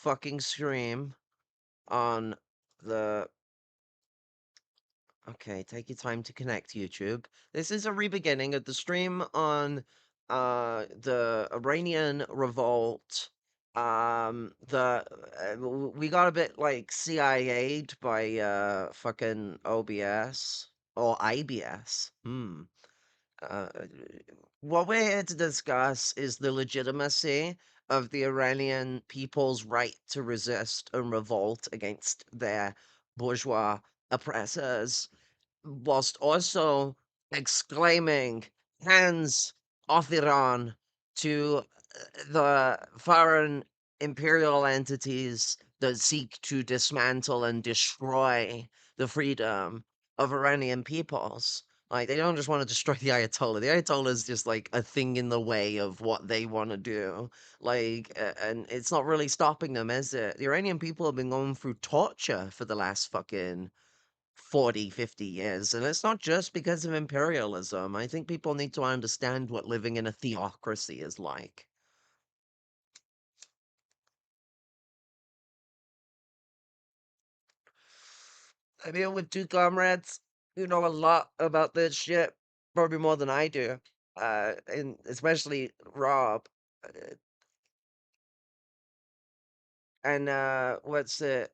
fucking stream on the. Okay, take your time to connect, YouTube. This is a re-beginning of the stream on the Iranian Revolt. We got a bit like CIA'd by fucking OBS or IBS. Uh, what we're here to discuss is the legitimacy of the Iranian people's right to resist and revolt against their bourgeois oppressors, whilst also exclaiming, "Hands off Iran," to the foreign imperial entities that seek to dismantle and destroy the freedom of Iranian peoples. Like, they don't just want to destroy the Ayatollah. The Ayatollah is just like a thing in the way of what they want to do. Like, and it's not really stopping them, is it? The Iranian people have been going through torture for the last fucking 40, 50 years. And it's not just because of imperialism. I think people need to understand what living in a theocracy is like. I'm here with two comrades who know a lot about this shit, probably more than I do. And especially Rob. And what's it?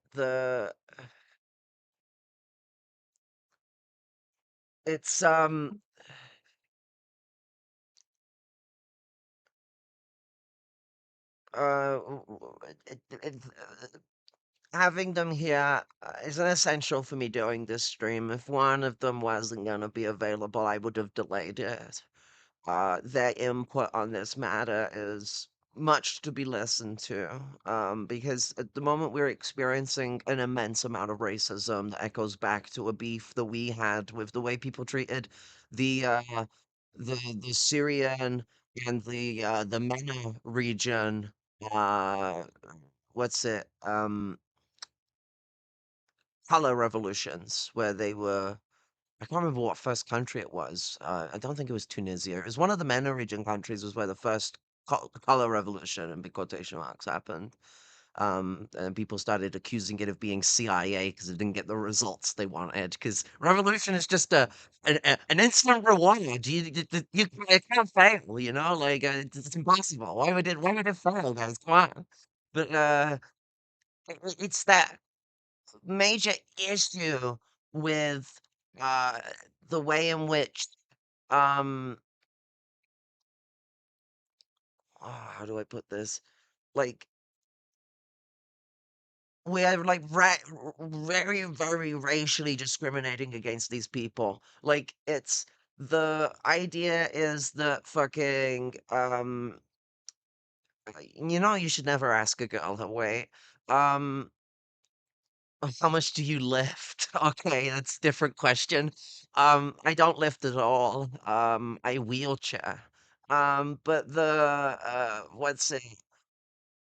It's having them here is an essential for me doing this stream. If one of them wasn't gonna be available, I would have delayed it. Their input on this matter is much to be listened to, because at the moment we're experiencing an immense amount of racism that echoes back to a beef that we had with the way people treated the the Syrian and the MENA region. Uh, what's it? Color revolutions, where they were. I can't remember what first country it was. I don't think it was Tunisia. It was one of the MENA region countries was where the first color revolution, in big quotation marks, happened. And people started accusing it of being CIA because it didn't get the results they wanted. Because revolution is just an instant reward. It can't fail. You know, like it's impossible. Why would it fail, guys? Come on. But it's that major issue with uh the way in which um how do I put this? Like we are like very very racially discriminating against these people. Like it's the idea is that fucking you should never ask a girl that way. Um How much do you lift? Okay, that's a different question. I don't lift at all. I wheelchair. But what's it?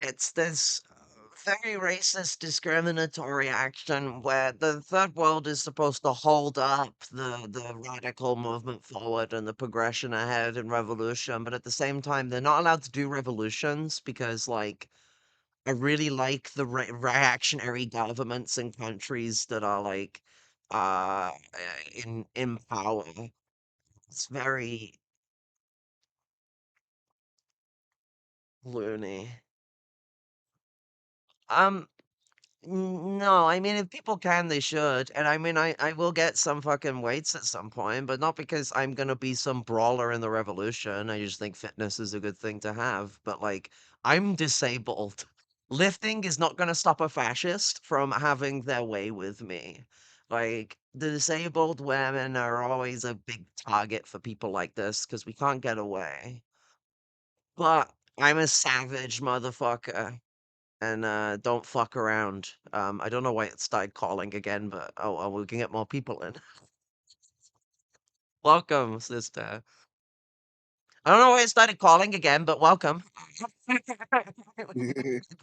It's this very racist, discriminatory action where the third world is supposed to hold up the radical movement forward and the progression ahead and revolution, but at the same time, they're not allowed to do revolutions because, like, I really like the reactionary governments in countries that are like in power. It's very loony. Um, no, I mean if people can, they should. And I mean I will get some fucking weights at some point, but not because I'm gonna be some brawler in the revolution. I just think fitness is a good thing to have. But like I'm disabled. Lifting is not gonna stop a fascist from having their way with me. Like the disabled women are always a big target for people like this because we can't get away. But I'm a savage motherfucker and don't fuck around. I don't know why it started calling again, but oh, well, we can get more people in. Welcome, sister. I don't know why it started calling again, but welcome.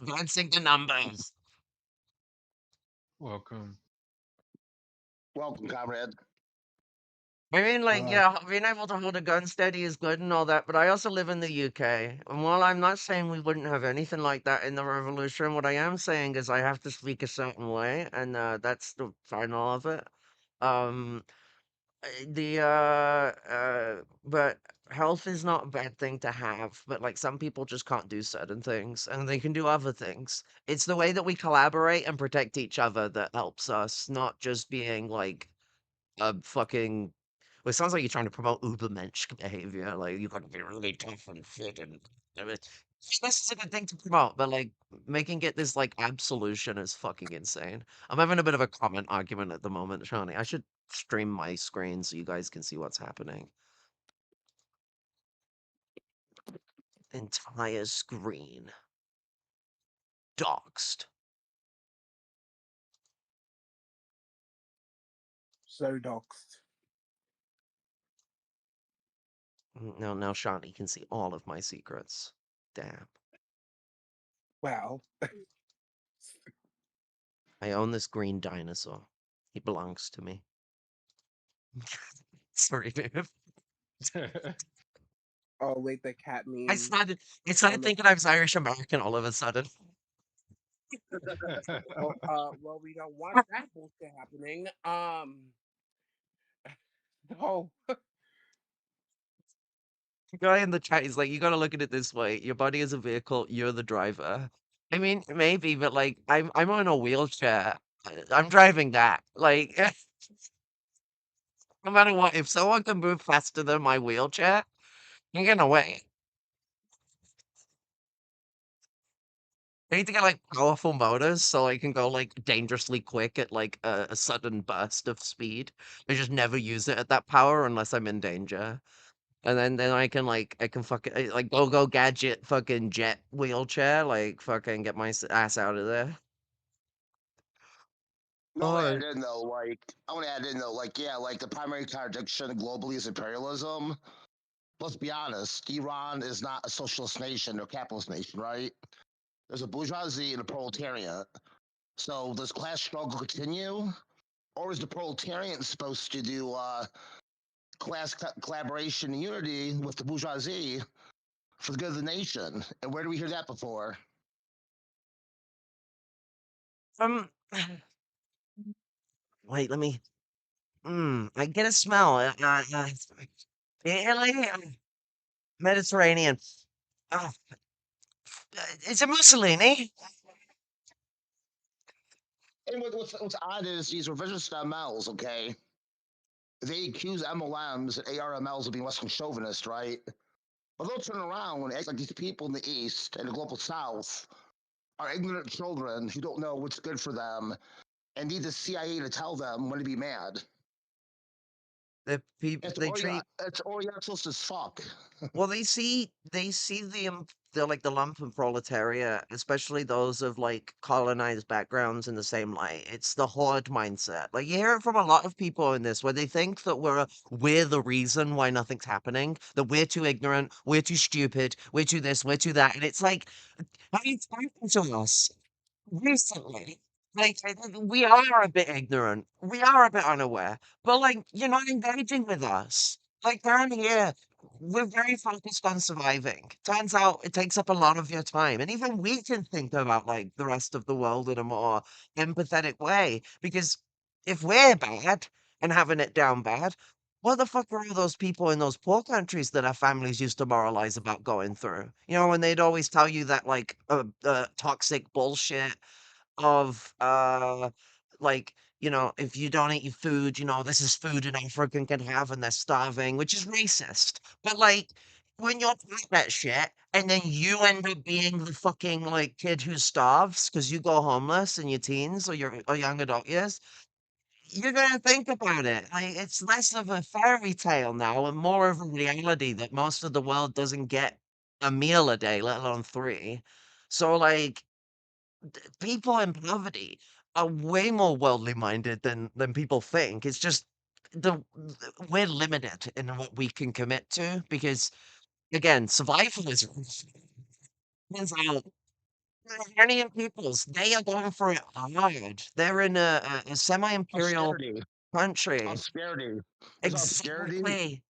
Advancing the numbers. Welcome. Welcome, comrade. I mean, like, Uh, yeah, being able to hold a gun steady is good and all that, but I also live in the UK. And while I'm not saying we wouldn't have anything like that in the revolution, what I am saying is I have to speak a certain way, and that's the final of it. Um, but health is not a bad thing to have, but like some people just can't do certain things, and they can do other things. It's the way that we collaborate and protect each other that helps us, not just being like a fucking well, it sounds like you're trying to promote Ubermensch behavior. Like you got to be really tough and fit, and I mean, this is a good thing to promote. But like making it this like absolution is fucking insane. I'm having a bit of a comment argument at the moment, Shawnee. I should stream my screen so you guys can see what's happening. Entire screen doxed. so doxed. Now Shawnee can see all of my secrets. Damn. Well, I own this green dinosaur. He belongs to me. Sorry, babe. oh wait, the cat I meme started I started on the. thinking I was Irish American all of a sudden. Well, we don't want that bullshit happening. No. The guy in the chat is like, you gotta look at it this way. Your body is a vehicle, you're the driver. I mean, maybe, but like I'm on a wheelchair. I'm driving that. Like no matter what, if someone can move faster than my wheelchair, you're gonna wait. I need to get like powerful motors so I can go like dangerously quick at like a sudden burst of speed. I just never use it at that power unless I'm in danger. And then I can like I can fucking like go gadget fucking jet wheelchair like fucking get my ass out of there. I want to Oh, add in though, yeah, like the primary contradiction globally is imperialism. Let's be honest, Iran is not a socialist nation or capitalist nation, right? There's a bourgeoisie and a proletariat. So does class struggle continue, or is the proletariat supposed to do collaboration and unity with the bourgeoisie for the good of the nation? And where do we hear that before? um, wait, let me. I get a smell. Italy, Mediterranean. Uh, is it Mussolini? And what's odd is these revisionist MLs, okay? They accuse MLMs and ARMLs of being Western chauvinist, right? But they'll turn around and act like these people in the East and the global South are ignorant children who don't know what's good for them and need the CIA to tell them when to be mad. The people they treat It's Orientalist as fuck. well, they see the like the lumpen proletariat, especially those of like colonized backgrounds in the same light. It's the horde mindset. Like you hear it from a lot of people in this, where they think that we're the reason why nothing's happening, that we're too ignorant, we're too stupid, we're too this, we're too that, and it's like, have you spoken to us? Recently, like we are a bit ignorant, we are a bit unaware, but like you're not engaging with us. Like down here, we're very focused on surviving. Turns out it takes up a lot of your time, and even we can think about like the rest of the world in a more empathetic way. Because if we're bad and having it down bad, what the fuck are all those people in those poor countries that our families used to moralize about going through? You know, when they'd always tell you that like toxic bullshit of like if you don't eat your food, this is food an African can have and they're starving, which is racist. But like when you're taught that shit and then you end up being the fucking like kid who starves because you go homeless in your teens or your or young adult years, you're gonna think about it. Like it's less of a fairy tale now and more of a reality that most of the world doesn't get a meal a day, let alone three. So like people in poverty are way more worldly minded than people think. It's just we're limited in what we can commit to because again, survivalism is out. The Iranian peoples, they are going for it hard. They're in a semi-imperial Austerity. country. Obscurity. There's obscurity Exactly.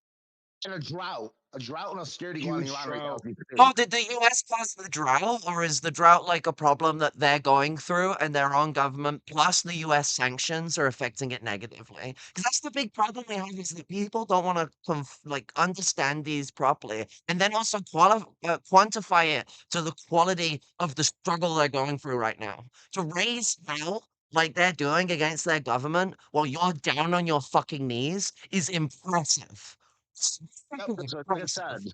and a drought. A drought and obscurity going on in Huge Iran right now as drought. we Oh, speak. did the US cause the drought, or is the drought like a problem that they're going through and their own government plus the US sanctions are affecting it negatively? Because that's the big problem we have is that people don't want to like understand these properly and then also quantify it to the quality of the struggle they're going through right now. To raise hell like they're doing against their government while you're down on your fucking knees is impressive. It's Yep, fucking like I impressive. said,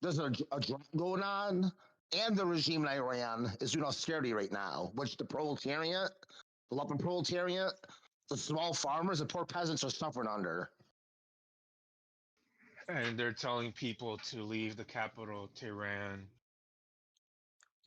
there's a drought going on, and the regime in Iran is doing austerity right now, which the proletariat, the Lumpen proletariat, the small farmers, and poor peasants are suffering under. And they're telling people to leave the capital, Tehran.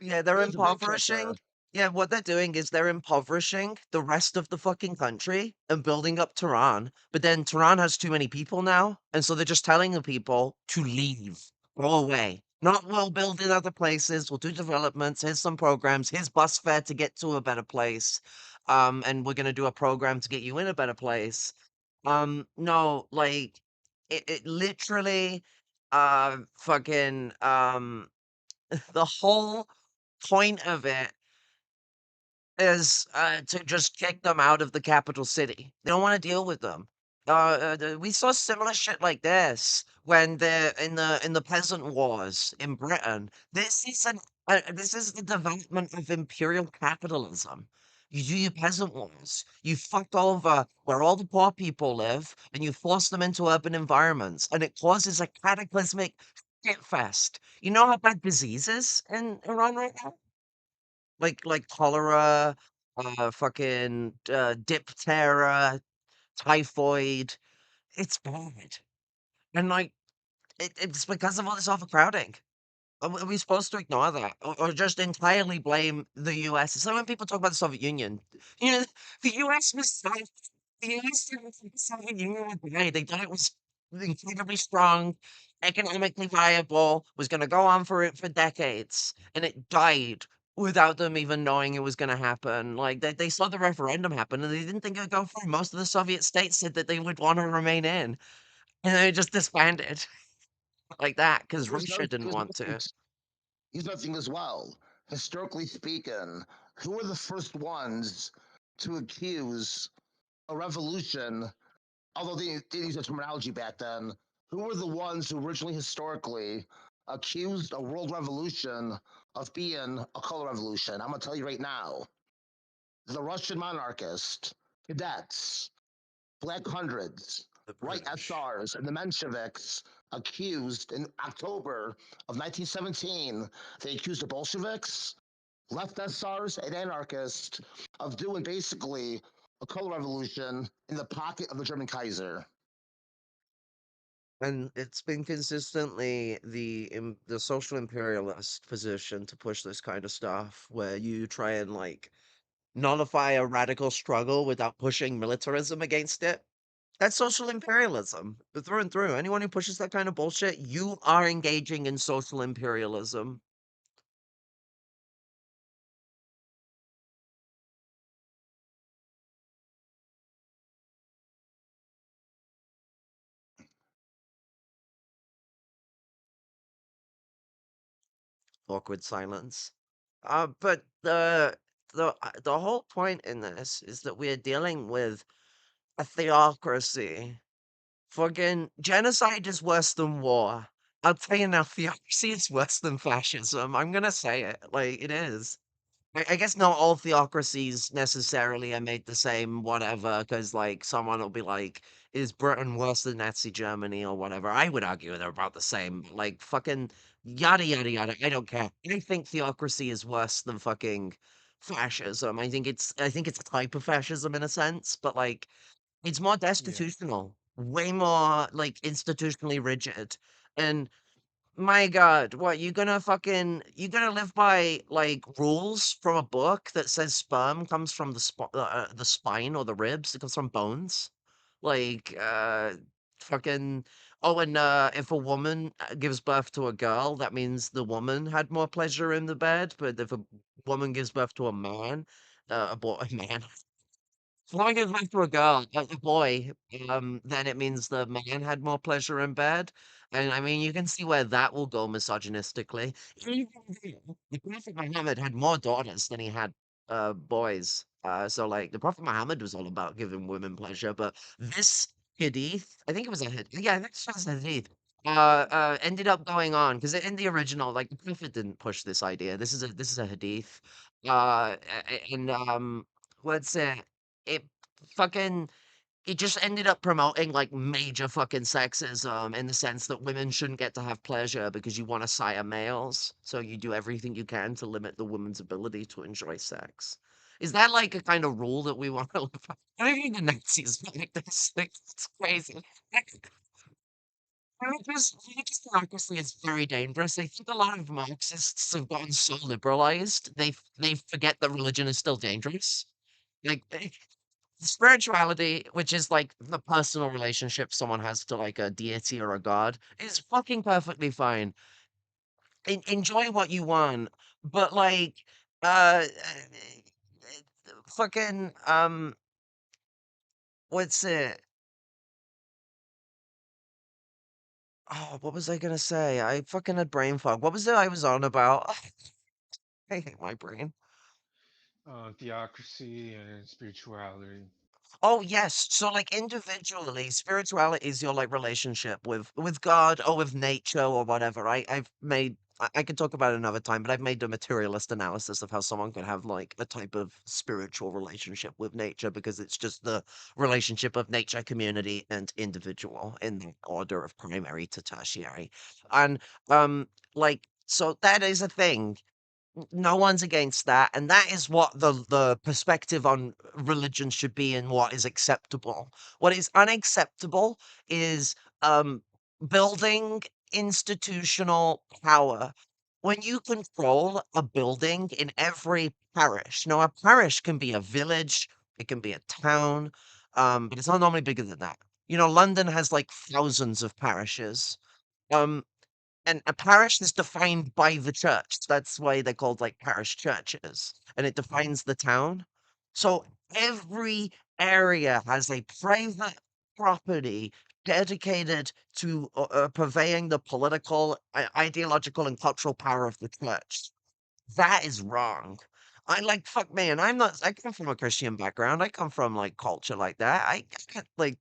Yeah, they're Here's the big kicker. impoverishing. Yeah, what they're doing is they're impoverishing the rest of the fucking country and building up Tehran. But then Tehran has too many people now, and so they're just telling the people to leave, go away. Not we'll build in other places, we'll do developments, here's some programs, here's bus fare to get to a better place. And we're gonna do a program to get you in a better place. No, like it literally fucking the whole point of it is to just kick them out of the capital city. They don't want to deal with them. We saw similar shit like this when they're in the peasant wars in Britain. This is the development of imperial capitalism. You do your peasant wars. You fuck over where all the poor people live, and you force them into urban environments, and it causes a cataclysmic shit fest. You know how bad diseases in Iran right now? Like cholera, fucking, diphtheria, typhoid. It's bad. And, like, it's because of all this overcrowding. Are we supposed to ignore that or just entirely blame the US? It's like when people talk about the Soviet Union. You know, the US was so the US didn't think the Soviet Union would die. They thought it was incredibly strong, economically viable, was gonna go on for it for decades, and it died without them even knowing it was gonna happen. Like they saw the referendum happen and they didn't think it would go through. Most of the Soviet states said that they would want to remain in, and they just disbanded like that because Here's Russia another, didn't here's want another, to. here's another thing as well. Historically speaking, who were the first ones to accuse a revolution, although they didn't use the terminology back then, who were the ones who originally historically accused a world revolution of being a color revolution? I'm going to tell you right now. The Russian monarchist, cadets, Black Hundreds, The White British. SRs, and the Mensheviks accused in October of 1917, they accused the Bolsheviks, left SRs, and anarchists of doing basically a color revolution in the pocket of the German Kaiser. And it's been consistently the social imperialist position to push this kind of stuff, where you try and like nullify a radical struggle without pushing militarism against it. That's social imperialism through and through. Anyone who pushes that kind of bullshit, you are engaging in social imperialism. Awkward silence. But the whole point in this is that we're dealing with a theocracy. Fucking genocide is worse than war. I'll tell you now, theocracy is worse than fascism. I'm gonna say it. Like, it is. I guess not all theocracies necessarily are made the same, whatever, because, like, someone will be like, is Britain worse than Nazi Germany or whatever? I would argue they're about the same. Like, fucking yada, yada, yada. I don't care. I think theocracy is worse than fucking fascism. I think it's a type of fascism in a sense, but, like, it's more Yeah. destitutional, way more, like, institutionally rigid, and my god, what, you gonna live by, like, rules from a book that says sperm comes from the spine or the ribs, it comes from bones? Like, fucking oh, and, if a woman, gives birth to a girl, that means the woman had more pleasure in the bed, but if a woman gives birth to a man, a man As long as went for a girl, a boy, then it means the man had more pleasure in bed. And I mean, you can see where that will go misogynistically. Even though the Prophet Muhammad had more daughters than he had boys. So like the Prophet Muhammad was all about giving women pleasure, but this hadith, I think it was a hadith, yeah, I think it was a hadith, ended up going on because in the original, like the Prophet didn't push this idea. This is a hadith. And what's it fucking it just ended up promoting like major fucking sexism in the sense that women shouldn't get to have pleasure because you want to sire males. So you do everything you can to limit the woman's ability to enjoy sex. Is that like a kind of rule that we want to live by? I think the Nazis were like this. Like, it's crazy. Like, religious democracy is very dangerous. I think a lot of Marxists have gotten so liberalized, they forget that religion is still dangerous. Like, spirituality, which is like the personal relationship someone has to like a deity or a god, is fucking perfectly fine. Enjoy what you want, but like, fucking, what's it? Oh, what was I gonna say? I fucking had brain fog. What was it I was on about? I hate my brain. Theocracy and spirituality. Oh yes. So like individually, spirituality is your like relationship with God or with nature or whatever. I could talk about it another time, but I've made a materialist analysis of how someone could have like a type of spiritual relationship with nature because it's just the relationship of nature, community, and individual in the order of primary to tertiary. And like so that is a thing. No one's against that, and that is what the perspective on religion should be and what is acceptable. What is unacceptable is building institutional power. When you control a building in every parish, now a parish can be a village, it can be a town, but it's not normally bigger than that. London has like thousands of parishes. Um, and a parish is defined by the church. That's why they're called like parish churches, and it defines the town. So every area has a private property dedicated to purveying the political, ideological, and cultural power of the church. That is wrong. I like fuck man. I come from a Christian background. I come from like culture like that. I can't, like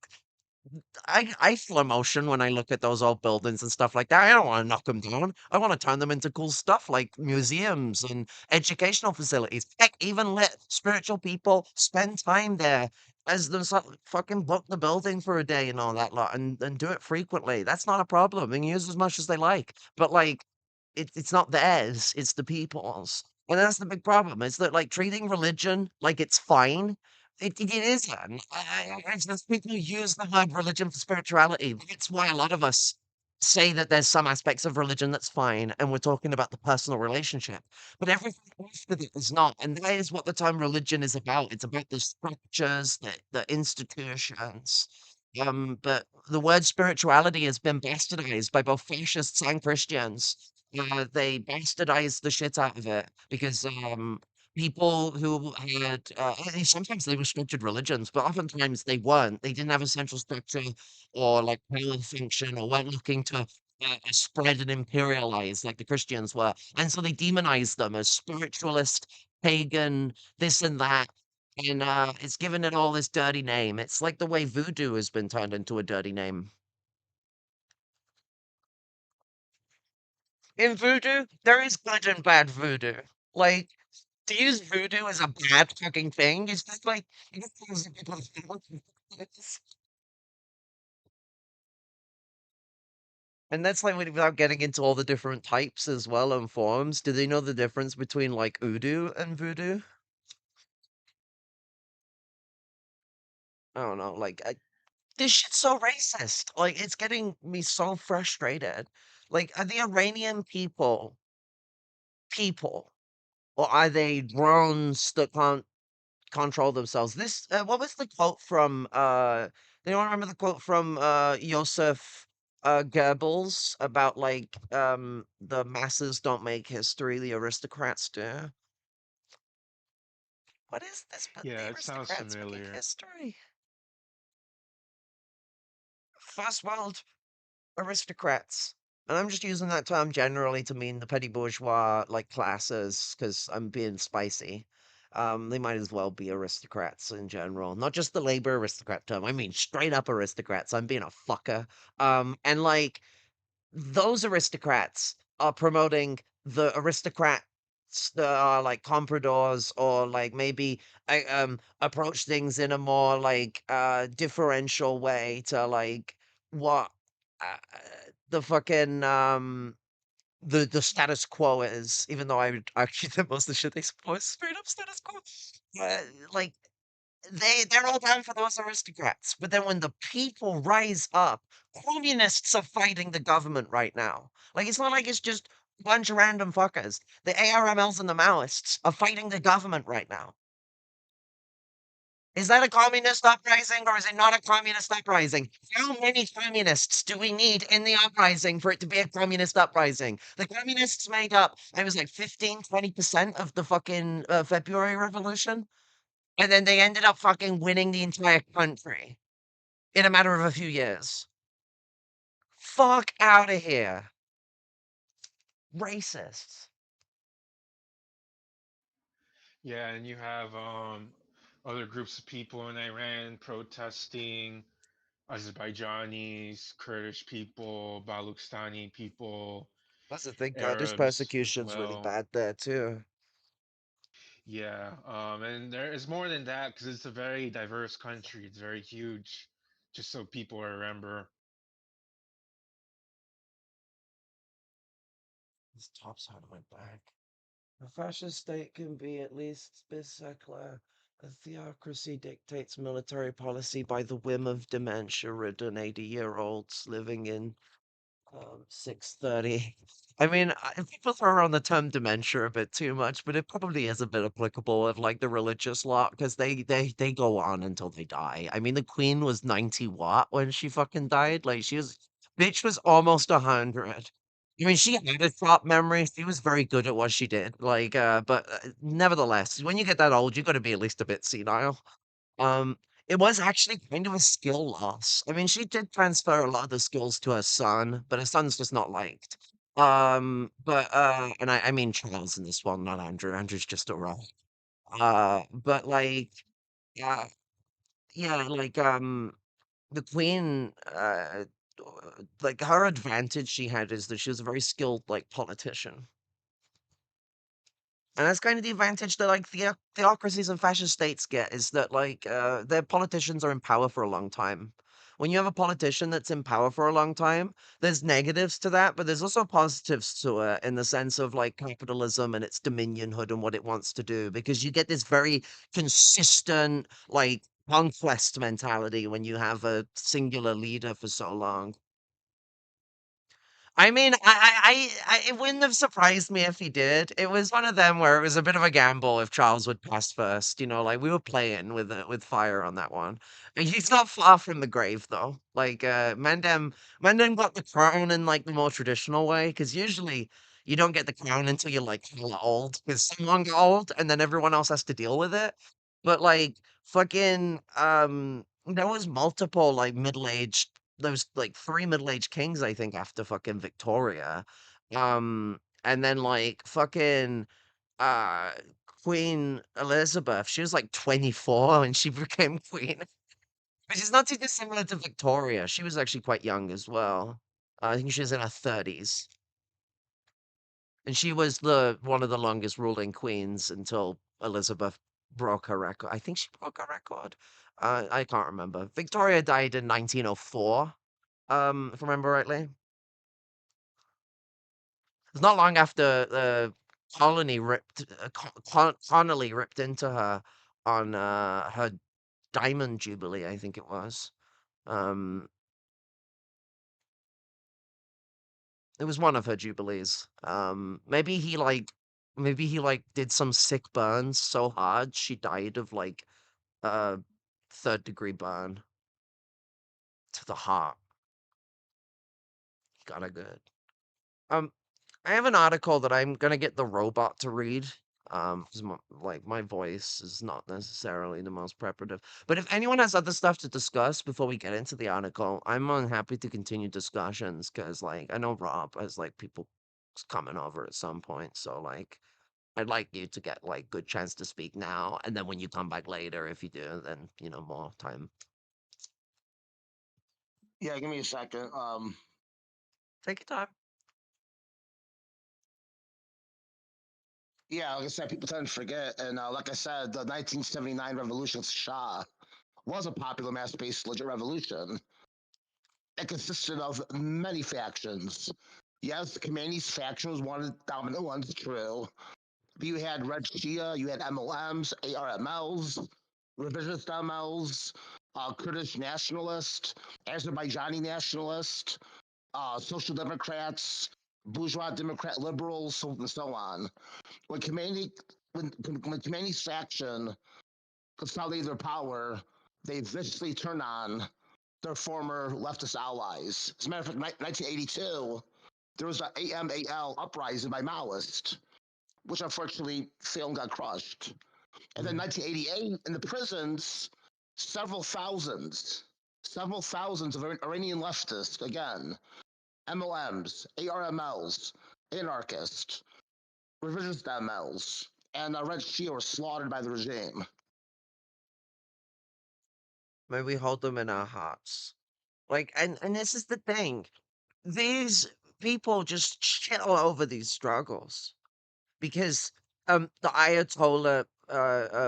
I feel emotion when I look at those old buildings and stuff like that. I don't want to knock them down. I want to turn them into cool stuff like museums and educational facilities. Heck, even let spiritual people spend time there as themselves fucking book the building for a day and all that lot and do it frequently. That's not a problem. They can use as much as they like. But like it's not theirs, it's the people's. And that's the big problem. Is that like treating religion like it's fine it isn't. It's just people use the word religion for spirituality. That's why a lot of us say that there's some aspects of religion that's fine, and we're talking about the personal relationship. But everything after that is not. And that is what the term religion is about. It's about the structures, the institutions. But the word spirituality has been bastardized by both fascists and Christians. They bastardized the shit out of it because people who had sometimes they restricted religions, but oftentimes they weren't. They didn't have a central structure or like power function or weren't looking to spread and imperialize like the Christians were. And so they demonized them as spiritualist, pagan, this and that. And it's given it all this dirty name. It's like the way voodoo has been turned into a dirty name. In voodoo, there is good and bad voodoo. Like, to use voodoo as a bad fucking thing is just like, it just tells you people and that's like without getting into all the different types as well and forms. Do they know the difference between like Udu and voodoo? I don't know. This shit's so racist. Like, it's getting me so frustrated. Like, are the Iranian people, or are they drones that can't control themselves? What was the quote from, anyone remember the quote from, Joseph, Goebbels about, like, the masses don't make history, the aristocrats do? What is this? But Yeah, the it sounds aristocrats making familiar. history. First world aristocrats. And I'm just using that term generally to mean the petty bourgeois like classes, because I'm being spicy. They might as well be aristocrats in general, not just the labor aristocrat term. I mean straight up aristocrats. I'm being a fucker. And like those aristocrats are promoting the aristocrats that are like compradors or like maybe approach things in a more like differential way to like what the fucking the status quo is, even though I would argue that most of the shit they support is straight up status quo. uh, like they're all down for those aristocrats. But then when the people rise up, communists are fighting the government right now. Like it's not like it's just a bunch of random fuckers. The ARMLs and the Maoists are fighting the government right now. Is that a communist uprising or is it not a communist uprising? How many communists do we need in the uprising for it to be a communist uprising? The communists made up, it was like 15, 20% of the fucking February Revolution. And then they ended up fucking winning the entire country in a matter of a few years. Fuck out of here. Racists. Yeah, and you have other groups of people in Iran protesting, Azerbaijanis, Kurdish people, Baluchistani people, That's the thing. Kurdish Arabs as persecution's really well. bad there too. Yeah, and there is more than that because it's a very diverse country. It's very huge, just so people remember. This top side of my back. A fascist state can be at least this secular. A theocracy dictates military policy by the whim of dementia-ridden 80-year-olds living in 630. I mean, people throw around the term dementia a bit too much, but it probably is a bit applicable of like the religious lot because they go on until they die. I mean, the Queen was 90 what when she fucking died? Like she was, bitch was almost 100. I mean, she had a short memory. She was very good at what she did. Like, but nevertheless, when you get that old, you got to be at least a bit senile. Um, it was actually kind of a skill loss. I mean, she did transfer a lot of the skills to her son, but her son's just not liked. And I mean Charles in this one, not Andrew. Andrew's just alright. But like, uh, yeah, like the Queen, like her advantage she had is that she was a very skilled like politician. And that's kind of the advantage that like theocracies and fascist states get is that like their politicians are in power for a long time. When you have a politician that's in power for a long time, there's negatives to that, but there's also positives to it in the sense of like capitalism and its dominionhood and what it wants to do, because you get this very consistent like conquest mentality when you have a singular leader for so long. I mean, it wouldn't have surprised me if he did. It was one of them where it was a bit of a gamble if Charles would pass first. You know, like we were playing with fire on that one. And he's not far from the grave though. Like Mandem got the crown in like the more traditional way, because usually you don't get the crown until you're like hella old, because someone got old and then everyone else has to deal with it. But like fucking there was multiple like middle-aged there was like 3 middle-aged kings, I think, after fucking Victoria. And then like fucking uh Queen Elizabeth, she was like 24 when she became queen. Which is not too dissimilar to Victoria. She was actually quite young as well. I think she was in her 30s. And she was the one of the longest ruling queens until Elizabeth broke her record. I think she broke her record. I can't remember. Victoria died in 1904, if I remember rightly. It's not long after the colony ripped Connolly ripped into her on her Diamond Jubilee, I think it was. Um, it was one of her jubilees. Maybe he like did some sick burns so hard she died of like a third-degree burn to the heart. Got a good. Um, I have an article that I'm gonna get the robot to read. 'cause my voice is not necessarily the most preparative. But if anyone has other stuff to discuss before we get into the article, I'm happy to continue discussions because, like, I know Rob has like people coming over at some point, so like, I'd like you to get like good chance to speak now, and then when you come back later, if you do, then more time. Yeah, give me a second. Take your time. Yeah, like I said, people tend to forget, and like I said, the 1979 revolution of Shah was a popular mass-based legit revolution. It consisted of many factions. Yes, the Khomeini's faction was one of the dominant ones, true. But you had Red Shia, you had MLMs, ARMLs, revisionist MLs, Kurdish nationalist, Azerbaijani nationalist, social democrats, bourgeois democrat liberals, so and so on. When Khomeini, when Khomeini's faction consolidated their power, they viciously turned on their former leftist allies. As a matter of fact, 1982, there was an AMAL uprising by Maoist, which unfortunately failed and got crushed. And then 1988, in the prisons, several thousands of Iranian leftists, again, MLMs, ARMLs, anarchists, revisionist MLs, and Red Shia were slaughtered by the regime. May we hold them in our hearts. Like, and this is the thing. These people just chill over these struggles because the Ayatollah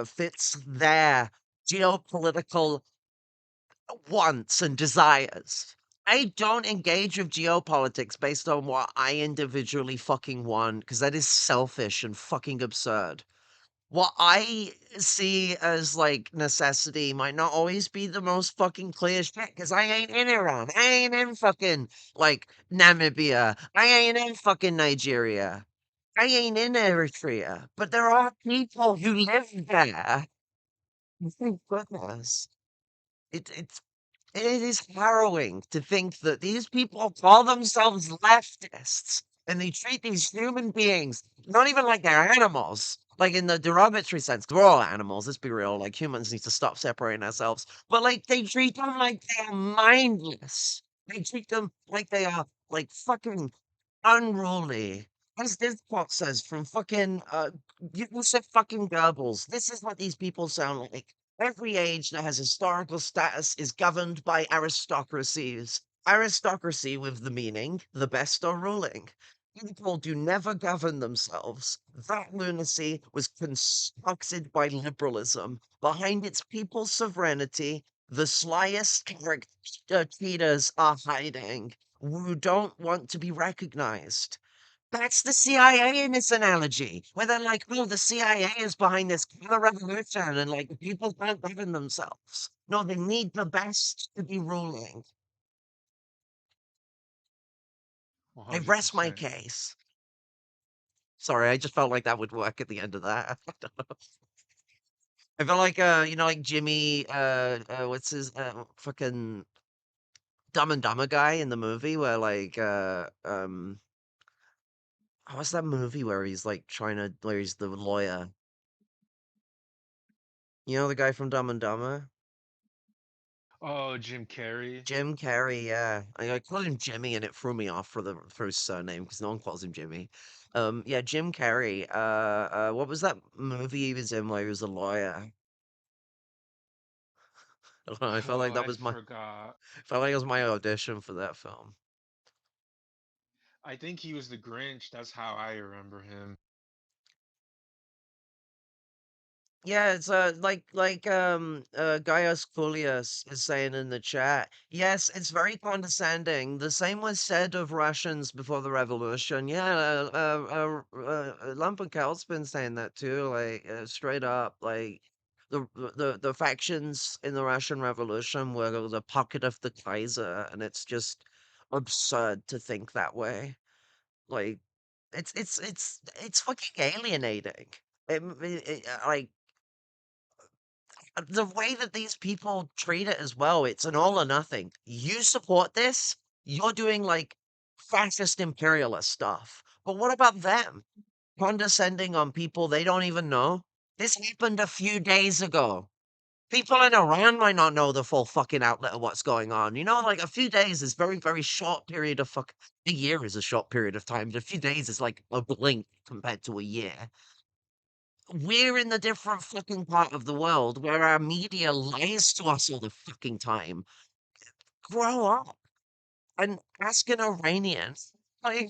fits their geopolitical wants and desires. I don't engage with geopolitics based on what I individually fucking want because that is selfish and fucking absurd. What I see as like necessity might not always be the most fucking clear shit because I ain't in Iran. I ain't in fucking like Namibia. I ain't in fucking Nigeria. I ain't in Eritrea. But there are people who live there. Thank goodness. It's it is harrowing to think that these people call themselves leftists and they treat these human beings not even like they're animals, like in the derogatory sense. 'Cause we're all animals, let's be real. Like humans need to stop separating ourselves. But like they treat them like they are mindless. They treat them like they are like fucking unruly. As this quote says from fucking Yusuf fucking Goebbels, this is what these people sound like. Every age that has historical status is governed by aristocracies. Aristocracy with the meaning, the best are ruling. People do never govern themselves. That lunacy was concocted by liberalism. Behind its people's sovereignty, the slyest character cheaters are hiding, who don't want to be recognized. That's the CIA in this analogy, where they're like, "Oh, the CIA is behind this counter revolution, and like people can't govern themselves." No, they need the best to be ruling. I rest my 100%. case. Sorry, I just felt like that would work at the end of that. I felt like like Jimmy what's his fucking Dumb and Dumber guy in the movie where like what's that movie where he's like where he's the lawyer? You know the guy from Dumb and Dumber? Oh, Jim Carrey. Jim Carrey, yeah. I called him Jimmy and it threw me off for his surname because no one calls him Jimmy. Yeah, Jim Carrey. What was that movie he was in where he was a lawyer? I don't know, I felt Oh, like that I was my forgot. felt like it was my audition for that film. I think he was the Grinch. That's how I remember him. Yeah, it's Gaius Coolius is saying in the chat. Yes, it's very condescending. The same was said of Russians before the revolution. Yeah, Lumpen-Maoist's been saying that too, like straight up, like the factions in the Russian Revolution were the pocket of the Kaiser, and it's just absurd to think that way. Like it's fucking alienating. Like the way that these people treat it as well, it's an all or nothing. You support this, you're doing like fascist imperialist stuff. But what about them? condescending on people they don't even know. This happened a few days ago. People in Iran might not know the full fucking outlet of what's going on. You know, like a few days is very, very short period of a year is a short period of time, but a few days is like a blink compared to a year. We're in the different fucking part of the world where our media lies to us all the fucking time. Grow up and ask an Iranian. Like,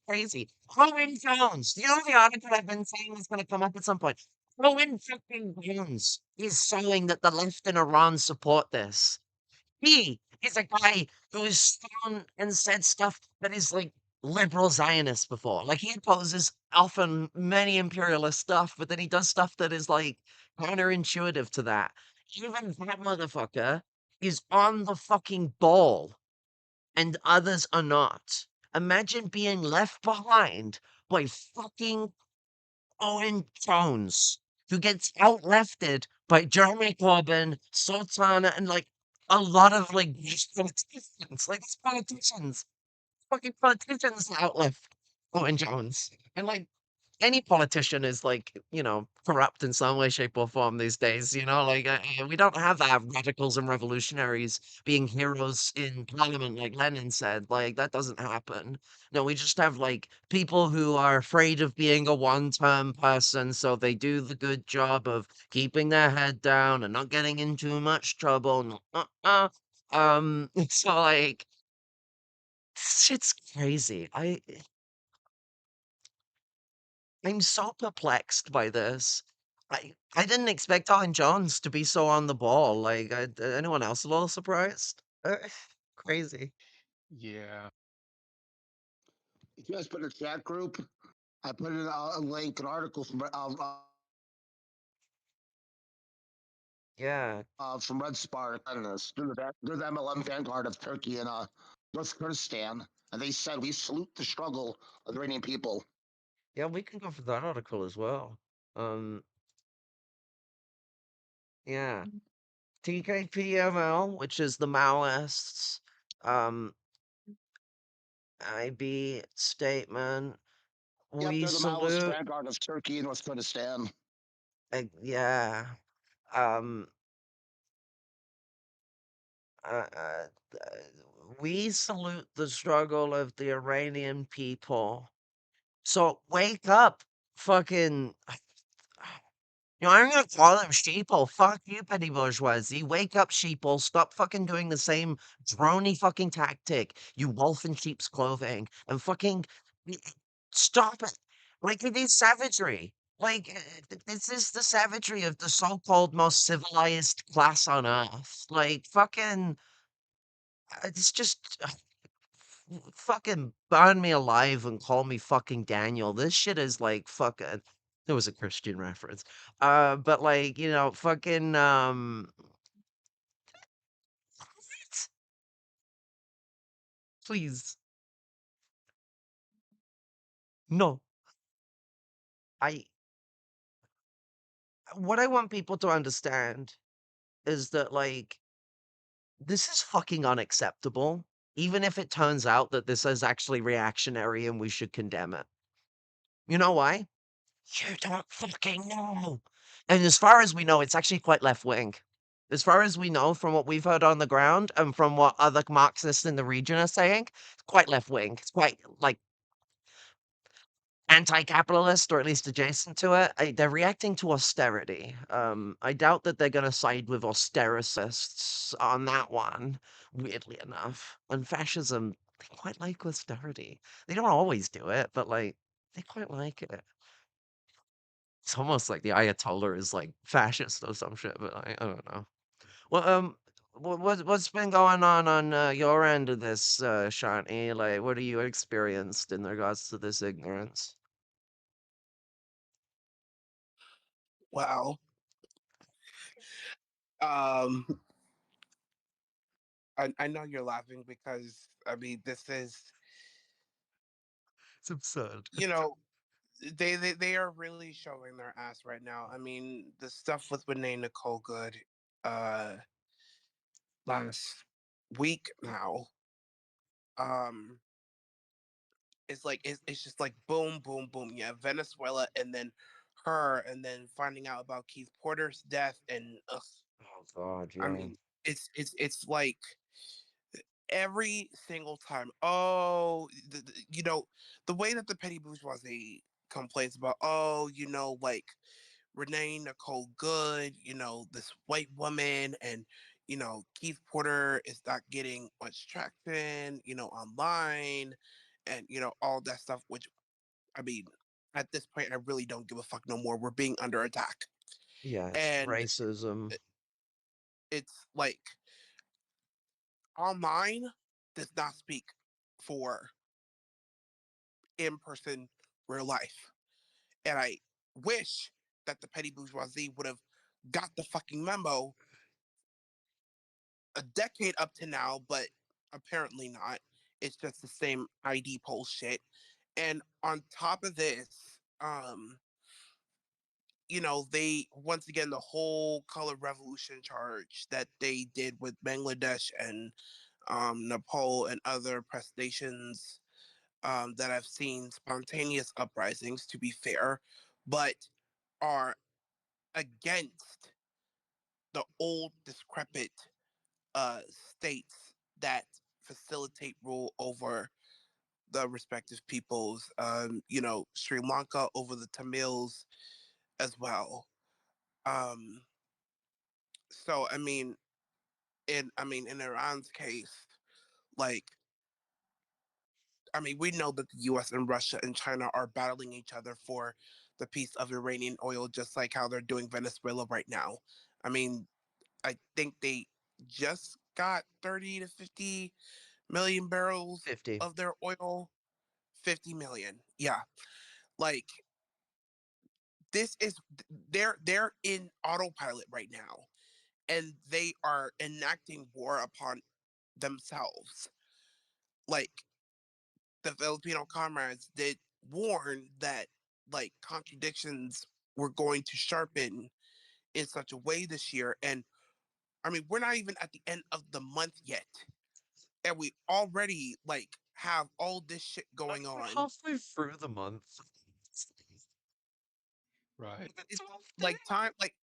crazy. Owen Jones. You know the article I've been saying is going to come up at some point. Owen fucking Jones is showing that the left in Iran support this. He is a guy who has shown and said stuff that is like liberal Zionist before. Like he opposes often many imperialist stuff, but then he does stuff that is like counterintuitive to that. Even that motherfucker is on the fucking ball and others are not. Imagine being left behind by fucking Owen Jones, who gets out-lefted by Jeremy Corbyn, Sultana, and like a lot of like these politicians. Like these politicians, fucking politicians out-left Owen Jones. And like any politician is like, corrupt in some way, shape, or form these days. Like we don't have radicals and revolutionaries being heroes in parliament, like Lenin said. Like that doesn't happen. No, we just have like people who are afraid of being a one-term person, so they do the good job of keeping their head down and not getting in too much trouble. So like, shit's crazy. I'm so perplexed by this. I didn't expect Owen Jones to be so on the ball. Like, anyone else a little surprised? Crazy. Yeah. If you guys put in a chat group, I put in a link, an article Yeah. from Red Spark on this. They're the MLM vanguard of Turkey and North Kurdistan, and they said we salute the struggle of the Iranian people. Yeah, we can go for that article as well. Um, yeah. TKPML, which is the Maoists, um, IB statement. Yep, We they're the Maoist salute, vanguard of Turkey and North Kurdistan. yeah. Um, uh, uh, we salute the struggle of the Iranian people. So wake up, fucking. I'm gonna call them sheeple. Fuck you, petty bourgeoisie. Wake up, sheeple. Stop fucking doing the same drony fucking tactic, you wolf in sheep's clothing. And fucking stop it. Like, it is savagery. Like, this is the savagery of the so-called most civilized class on earth. Like, fucking, it's just. Fucking burn me alive and call me fucking Daniel. This shit is like fucking. It was a Christian reference. But like, fucking what? Please. No. I what I want people to understand is that like this is fucking unacceptable. Even if it turns out that this is actually reactionary and we should condemn it. You know why? You don't fucking know. And as far as we know, it's actually quite left wing. As far as we know from what we've heard on the ground and from what other Marxists in the region are saying, it's quite left wing. It's quite like anti-capitalist or at least adjacent to it. They're reacting to austerity. I doubt that they're going to side with austericists on that one, weirdly enough. And fascism, they quite like austerity. They don't always do it, but like, they quite like it. It's almost like the Ayatollah is like fascist or some shit, but I don't know. Well, what's been going on your end of this, Shanti? Like, what are you experienced in regards to this ignorance? Well, um, I know you're laughing because I mean this is, It's absurd. you know, they are really showing their ass right now. I mean, the stuff with Renee Nicole Good, uh, last week now, um, it's just like boom, boom, boom. Yeah, Venezuela, and then her, and then finding out about Keith Porter's death, and ugh, Oh God, I yeah. mean, it's like every single time. Oh, the way that the petty bourgeoisie complains about, oh, like Renee Nicole Good, this white woman, and Keith Porter is not getting much traction, online, and all that stuff. Which I mean, at this point, I really don't give a fuck no more. We're being under attack, Yes, and racism. it's like online does not speak for in person real life. And I wish that the petty bourgeoisie would have got the fucking memo a decade up to now, but apparently not. It's just the same ID poll shit. And on top of this, they once again the whole color revolution charge that they did with Bangladesh and Nepal and other press nations that have seen spontaneous uprisings, to be fair, but are against the old, decrepit states that facilitate rule over the respective peoples. Sri Lanka over the Tamils as well. Um, so in Iran's case, like we know that the U.S. and Russia and China are battling each other for the piece of Iranian oil, just like how they're doing Venezuela right now. I mean, I think they just got 30 to 50 million barrels 50. of their oil. 50 million. Yeah. Like this is they're in autopilot right now, and they are enacting war upon themselves. Like the Filipino comrades did warn that like contradictions were going to sharpen in such a way this year. And we're not even at the end of the month yet, and we already like have all this shit Not going even on. halfway through the month. Right. It's It's half like time, like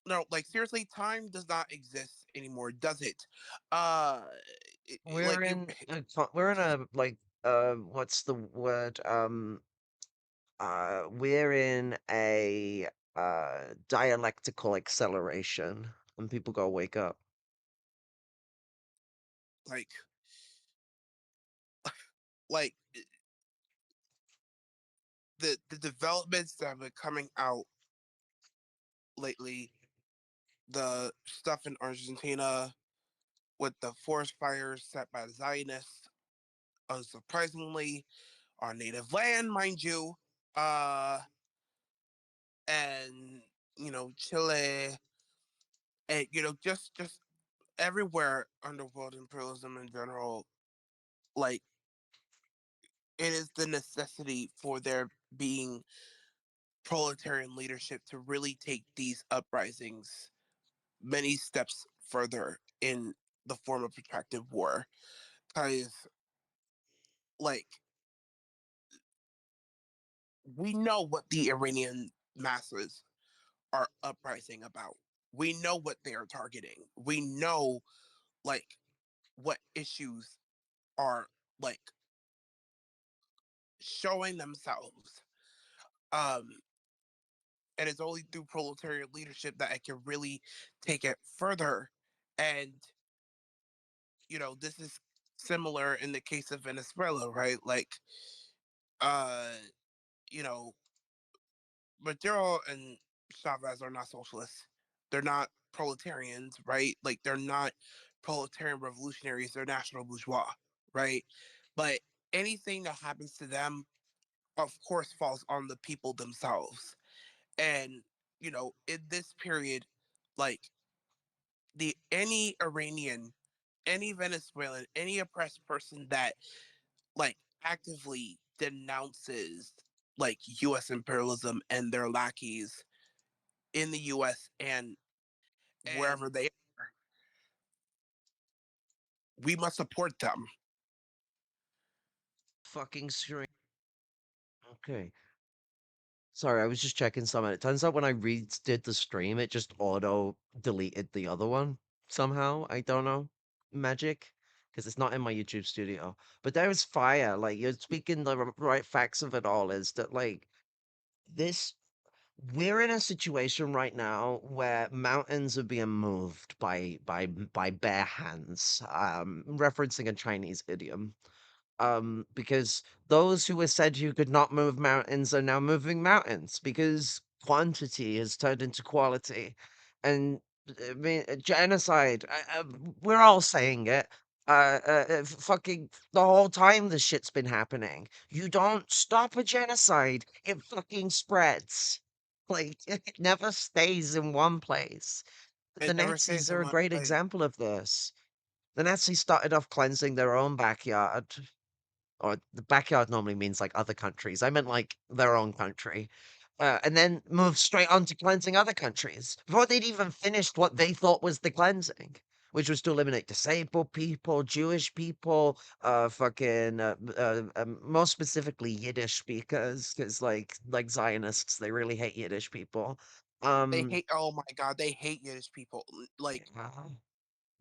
no, like seriously, time does not exist anymore, does it? Uh, we're like it, in we're in a like what's the word? We're in a dialectical acceleration and people gotta wake up. like like the developments that have been coming out lately, the stuff in Argentina with the forest fires set by the Zionists, unsurprisingly, our native land, mind you, uh, and Chile, and just everywhere underworld imperialism in general, like it is the necessity for there being proletarian leadership to really take these uprisings many steps further in the form of protracted war. Because, like, we know what the Iranian masses are uprising about. We know what they are targeting. We know, like, what issues are, like, showing themselves. Um, and it's only through proletarian leadership that I can really take it further. And this is similar in the case of Venezuela, right? Like, uh, you know, Maduro and Chavez are not socialists. They're not proletarians, right? Like, they're not proletarian revolutionaries. They're national bourgeois, right? But anything that happens to them, of course, falls on the people themselves. And in this period, like the any Iranian, any Venezuelan, any oppressed person that like actively denounces like US imperialism and their lackeys in the US and wherever they are, we must support them. Fucking scream. Okay. Sorry, I was just checking something. It turns out when I redid the stream, it just auto deleted the other one somehow. I don't know. Magic. Because it's not in my YouTube studio. But there is fire. Like, you're speaking the right facts of it all is that, like, this. We're in a situation right now where mountains are being moved by bare hands. Referencing a Chinese idiom. Because those who were said you could not move mountains are now moving mountains because quantity has turned into quality. And I mean, genocide, we're all saying it. Fucking the whole time this shit's been happening. You don't stop a genocide, it fucking spreads. Like, it never stays in one place. The It never Nazis stays are in a one great place. example of this. The Nazis started off cleansing their own backyard, or the backyard normally means like other countries. I meant like their own country. And then moved straight on to cleansing other countries before they'd even finished what they thought was the cleansing, which was to eliminate disabled people, Jewish people, most specifically Yiddish speakers, because like Zionists, they really hate Yiddish people. They Um, hate. Oh my god, they hate Yiddish people. Like uh,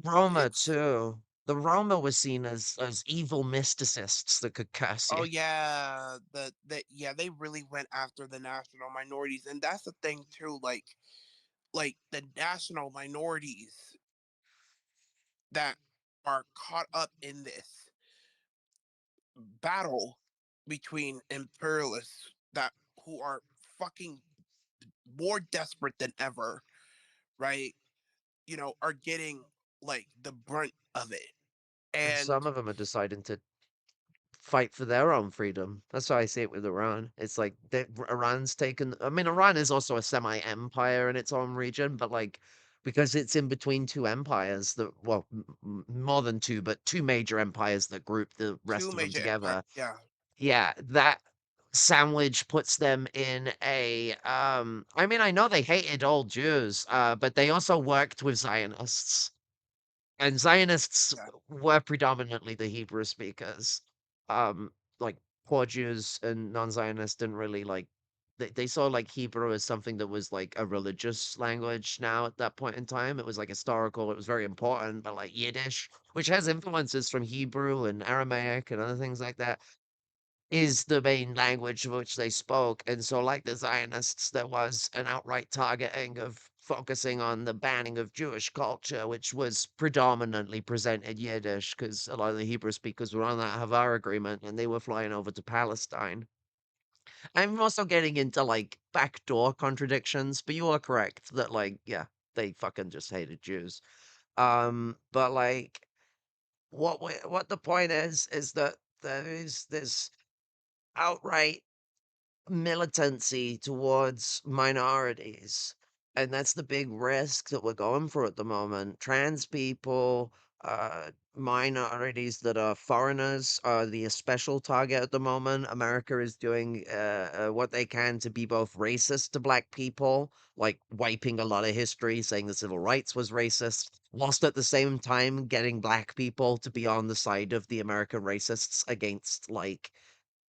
Roma it's. too. The Roma was seen as evil mysticists that could curse Oh you. yeah, yeah they really went after the national minorities, and that's the thing too. Like the national minorities that are caught up in this battle between imperialists that who are fucking more desperate than ever, right? Are getting like the brunt of it. And And some of them are deciding to fight for their own freedom. That's how I see it with Iran. It's like Iran's taken. I mean, Iran is also a semi-empire in its own region, but like because it's in between two empires that, well, more than two, but two major empires that group the two rest of them major empires, together. yeah, Yeah, that sandwich puts them in a. I mean, I know they hated all Jews, but they also worked with Zionists. And Zionists yeah, were predominantly the Hebrew speakers. Like poor Jews and non-Zionists didn't really like they saw like Hebrew as something that was like a religious language now at that point in time. It was like historical, it was very important, but like Yiddish, which has influences from Hebrew and Aramaic and other things like that, is the main language which they spoke. And so, like the Zionists, there was an outright targeting of focusing on the banning of Jewish culture, which was predominantly presented Yiddish, because a lot of the Hebrew speakers were on that Havar agreement and they were flying over to Palestine. I'm also getting into like backdoor contradictions, but you are correct that, like, yeah, they fucking just hated Jews. But like, what the point is that there is this outright militancy towards minorities. And that's the big risk that we're going for at the moment. Trans people, minorities that are foreigners are the special target at the moment. America is doing what they can to be both racist to black people, like wiping a lot of history, saying the civil rights was racist, whilst at the same time getting black people to be on the side of the American racists against like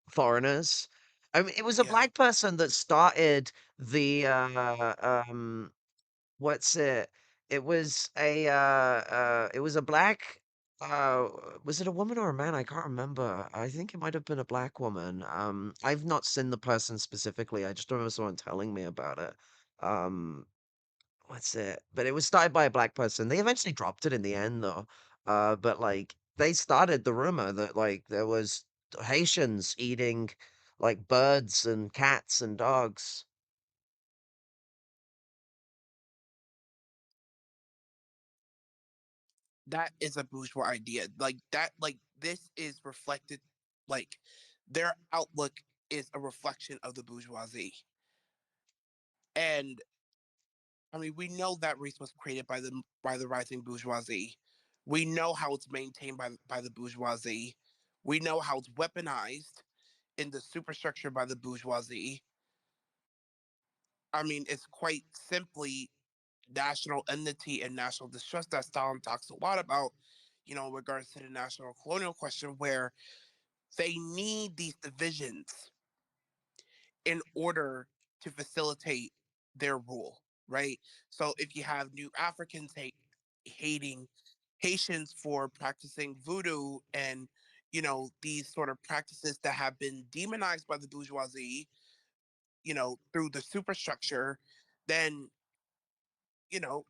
foreigners. I mean, it was a yeah. black person that started the what's it? It was a black uh was it a woman or a man? I can't remember. I think it might have been a black woman. I've not seen the person specifically. I just remember someone telling me about it. Um What's it? But it was started by a black person. They eventually dropped it in the end, though. But like they started the rumor that like there was Haitians eating like birds and cats and dogs. That is a bourgeois idea. Like that. Like this is reflected. Like their outlook is a reflection of the bourgeoisie. And I mean, we know that race was created by the rising bourgeoisie. We know how it's maintained by the bourgeoisie. We know how it's weaponized in the superstructure by the bourgeoisie. I mean, it's quite simply national enmity and national distrust that Stalin talks a lot about, in regards to the national colonial question, where they need these divisions in order to facilitate their rule, right? So if you have new Africans hating Haitians for practicing voodoo and these sort of practices that have been demonized by the bourgeoisie, through the superstructure, then you know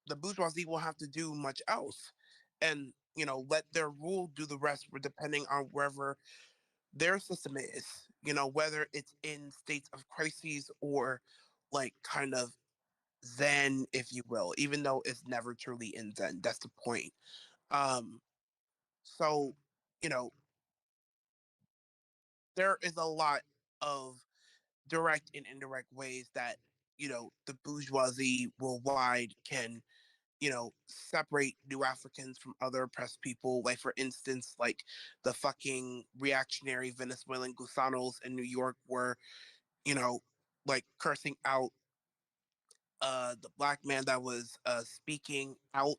the bourgeoisie will have to do much else, and let their rule do the rest, depending on wherever their system is, whether it's in states of crises or like kind of zen, if you will, even though it's never truly in zen. That's the point. So, you know, there is a lot of direct and indirect ways that, the bourgeoisie worldwide can, separate new Africans from other oppressed people. Like, for instance, like the fucking reactionary Venezuelan gusanos in New York were, you know, like cursing out the black man that was speaking out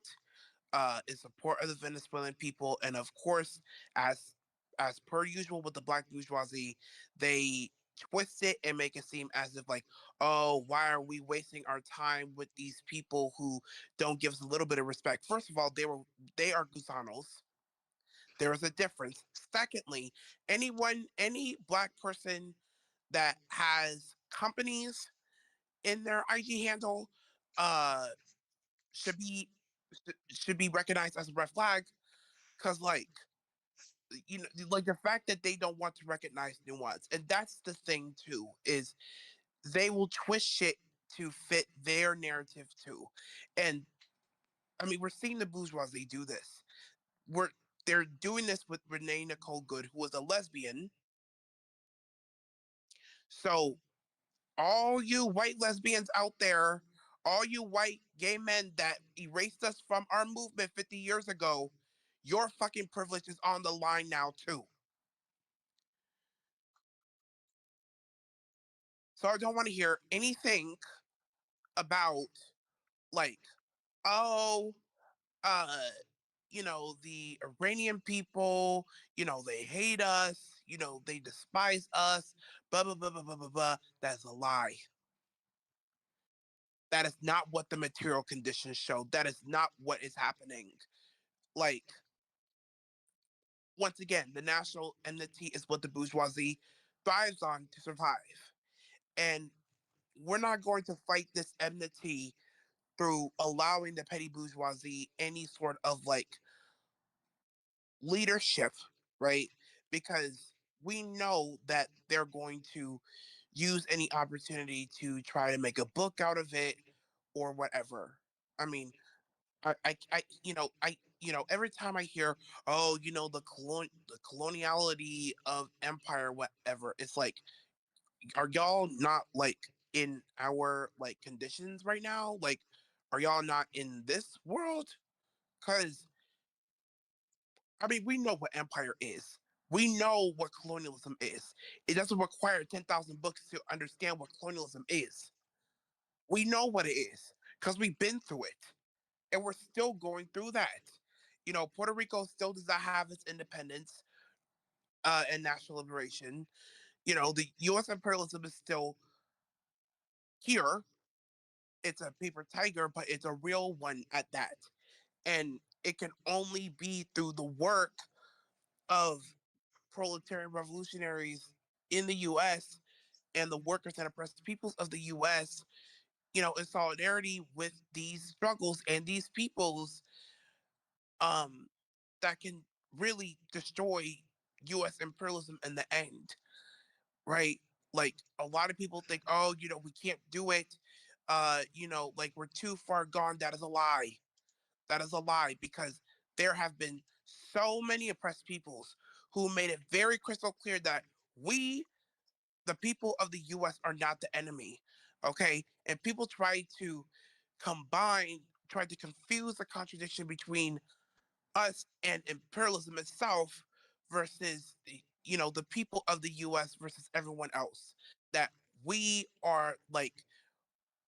in support of the Venezuelan people, and of course, as as per usual with the black bourgeoisie, they twist it and make it seem as if like, oh, why are we wasting our time with these people who don't give us a little bit of respect? First of all, they are gusanos. There is a difference. Secondly, any black person that has companies in their IG handle uh should be should be recognized as a red flag, because like like the fact that they don't want to recognize nuance, and that's the thing too, is they will twist shit to fit their narrative too. And I mean, we're seeing the bourgeoisie do this. we're they're doing this with Renee Nicole Good, who was a lesbian. So all you white lesbians out there, all you white gay men that erased us from our movement 50 years ago, your fucking privilege is on the line now too. So I don't want to hear anything about like, oh, uh, the Iranian people, they hate us, they despise us, blah blah blah blah blah blah blah. That's a lie. That is not what the material conditions show. That is not what is happening. Like, once again, the national enmity is what the bourgeoisie thrives on to survive. And we're not going to fight this enmity through allowing the petty bourgeoisie any sort of like leadership, right? Because we know that they're going to use any opportunity to try to make a book out of it or whatever. I mean, every time I hear, oh, the coloniality of empire, whatever, it's like, are y'all not like in our like conditions right now? Like, are y'all not in this world? Because I mean, we know what empire is. We know what colonialism is. It doesn't require 10,000 books to understand what colonialism is. We know what it is because we've been through it, and we're still going through that. Puerto Rico still does not have its independence and national liberation. The U.S. imperialism is still here. It's a paper tiger, but it's a real one at that. And it can only be through the work of proletarian revolutionaries in the US and the workers and oppressed peoples of the US, in solidarity with these struggles and these peoples, um, that can really destroy US imperialism in the end, right? Like, a lot of people think, oh, we can't do it. Like, we're too far gone. That is a lie. That is a lie, because there have been so many oppressed peoples who made it very crystal clear that we, the people of the US, are not the enemy. Okay? And people combine, try to confuse the contradiction between us and imperialism itself versus the people of the US versus everyone else. That we are like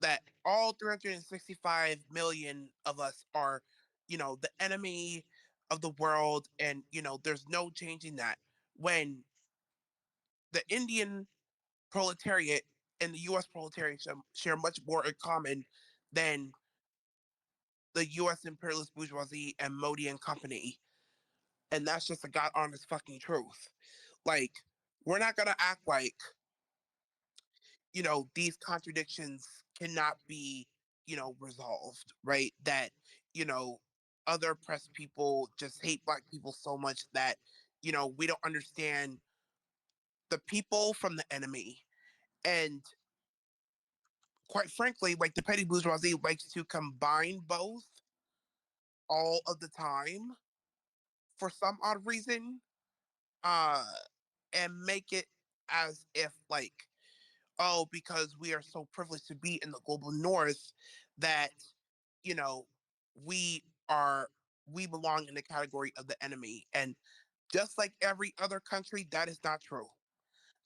that all 365 million of us are, the enemy of the world, and there's no changing that. When the Indian proletariat and the U.S. proletariat share much more in common than the U.S. imperialist bourgeoisie and Modi and company. And that's just a god honest fucking truth. Like, we're not gonna act like, these contradictions cannot be, resolved, right? That, you know, other oppressed people just hate black people so much that, we don't understand the people from the enemy. And quite frankly, like the petty bourgeoisie likes to combine both all of the time for some odd reason, uh, and make it as if like, oh, because we are so privileged to be in the global north that, you know, we are we belong in the category of the enemy. And just like every other country, that is not true.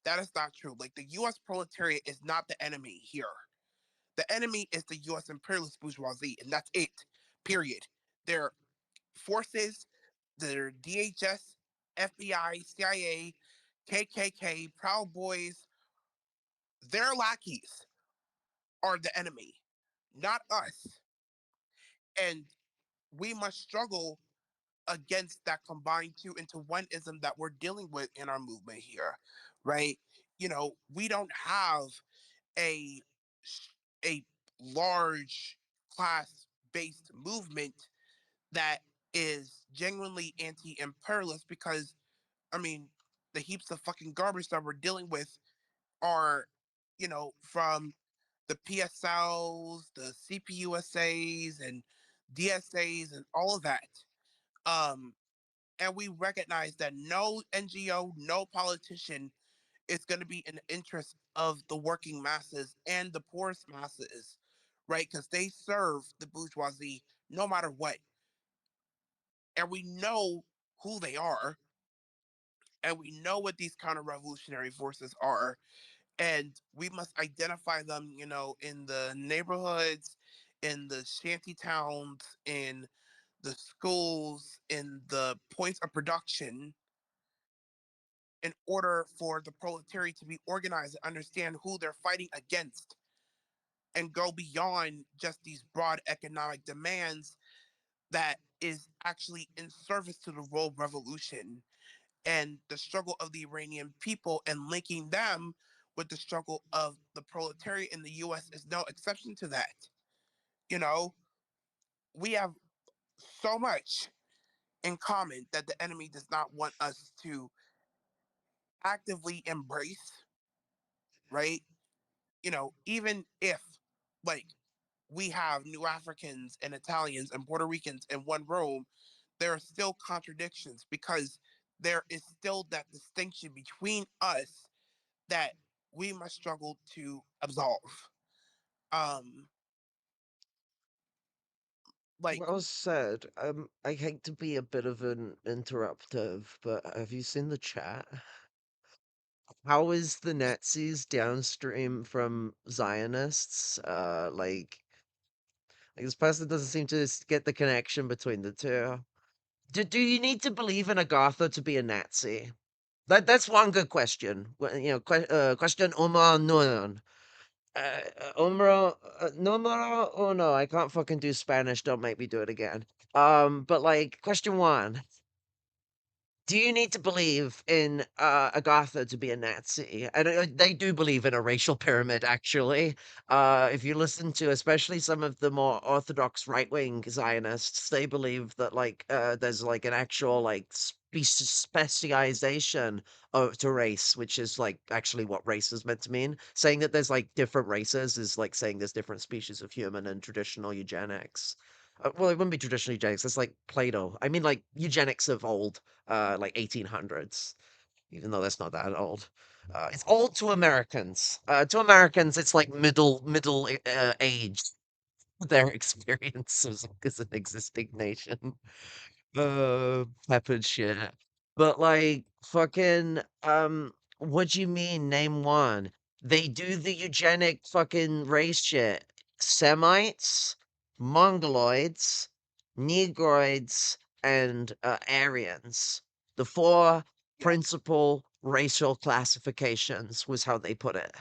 That is not true. Like the US proletariat is not the enemy here. The enemy is the US imperialist bourgeoisie, and that's it. Period. Their forces, their DHS, FBI, CIA, KKK, Proud Boys, their lackeys are the enemy, not us. And we must struggle against that combined two into oneism that we're dealing with in our movement here, right? We don't have a a large class based movement that is genuinely anti-imperialist because I mean the heaps of fucking garbage that we're dealing with are from the PSLs, the CPUSAs, and DSAs, and all of that. Um, and we recognize that no NGO, no politician is going to be in the interest of the working masses and the poorest masses, right? Because they serve the bourgeoisie no matter what. And we know who they are, and we know what these counter revolutionary forces are, and we must identify them, in the neighborhoods, in the shanty towns, in the schools, in the points of production, in order for the proletariat to be organized and understand who they're fighting against and go beyond just these broad economic demands that is actually in service to the world revolution and the struggle of the Iranian people, and linking them with the struggle of the proletariat in the US is no exception to that. You know, we have so much in common that the enemy does not want us to actively embrace, right? Even if like we have new Africans and Italians and Puerto Ricans in one room, there are still contradictions because there is still that distinction between us that we must struggle to absolve. Um, like, Well said. I hate to be a bit of an interruptive, but have you seen the chat? How is the Nazis downstream from Zionists? Like this person doesn't seem to get the connection between the two. Do you need to believe in Agartha to be a Nazi? That's one good question. Question Omar Nun. Numero uno. I can't fucking do Spanish. Don't make me do it again. But like, question one. Do you need to believe in Agatha to be a Nazi? And they do believe in a racial pyramid, actually. If you listen to especially some of the more orthodox right-wing Zionists, they believe that there's like an actual like specialization to race, which is like actually what race is meant to mean. Saying that there's like different races is like saying there's different species of human in traditional eugenics. Well, it wouldn't be traditional eugenics. It's like Plato. I mean, like eugenics of old, like 1800s, even though that's not that old. It's old to Americans. To Americans, it's like middle age. Their experience as an existing nation. Peppered shit. But like fucking what do you mean? Name one. They do the eugenic fucking race shit. Semites, Mongoloids, Negroids, and Aryans. The four yeah, principal racial classifications was how they put it.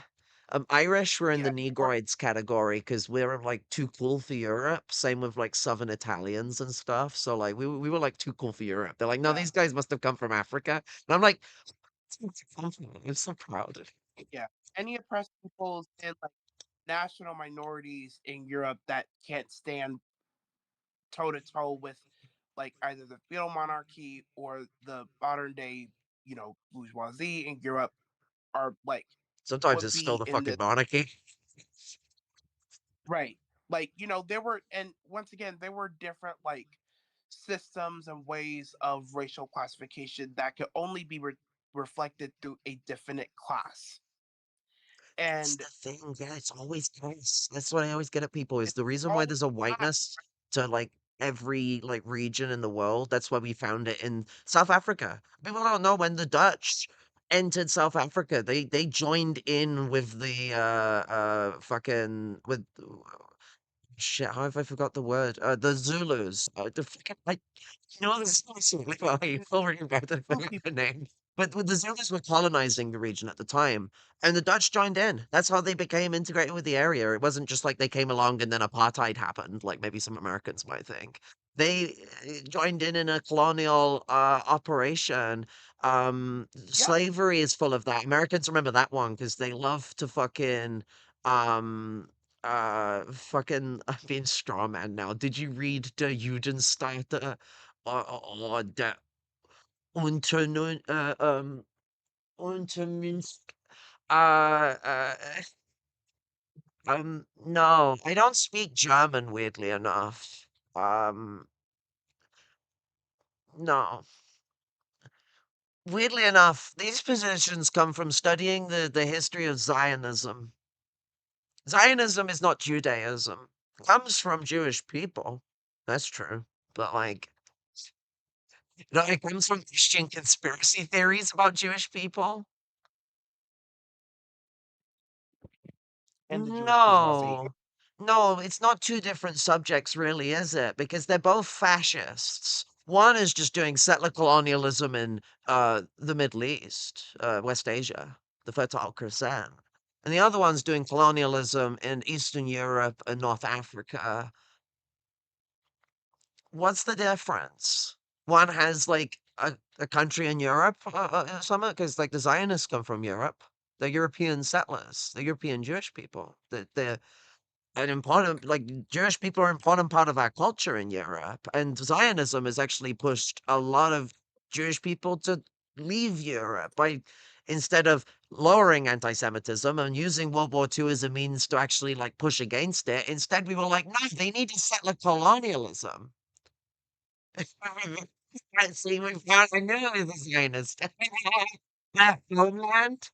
Irish were in the Yeah, they weren't. Negroids category because we were like too cool for Europe. Same with like Southern Italians and stuff. So like we were like too cool for Europe. They're like, no, Yeah, these guys must have come from Africa. And I'm like, I'm so proud. yeah. Any oppressed peoples and like national minorities in Europe that can't stand toe to toe with like either the feudal monarchy or the modern day, bourgeoisie in Europe are like Sometimes would it's still be the in fucking the monarchy. right. Like, there were, and once again, there were different like systems and ways of racial classification that could only be reflected through a definite class. That's And the thing. Yeah, it's always class. That's what I always get at people is it's the reason why always there's a class. whiteness to like every like region in the world. That's why we found it in South Africa. People don't know when the Dutch entered South Africa. They joined in with the fucking with shit. How have I forgot the word? The Zulus. The fucking no, this is absolutely fine. I'll remember Blue people. the name. But with the Zulus were colonizing the region at the time, and the Dutch joined in. That's how they became integrated with the area. It wasn't just like they came along and then apartheid happened, like maybe some Americans might think. They joined in a colonial operation. Yeah, Slavery is full of that. Americans remember that one because they love to um fucking I'm being straw man now. Did you read the Judenstaat or der Unternehmen, Untermünst uh, no, I don't speak German, weirdly enough. Um, no. Weirdly enough, these positions come from studying the history of Zionism. Zionism is not Judaism. It comes from Jewish people. That's true. But like, no, it comes from Christian conspiracy theories about Jewish people. and the Jewish bourgeoisie. No. No, it's not two different subjects, really, is it? Because they're both fascists. One is just doing settler colonialism in the Middle East, West Asia, the Fertile Crescent. And the other one's doing colonialism in Eastern Europe and North Africa. What's the difference? One has like a country in Europe, something, because like the Zionists come from Europe. They're European settlers, they're European Jewish people. They're an important, like Jewish people are an important part of our culture in Europe. And Zionism has actually pushed a lot of Jewish people to leave Europe by instead of lowering anti-Semitism and using World War II as a means to actually like push against it. Instead, we were like, no, they need to settle colonialism. See, we found a new Zionist. That homeland.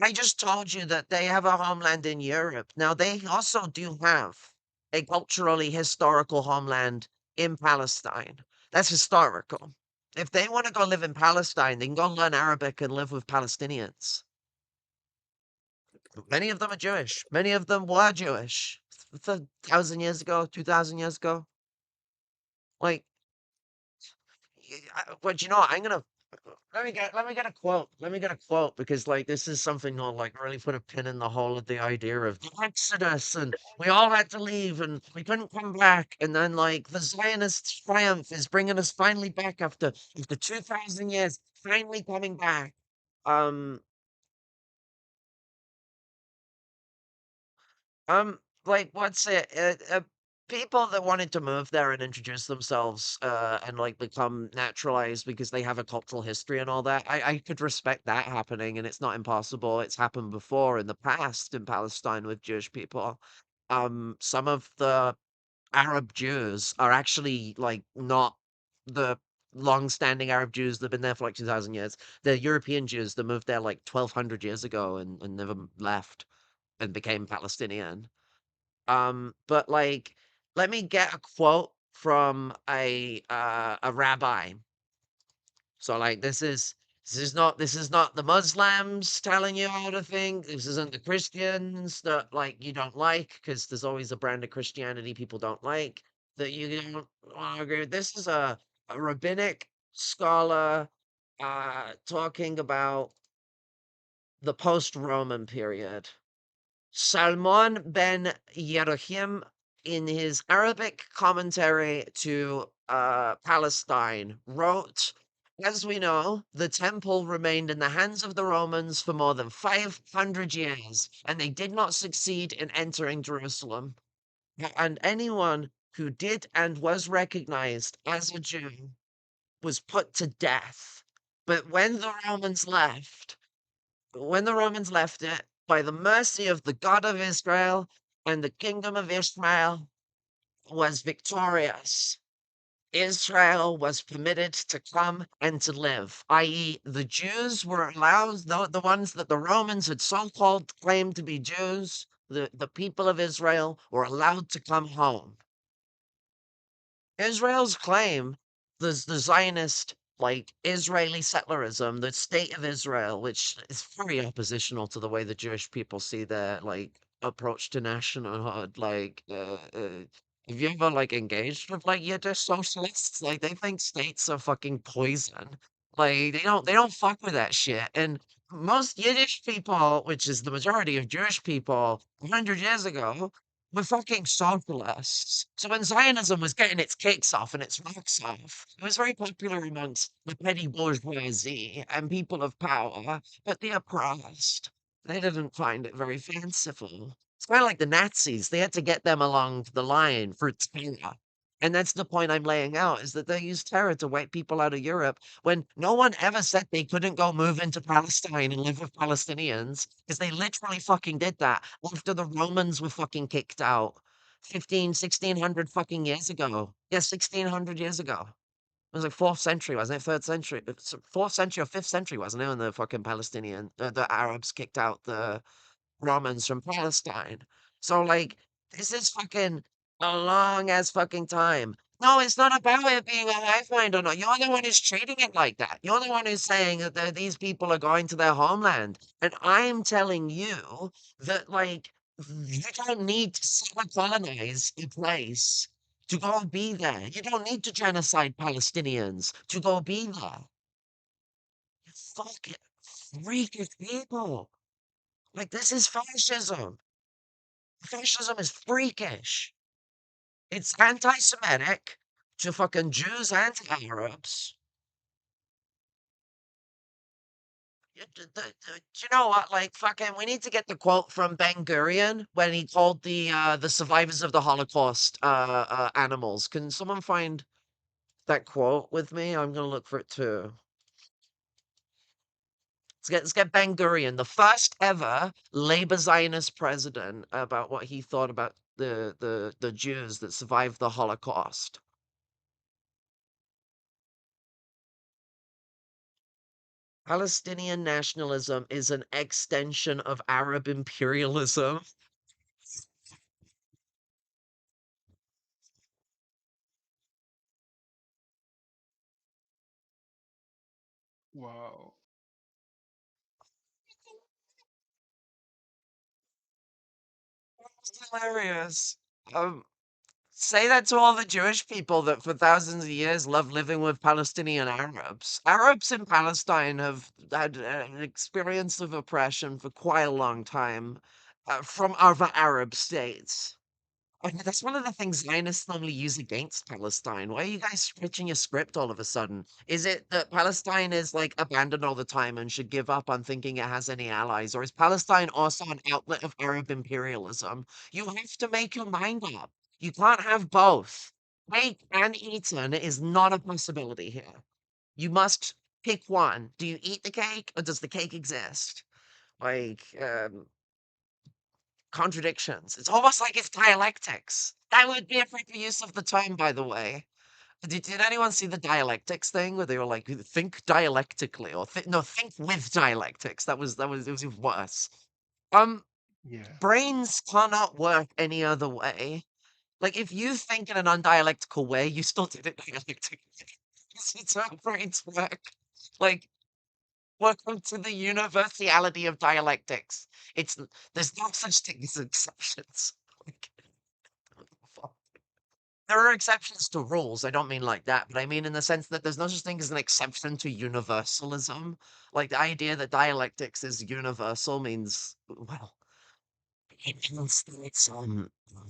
I just told you that they have a homeland in Europe. Now, they also do have a culturally historical homeland in Palestine. That's historical. If they want to go live in Palestine, they can go learn Arabic and live with Palestinians. Many of them are Jewish. Many of them were Jewish. 1,000 years ago, 2,000 years ago. Like, but you know what? I'm gonna let me get a quote. Let me get a quote because like this is something that'll like really put a pin in the hole of the idea of the Exodus and we all had to leave and we couldn't come back and then like the Zionist triumph is bringing us finally back after 2,000 years, finally coming back. Um, like what's it? People that wanted to move there and introduce themselves, and like become naturalized because they have a cultural history and all that. I could respect that happening, and it's not impossible. It's happened before in the past in Palestine with Jewish people. Some of the Arab Jews are actually like not the long-standing Arab Jews that've been there for like 2,000 years. They're European Jews that moved there like 1,200 years ago and never left and became Palestinian. But like, let me get a quote from a rabbi. So like, this is not the Muslims telling you how to think. This isn't the Christians that like you don't like because there's always a brand of Christianity people don't like that you don't wanna agree with. This is a rabbinic scholar talking about the post-Roman period. Salmon ben Yerohim, in his Arabic commentary to Palestine, wrote, as we know, the temple remained in the hands of the Romans for more than 500 years, and they did not succeed in entering Jerusalem. And anyone who did and was recognized as a Jew was put to death. But when the Romans left it, by the mercy of the God of Israel, and the kingdom of Ishmael was victorious. Israel was permitted to come and to live, i.e., the Jews were allowed, the ones that the Romans had so called claimed to be Jews, the people of Israel were allowed to come home. Israel's claim, the Zionist, like Israeli settlerism, the state of Israel, which is very oppositional to the way the Jewish people see their like approach to nationalhood. Have you ever like engaged with like Yiddish socialists? Like they think states are fucking poison. Like they don't fuck with that shit. And most Yiddish people, which is the majority of Jewish people, 100 years ago, we're fucking socialists. So when Zionism was getting its kicks off and its rocks off, it was very popular amongst the petty bourgeoisie and people of power, but the oppressed, they didn't find it very fanciful. It's kind of like the Nazis. They had to get them along the line for terror. And that's the point I'm laying out, is that they used terror to wipe people out of Europe when no one ever said they couldn't go move into Palestine and live with Palestinians, because they literally fucking did that after the Romans were fucking kicked out 1600 fucking years ago. Yeah, 1600 years ago. It was like 4th century, wasn't it? 3rd century. It's 4th century or 5th century, wasn't it? When the fucking the Arabs kicked out the Romans from Palestine. So, like, this is fucking a long ass fucking time. No, it's not about it being a lifeline or not. You're the one who's treating it like that. You're the one who's saying that these people are going to their homeland. And I'm telling you that, like, you don't need to colonize a place to go be there. You don't need to genocide Palestinians to go be there. You fucking freakish people. Like, this is fascism. Fascism is freakish. It's anti-Semitic to fucking Jews and Arabs. You know what? Like, fucking, we need to get the quote from Ben Gurion when he called the survivors of the Holocaust animals. Can someone find that quote with me? I'm gonna look for it too. Let's get Ben Gurion, the first ever Labor Zionist president, about what he thought about the Jews that survived the Holocaust. Palestinian nationalism is an extension of Arab imperialism. Wow. It's hilarious. Um, Say that to all the Jewish people that for thousands of years love living with Palestinian Arabs. Arabs in Palestine have had an experience of oppression for quite a long time from other Arab states. That's one of the things Zionists normally use against Palestine. Why are you guys switching your script all of a sudden? Is it that Palestine is like abandoned all the time and should give up on thinking it has any allies? Or is Palestine also an outlet of Arab imperialism? You have to make your mind up. You can't have both. Cake and eaten is not a possibility here. You must pick one. Do you eat the cake or does the cake exist? Like, contradictions. It's almost like it's dialectics. That would be a proper use of the term, by the way. Did anyone see the dialectics thing where they were like, think dialectically or no, think with dialectics? It was even worse. Um, Yeah. Brains cannot work any other way. Like if you think in an undialectical way, you still did it dialectically. It's how brains work. Like welcome to the universality of dialectics. It's there's no such thing as exceptions. Like, fuck. There are exceptions to rules. I don't mean like that, but I mean in the sense that there's no such thing as an exception to universalism. Like the idea that dialectics is universal means, well, it means that it's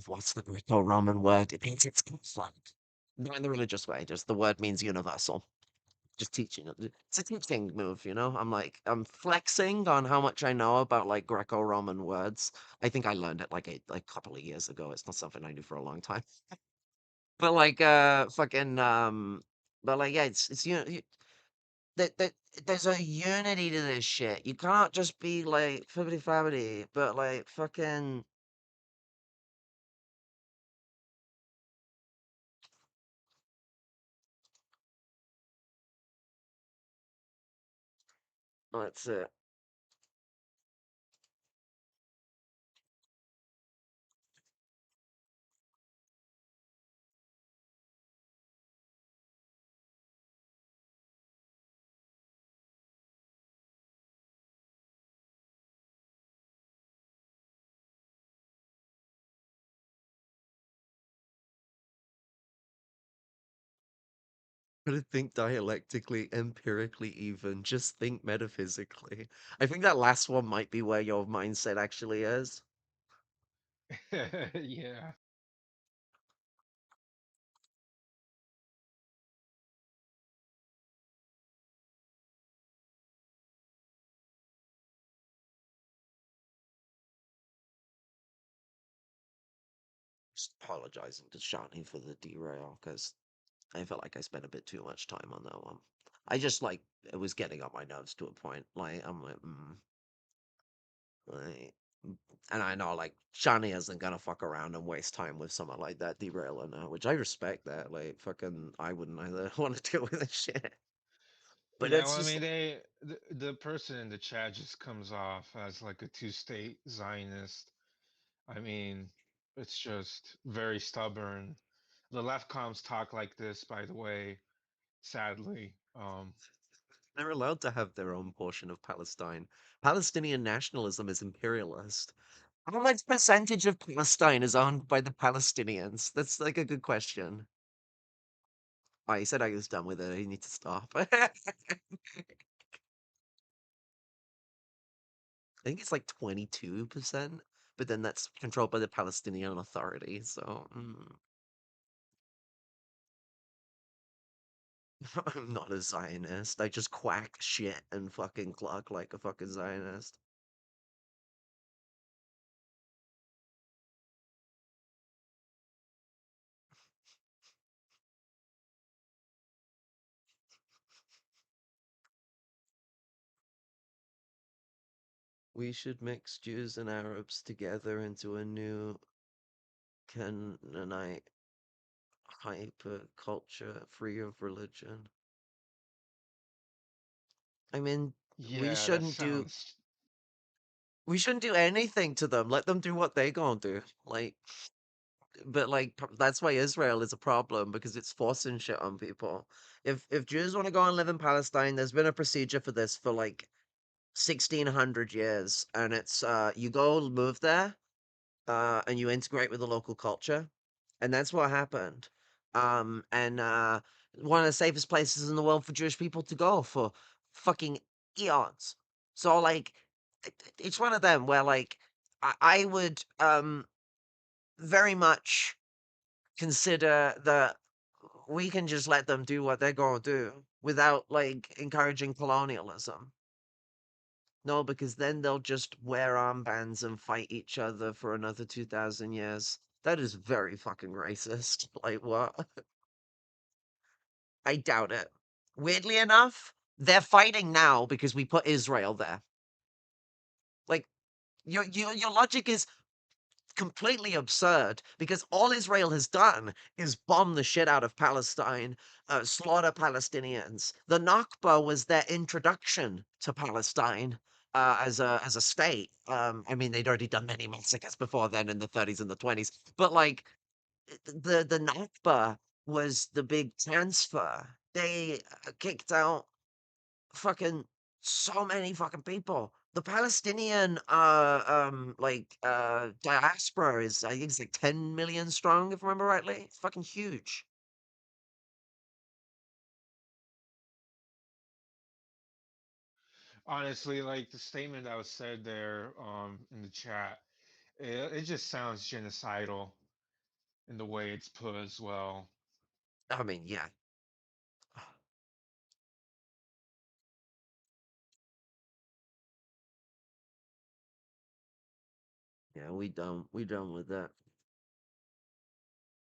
what's the Greco-Roman word? It means it's conflict. Not in the religious way, just the word means universal. Just teaching it. It's a teaching move, you know? I'm flexing on how much I know about like Greco-Roman words. I think I learned it like a couple of years ago. It's not something I knew for a long time. But like fucking but like yeah, it's that there's a unity to this shit. You can't just be like fibbity fabbity, but like fucking that's it. Gotta think dialectically, empirically even, just think metaphysically. I think that last one might be where your mindset actually is. Yeah. Just apologizing to Shani for the derail, because I felt like I spent a bit too much time on that one. I just like it was getting on my nerves to a point. Like I'm like, like, and I know like Shani isn't gonna fuck around and waste time with someone like that derailing her, which I respect that. Like fucking, I wouldn't either want to deal with this shit. But Yeah, it's well, I just mean, the person in the chat just comes off as like a two-state Zionist. I mean, it's just very stubborn. The left comms talk like this, by the way, sadly. they're allowed to have their own portion of Palestine. Palestinian nationalism is imperialist. How much percentage of Palestine is owned by the Palestinians? That's like a good question. Oh, he said I was done with it. I need to stop. I think it's like 22%, but then that's controlled by the Palestinian Authority. So I'm not a Zionist. I just quack shit and fucking cluck like a fucking Zionist. We should mix Jews and Arabs together into a new Canaanite hyper culture free of religion. I mean, we Yeah, that shouldn't do sounds. we shouldn't do anything to them. Let them do what they gonna do. Like, but like that's why Israel is a problem because it's forcing shit on people. If Jews want to go and live in Palestine, there's been a procedure for this for like 1600 years, and it's you go move there, and you integrate with the local culture, and that's what happened. And one of the safest places in the world for Jewish people to go for fucking eons. So like, it's one of them where like I would very much consider that we can just let them do what they're gonna do without like encouraging colonialism. No, because then they'll just wear armbands and fight each other for another 2000 years. That is very fucking racist. Like, what? I doubt it. Weirdly enough, they're fighting now because we put Israel there. Like, your logic is completely absurd because all Israel has done is bomb the shit out of Palestine, slaughter Palestinians. The Nakba was their introduction to Palestine as a state. I mean, they'd already done many massacres before then in the 30s and the 20s, but like the Nakba was the big transfer. They kicked out fucking so many fucking people. The Palestinian diaspora is, I think it's like 10 million strong, if I remember rightly. It's fucking huge. Honestly, like the statement that was said there in the chat, it just sounds genocidal in the way it's put as well. I mean, yeah. Yeah, we done with that.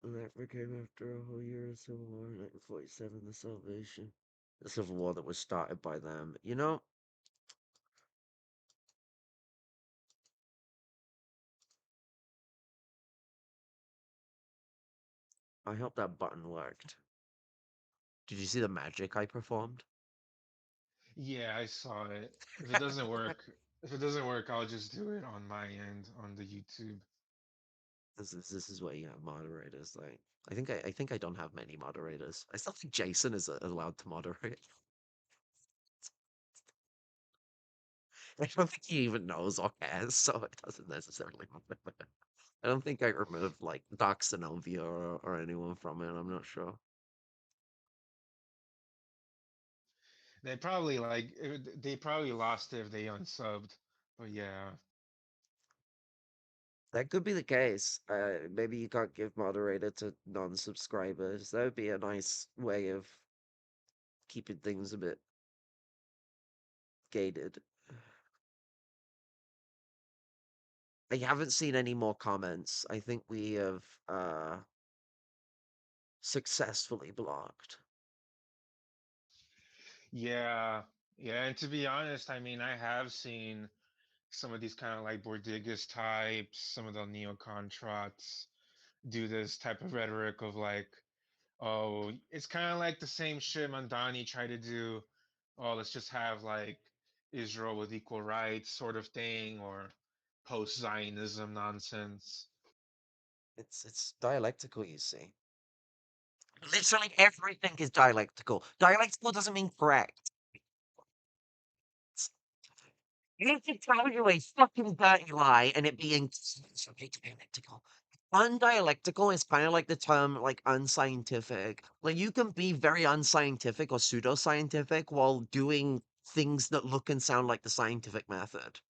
And that came after a whole year of civil war, 1947, the Salvation. The civil war that was started by them. You know, I hope that button worked. Did you see the magic I performed? Yeah, I saw it. If it doesn't work, if it doesn't work, I'll just do it on my end on the YouTube. This is where you have moderators. Like, I think I don't have many moderators. I still think Jason is allowed to moderate. I don't think he even knows or cares, so it doesn't necessarily matter. I don't think I removed like Doc Sinovia or anyone from it. I'm not sure. They probably lost it if they unsubbed. But yeah, That could be the case. Maybe you can't give moderator to non-subscribers. That would be a nice way of keeping things a bit gated. I haven't seen any more comments. I think we have successfully blocked. yeah, yeah. And to be honest, I mean, I have seen some of these kind of like Bordigas types, some of the neocontrots do this type of rhetoric of like, oh, it's kind of like the same shit Mandani tried to do. Oh, let's just have like Israel with equal rights sort of thing, or post-Zionism nonsense. It's dialectical, you see. Literally everything is dialectical. Dialectical doesn't mean correct. You can tell you a fucking dirty lie and it being subject to dialectical. Undialectical is kind of like the term like unscientific. Like you can be very unscientific or pseudoscientific while doing things that look and sound like the scientific method.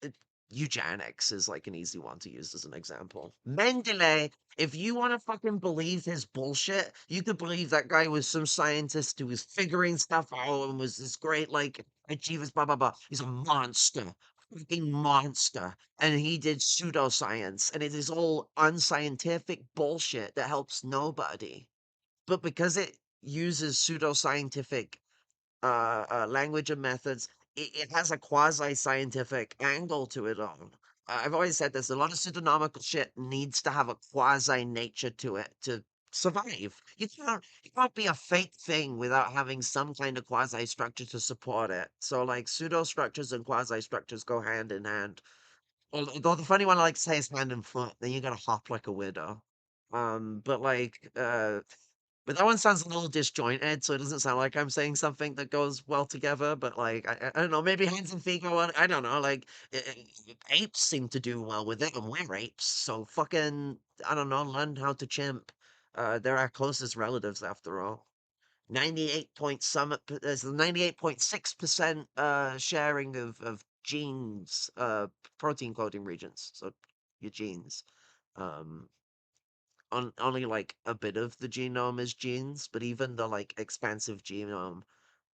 it- Eugenics is like an easy one to use as an example. Mendele, if you want to fucking believe his bullshit, you could believe that guy was some scientist who was figuring stuff out and was this great, like, achievers, blah, blah, blah. He's a monster, fucking monster. And he did pseudoscience, and it is all unscientific bullshit that helps nobody. But because it uses pseudoscientific language and methods, it has a quasi-scientific angle to it all. I've always said this, a lot of pseudonomical shit needs to have a quasi nature to it to survive. You can't be a fake thing without having some kind of quasi structure to support it. So like pseudo structures and quasi structures go hand in hand. Although the funny one I like to say is hand and foot, then you gotta hop like a widow. But that one sounds a little disjointed, so it doesn't sound like I'm saying something that goes well together. But like, I don't know, maybe hands and feet go on. I don't know. Like, apes seem to do well with it, and we're apes, so fucking, I don't know, learn how to chimp. They're our closest relatives after all. 98 point some, there's 98.6% sharing of genes, protein coding regions. So your genes. Um, only like a bit of the genome is genes, but even the like expansive genome,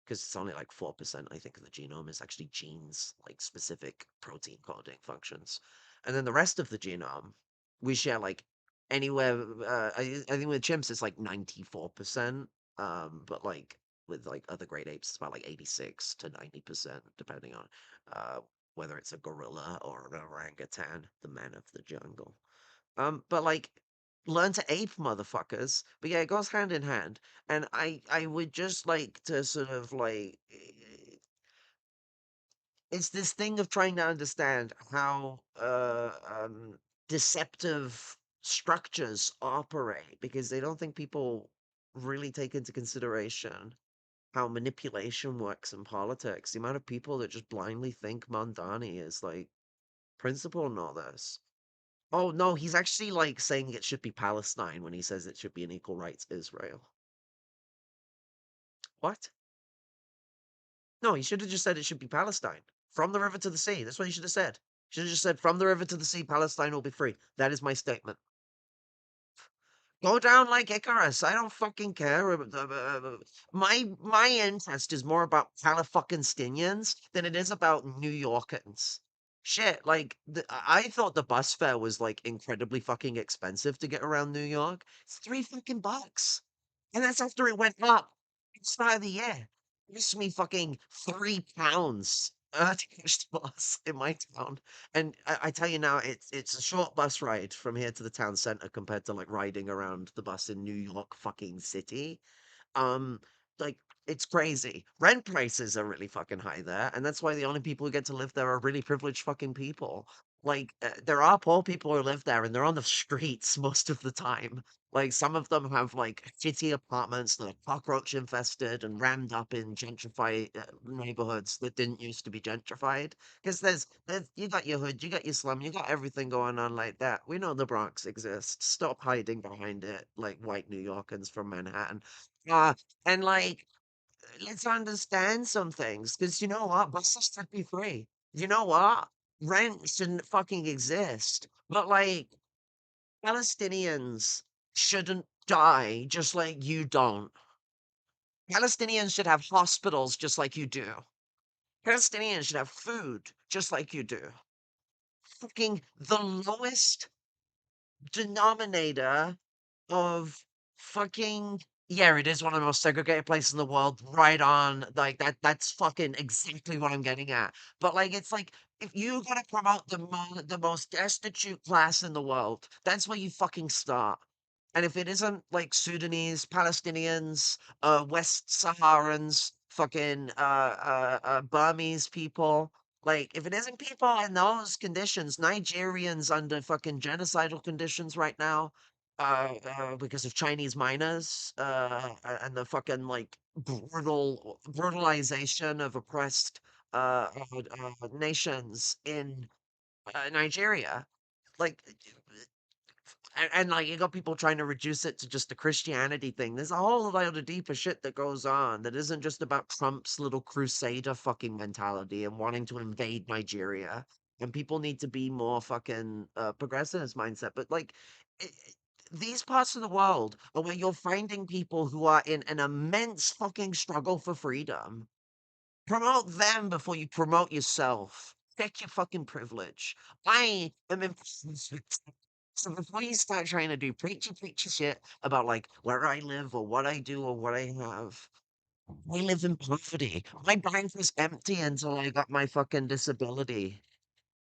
because it's only like 4%, I think, of the genome is actually genes, like specific protein coding functions. And then the rest of the genome, we share like anywhere, I think with chimps it's like 94%, but like with like other great apes, it's about like 86 to 90%, depending on uh, whether it's a gorilla or an orangutan, the man of the jungle. But like learn to ape motherfuckers. But yeah, it goes hand in hand. And I would just like to sort of like it's this thing of trying to understand how deceptive structures operate because they don't think people really take into consideration how manipulation works in politics. The amount of people that just blindly think Mondani is like principle and all this. Oh no, he's actually like saying it should be Palestine when he says it should be an equal rights Israel. What? No, he should have just said it should be Palestine. From the river to the sea. That's what he should have said. Should have just said from the river to the sea, Palestine will be free. That is my statement. Go down like Icarus. I don't fucking care. My interest is more about Palestinians than it is about New Yorkers. Shit, like I thought the bus fare was like incredibly fucking expensive to get around New York. It's $3 fucking, and that's after it went up at the start of the year. It cost me fucking £3 to catch the bus in my town. And I tell you now, it's a short bus ride from here to the town center compared to like riding around the bus in New York fucking city. Um, like it's crazy. Rent prices are really fucking high there, and that's why the only people who get to live there are really privileged fucking people. Like there are poor people who live there, and they're on the streets most of the time. Like some of them have like shitty apartments that are cockroach infested and rammed up in gentrified neighborhoods that didn't used to be gentrified. Because there's you got your hood, you got your slum, you got everything going on like that. We know the Bronx exists. Stop hiding behind it like white New Yorkers from Manhattan. Uh, and like, let's understand some things, because you know what? Buses should be free. You know what? Rent shouldn't fucking exist. But like, Palestinians shouldn't die just like you don't. Palestinians should have hospitals just like you do. Palestinians should have food just like you do. Fucking the lowest denominator of fucking yeah, it is one of the most segregated places in the world. Right on, like that's fucking exactly what I'm getting at. But like, it's like if you gotta promote the most destitute class in the world, that's where you fucking start. And if it isn't like Sudanese, Palestinians, West Saharans, fucking Burmese people, like if it isn't people in those conditions, Nigerians under fucking genocidal conditions right now, because of Chinese miners, and the fucking like brutalization of oppressed nations in Nigeria. Like, and like you got people trying to reduce it to just a Christianity thing. There's a whole lot of deeper shit that goes on that isn't just about Trump's little crusader fucking mentality and wanting to invade Nigeria. And people need to be more fucking progressive in this mindset. But like, these parts of the world are where you're finding people who are in an immense fucking struggle for freedom. Promote them before you promote yourself. Check your fucking privilege. I am in. So before you start trying to do preachy shit about like where I live or what I do or what I have, I live in poverty. My bank was empty until I got my fucking disability.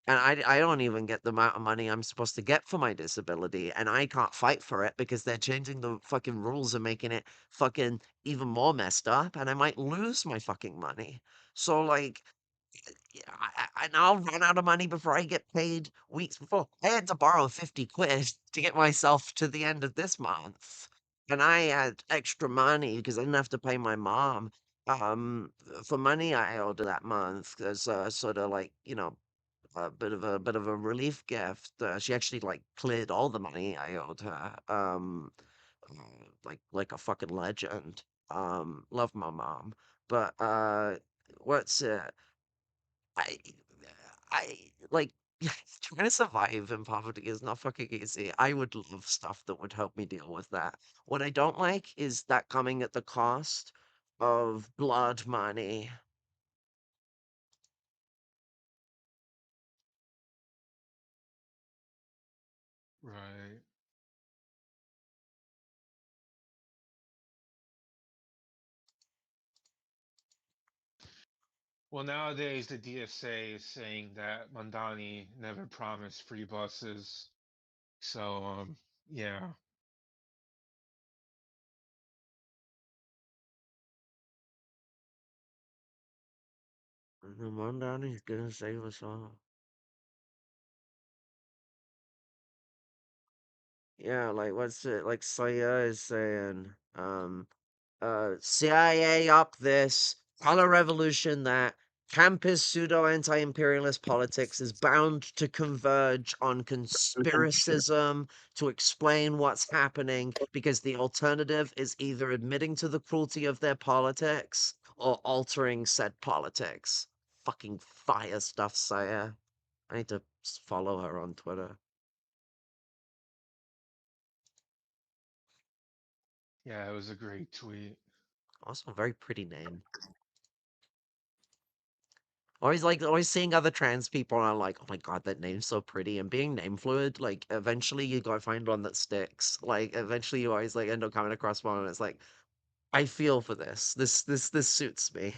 And I don't even get the amount of money I'm supposed to get for my disability, and I can't fight for it because they're changing the fucking rules and making it fucking even more messed up, and I might lose my fucking money. So like, yeah, and I'll run out of money before I get paid weeks before. I had to borrow 50 quid to get myself to the end of this month. And I had extra money because I didn't have to pay my mom for money I owed her that month as sort of like, a bit of a relief gift. She actually like cleared all the money I owed her. Like a fucking legend. Love my mom. But what's I like trying to survive in poverty is not fucking easy. I would love stuff that would help me deal with that. What I don't like is that coming at the cost of blood money. Right. Well, nowadays the DSA is saying that Mandani never promised free buses. So, yeah. The Mondani's gonna save us all. Yeah, like what's it like Saya is saying? CIA up this, color revolution that, campus pseudo anti-imperialist politics is bound to converge on conspiracism to explain what's happening because the alternative is either admitting to the cruelty of their politics or altering said politics. Fucking fire stuff, Saya. I need to follow her on Twitter. Yeah, it was a great tweet. Also, a very pretty name. Always seeing other trans people and I'm like, oh my god, that name's so pretty. And being name fluid, like eventually you gotta find one that sticks. Like eventually you always like end up coming across one and it's like, I feel for this. This suits me.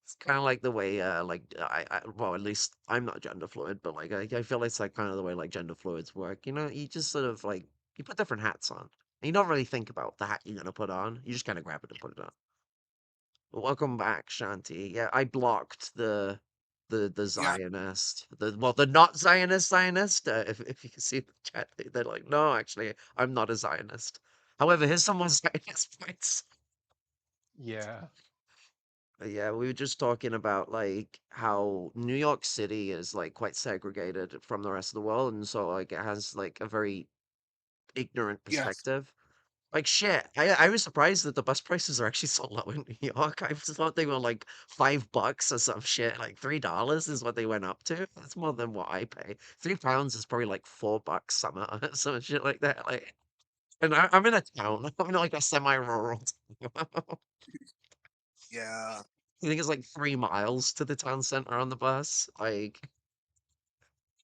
It's kind of like the way, well, at least I'm not gender fluid, but like I feel it's like kind of the way like gender fluids work. You know, you just sort of like you put different hats on. And you don't really think about the hat you're gonna put on. You just kind of grab it and put it on. Welcome back, Shanti. Yeah, I blocked the Yeah, Zionist, the not Zionist. If you can see the chat, they're like, no, actually, I'm not a Zionist. However, here's some more Zionist points. Yeah. Yeah, we were just talking about like how New York City is like quite segregated from the rest of the world, and so like it has like a very ignorant yes, perspective. Like shit, I was surprised that the bus prices are actually so low in New York. I just thought they were like $5 or some shit. Like $3 is what they went up to. That's more than what I pay. £3 is probably like $4 summer, some shit like that. Like, and I'm in a town. I'm in like a semi-rural town. yeah, I think it's like 3 miles to the town center on the bus. Like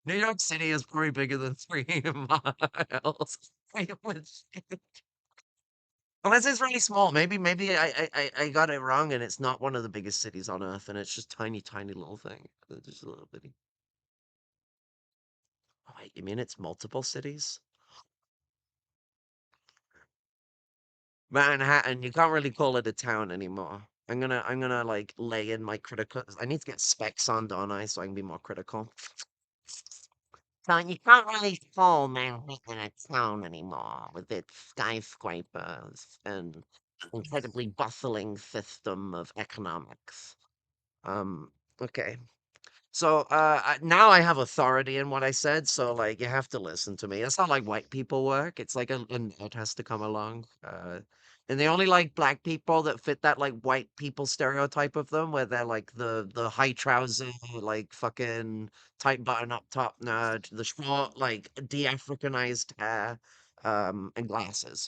New York City is probably bigger than 3 miles. I would Unless it's really small. Maybe I got it wrong and it's not one of the biggest cities on earth and it's just tiny little thing. Just a little bitty. Oh, wait, you mean it's multiple cities? Manhattan, you can't really call it a town anymore. I'm gonna like lay in my critical. I need to get specs on, don't I, so I can be more critical. So you can't really call Manhattan a town anymore with its skyscrapers and incredibly bustling system of economics. Um, okay. So now I have authority in what I said, so like you have to listen to me. It's not like white people work. It's like a nerd has to come along. And they only like black people that fit that like white people stereotype of them, where they're like the high trouser, like fucking tight button up top nerd, the short, like de-Africanized hair, and glasses.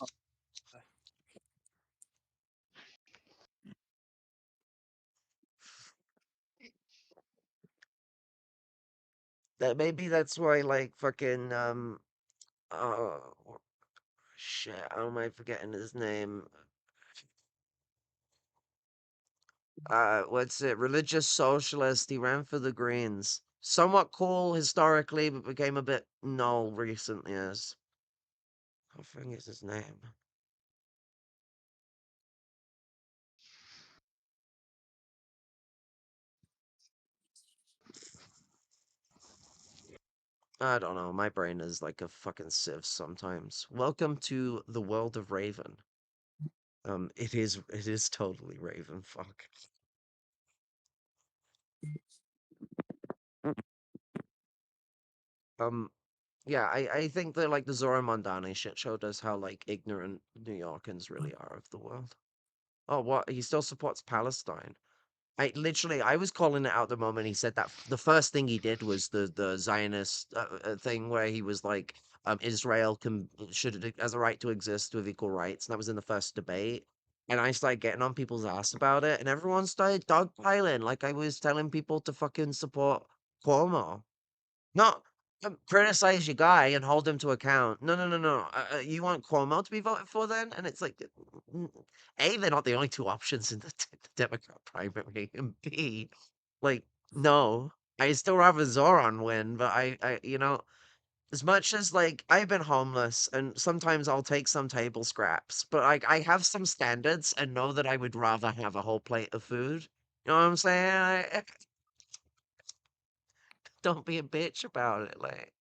That maybe that's why like fucking uh shit, how am I forgetting his name? What's it? Religious socialist. He ran for the Greens. Somewhat cool historically, but became a bit null recent years. I forget his name. I don't know. My brain is like a fucking sieve sometimes. Welcome to the world of Raven. It is totally Raven. Fuck. Um, yeah, I think that like the Zora Mondani shit showed us how like ignorant New Yorkans really are of the world. Oh, what? He still supports Palestine. I was calling it out the moment he said that. The first thing he did was the Zionist thing where he was like, Israel can should has a right to exist with equal rights, and that was in the first debate. And I started getting on people's ass about it, and everyone started dogpiling. Like I was telling people to fucking support Cuomo. Not criticize your guy and hold him to account. No, no, no, no. You want Cuomo to be voted for then? And it's like, A, they're not the only two options in the Democrat primary, and B, like, no. I still rather Zoran win, but as much as like I've been homeless and sometimes I'll take some table scraps, but like I have some standards and know that I would rather have a whole plate of food. You know what I'm saying? Don't be a bitch about it. Like,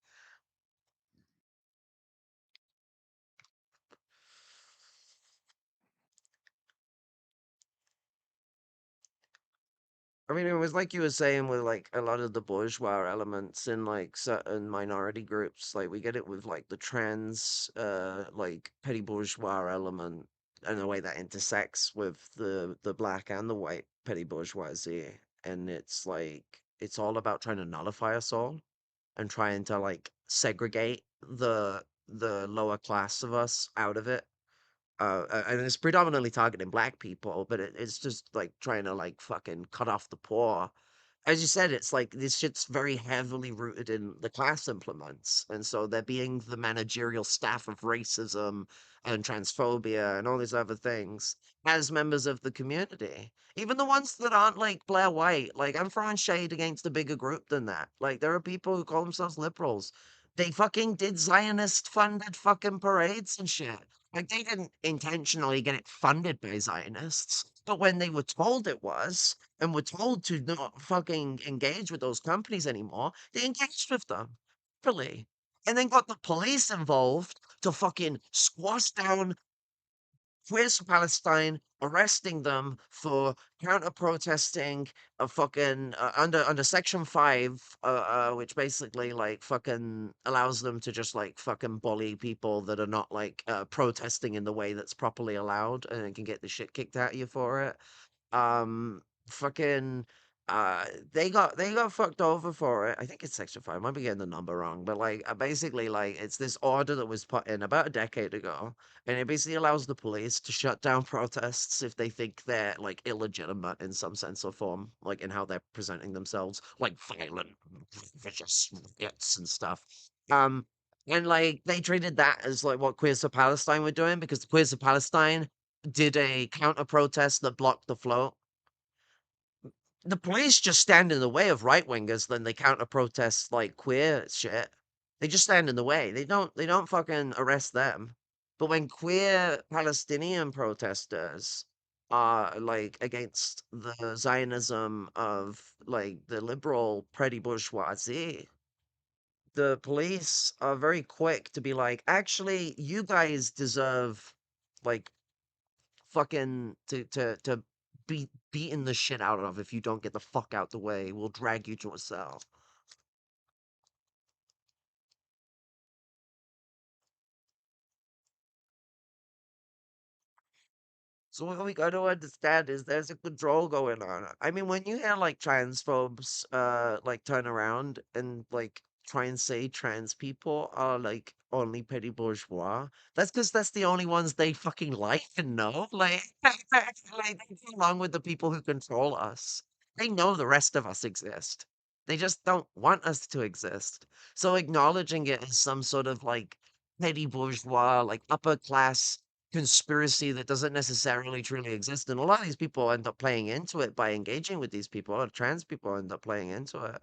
I mean, it was like you were saying with like a lot of the bourgeois elements in like certain minority groups. Like we get it with like the trans, like petty bourgeois element, and the way that intersects with the black and the white petty bourgeoisie. And it's like it's all about trying to nullify us all and trying to like segregate the lower class of us out of it. And it's predominantly targeting black people, but it's just like trying to like fucking cut off the poor. As you said, it's like this shit's very heavily rooted in the class implements, and so they're being the managerial staff of racism and transphobia and all these other things as members of the community. Even the ones that aren't like Blair White, like I'm throwing shade against a bigger group than that. Like there are people who call themselves liberals. They fucking did Zionist funded fucking parades and shit. Like they didn't intentionally get it funded by Zionists, but when they were told it was, and were told to not fucking engage with those companies anymore, they engaged with them. Really. And then got the police involved to fucking squash down Queers for Palestine, arresting them for counter protesting a fucking under Section 5, which basically like fucking allows them to just like fucking bully people that are not like protesting in the way that's properly allowed, and it can get the shit kicked out of you for it. Fucking they got fucked over for it. I think it's Section 5. I might be getting the number wrong, but like basically like it's this order that was put in about a decade ago, and it basically allows the police to shut down protests if they think they're like illegitimate in some sense or form, like in how they're presenting themselves, like violent, vicious riots and stuff. Um and like they treated that as like what Queers for Palestine were doing, because the Queers for Palestine did a counter protest that blocked the flow. The police just stand in the way of right wingers, then they counter protest like queer shit. They just stand in the way. They don't fucking arrest them. But when queer Palestinian protesters are like against the Zionism of like the liberal pretty bourgeoisie, the police are very quick to be like, actually, you guys deserve like fucking to be beaten the shit out of if you don't get the fuck out the way. We'll drag you to a cell. So what we got to understand is there's a control going on. I mean, when you hear like transphobes, like turn around and like try and say trans people are like only petty bourgeois, that's because that's the only ones they fucking like and know. Like, like they get along with the people who control us. They know the rest of us exist. They just don't want us to exist. So acknowledging it as some sort of like petty bourgeois, like upper class conspiracy that doesn't necessarily truly exist. And a lot of these people end up playing into it by engaging with these people. A lot of trans people end up playing into it.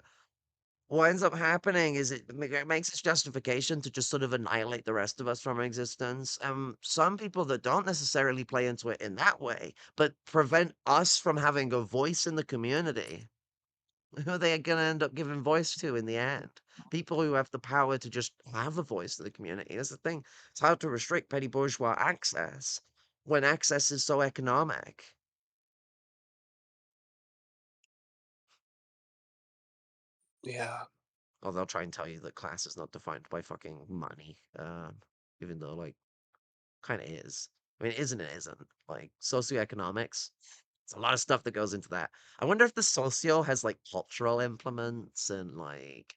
What ends up happening is it makes its justification to just sort of annihilate the rest of us from existence. And some people that don't necessarily play into it in that way, but prevent us from having a voice in the community, who are they going to end up giving voice to in the end? People who have the power to just have a voice in the community. That's the thing. It's hard to restrict petty bourgeois access when access is so economic. Yeah. Or they'll try and tell you that class is not defined by fucking money, even though, like, kind of is. I mean, it isn't, it isn't. Like, socioeconomics, it's a lot of stuff that goes into that. I wonder if the socio has like cultural implements and like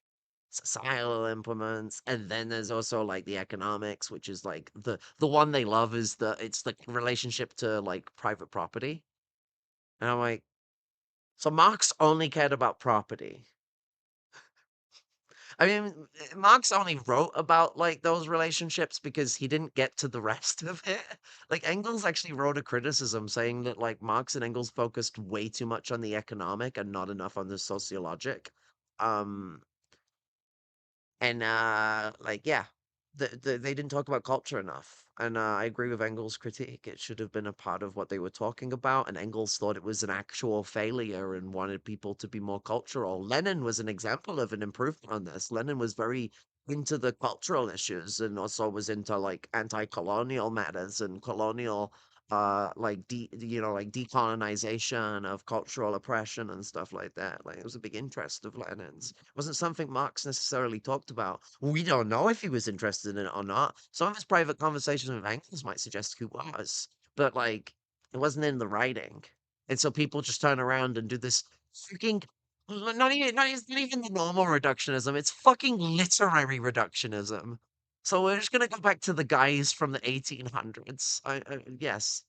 societal implements, and then there's also like the economics, which is like the one they love is it's the relationship to like private property. And I'm like, so Marx only cared about property. I mean, Marx only wrote about like those relationships because he didn't get to the rest of it. Like Engels actually wrote a criticism saying that like Marx and Engels focused way too much on the economic and not enough on the sociologic. Um, and like yeah, they didn't talk about culture enough. And I agree with Engels' critique. It should have been a part of what they were talking about. And Engels thought it was an actual failure and wanted people to be more cultural. Lenin was an example of an improvement on this. Lenin was very into the cultural issues and also was into like anti-colonial matters and colonial like like decolonization of cultural oppression and stuff like that. Like it was a big interest of Lenin's. It wasn't something Marx necessarily talked about. We don't know if he was interested in it or not. Some of his private conversations with Engels might suggest he was, but like it wasn't in the writing. And so people just turn around and do this freaking it's not even the normal reductionism. It's fucking literary reductionism. So we're just gonna go back to the guys from the 1800s. Yes,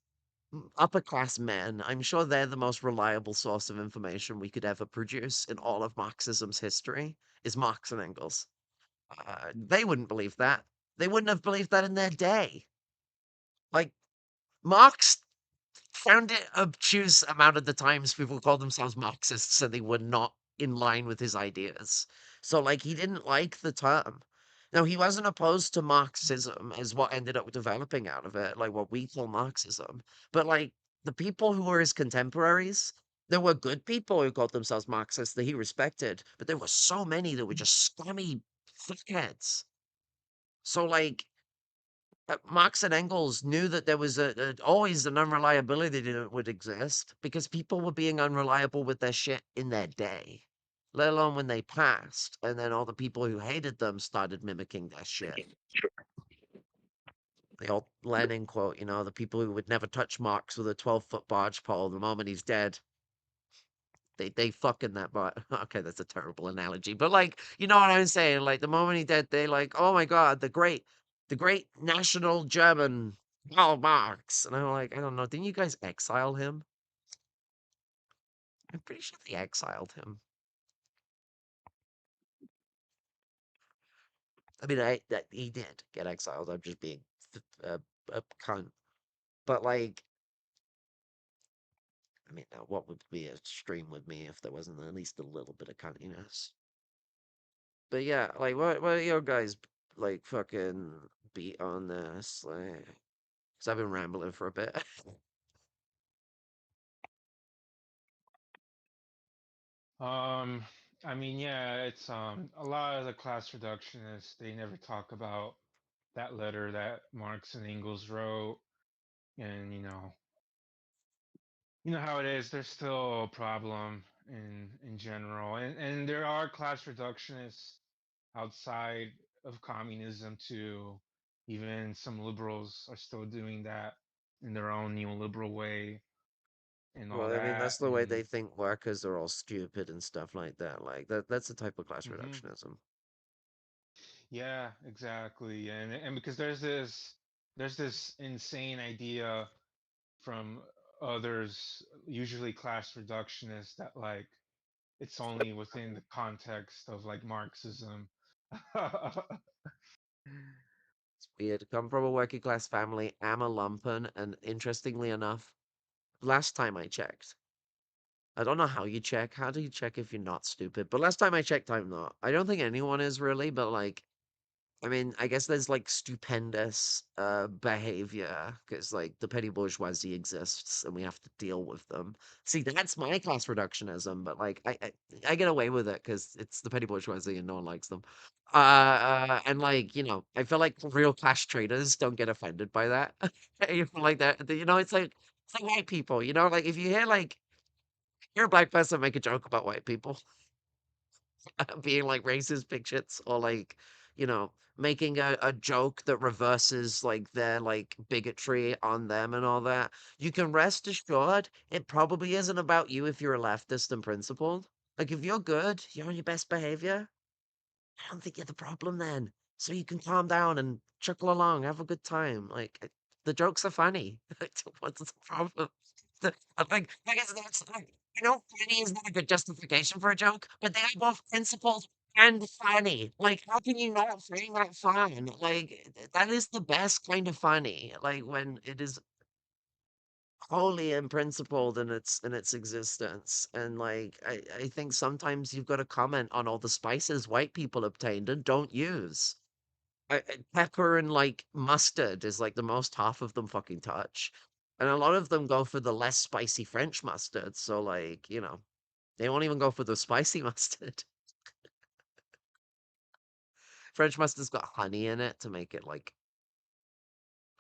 upper class men. I'm sure they're the most reliable source of information we could ever produce in all of Marxism's history. Is Marx and Engels? They wouldn't believe that. They wouldn't have believed that in their day. Like Marx found it obtuse amount of the times people called themselves Marxists and they were not in line with his ideas. So, like, he didn't like the term. Now, he wasn't opposed to Marxism as what ended up developing out of it, like what we call Marxism. But, like, the people who were his contemporaries, there were good people who called themselves Marxists that he respected, but there were so many that were just scummy fuckheads. So, like, Marx and Engels knew that there was always an unreliability that would exist because people were being unreliable with their shit in their day, let alone when they passed. And then all the people who hated them started mimicking their shit. The old Lenin quote, the people who would never touch Marx with a 12-foot barge pole, the moment he's dead, they fucking that but okay, that's a terrible analogy. But like, you know what I'm saying? Like the moment he dead, they like, oh my god, the great national German Karl Marx. And I'm like, I don't know, didn't you guys exile him? I'm pretty sure they exiled him. I mean, that he did get exiled. I'm just being a, a cunt. But like, I mean, what would be a stream with me if there wasn't at least a little bit of cuntiness? But yeah, like, what are your guys like fucking beat on this? Like, because I've been rambling for a bit. Um, I mean, yeah, it's a lot of the class reductionists, they never talk about that letter that Marx and Engels wrote, and you know how it is. There's still a problem in general, and there are class reductionists outside of communism too. Even some liberals are still doing that in their own neoliberal way and all Well, I mean, that. that's the way they think workers are all stupid and stuff like that. Like that's the type of class Hmm. reductionism. Yeah, exactly. And because there's this insane idea from others, usually class reductionists, that like it's only within the context of like Marxism. It's weird. Come from a working class family. Am a lumpen, and interestingly enough, last time I checked, I don't know how you check. How do you check if you're not stupid? But last time I checked, I'm not. I don't think anyone is really, but like I mean, I guess there's like stupendous behavior because like the petty bourgeoisie exists and we have to deal with them. See, that's my class reductionism, but like I get away with it because it's the petty bourgeoisie and no one likes them. And like I feel like real class traders don't get offended by that. You feel like that, it's like white people. Like if you hear a black person make a joke about white people, being like racist pictures or like you know making a joke that reverses like their like bigotry on them and all that, you can rest assured it probably isn't about you if you're a leftist and principled. Like if you're good, you're on your best behavior, I don't think you're the problem then. So you can calm down and chuckle along, have a good time. Like the jokes are funny. What's the problem? I think I guess that's funny is not a good justification for a joke, but they are both principled and funny. Like, how can you not find that fun? Like, that is the best kind of funny. Like when it is wholly unprincipled in its existence. And like I think sometimes you've got to comment on all the spices white people obtained and don't use. Pepper and like mustard is like the most half of them fucking touch. And a lot of them go for the less spicy French mustard. So like, they won't even go for the spicy mustard. French mustard's got honey in it to make it like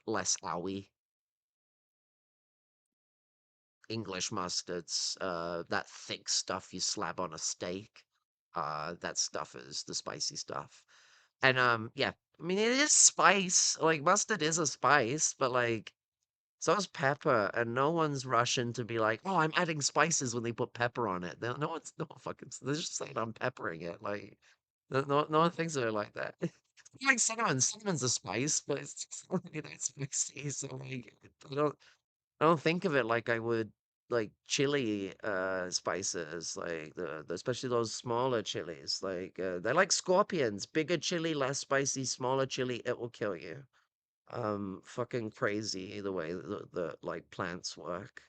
less owy. English mustards, that thick stuff you slab on a steak. That stuff is the spicy stuff. And yeah, I mean it is spice. Like mustard is a spice, but like so is pepper, and no one's rushing to be like, "Oh, I'm adding spices" when they put pepper on it. No one fucking. They're just saying I'm peppering it. Like, no one thinks of it like that. Like cinnamon, cinnamon's a spice, but it's just not really that spicy. So like, I don't think of it like I would like chili spices, like especially those smaller chilies. Like they're like scorpions. Bigger chili, less spicy. Smaller chili, it will kill you. Fucking crazy the way the like plants work.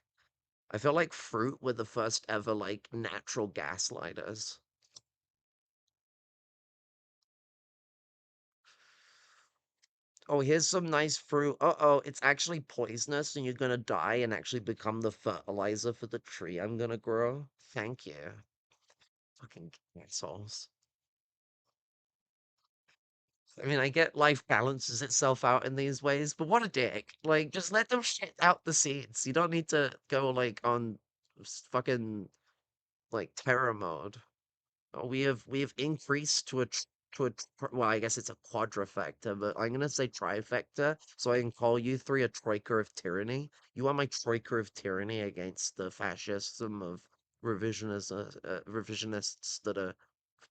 I feel like fruit were the first ever like natural gaslighters. Oh, here's some nice fruit. Uh-oh, it's actually poisonous and you're gonna die and actually become the fertilizer for the tree I'm gonna grow. Thank you. Fucking assholes. I mean, I get life balances itself out in these ways, but what a dick. Like, just let them shit out the seeds. You don't need to go like on fucking like terror mode. We have increased well, I guess it's a quadrifecta, but I'm gonna say trifecta, so I can call you three a troika of tyranny. You are my troika of tyranny against the fascism of revisionists that are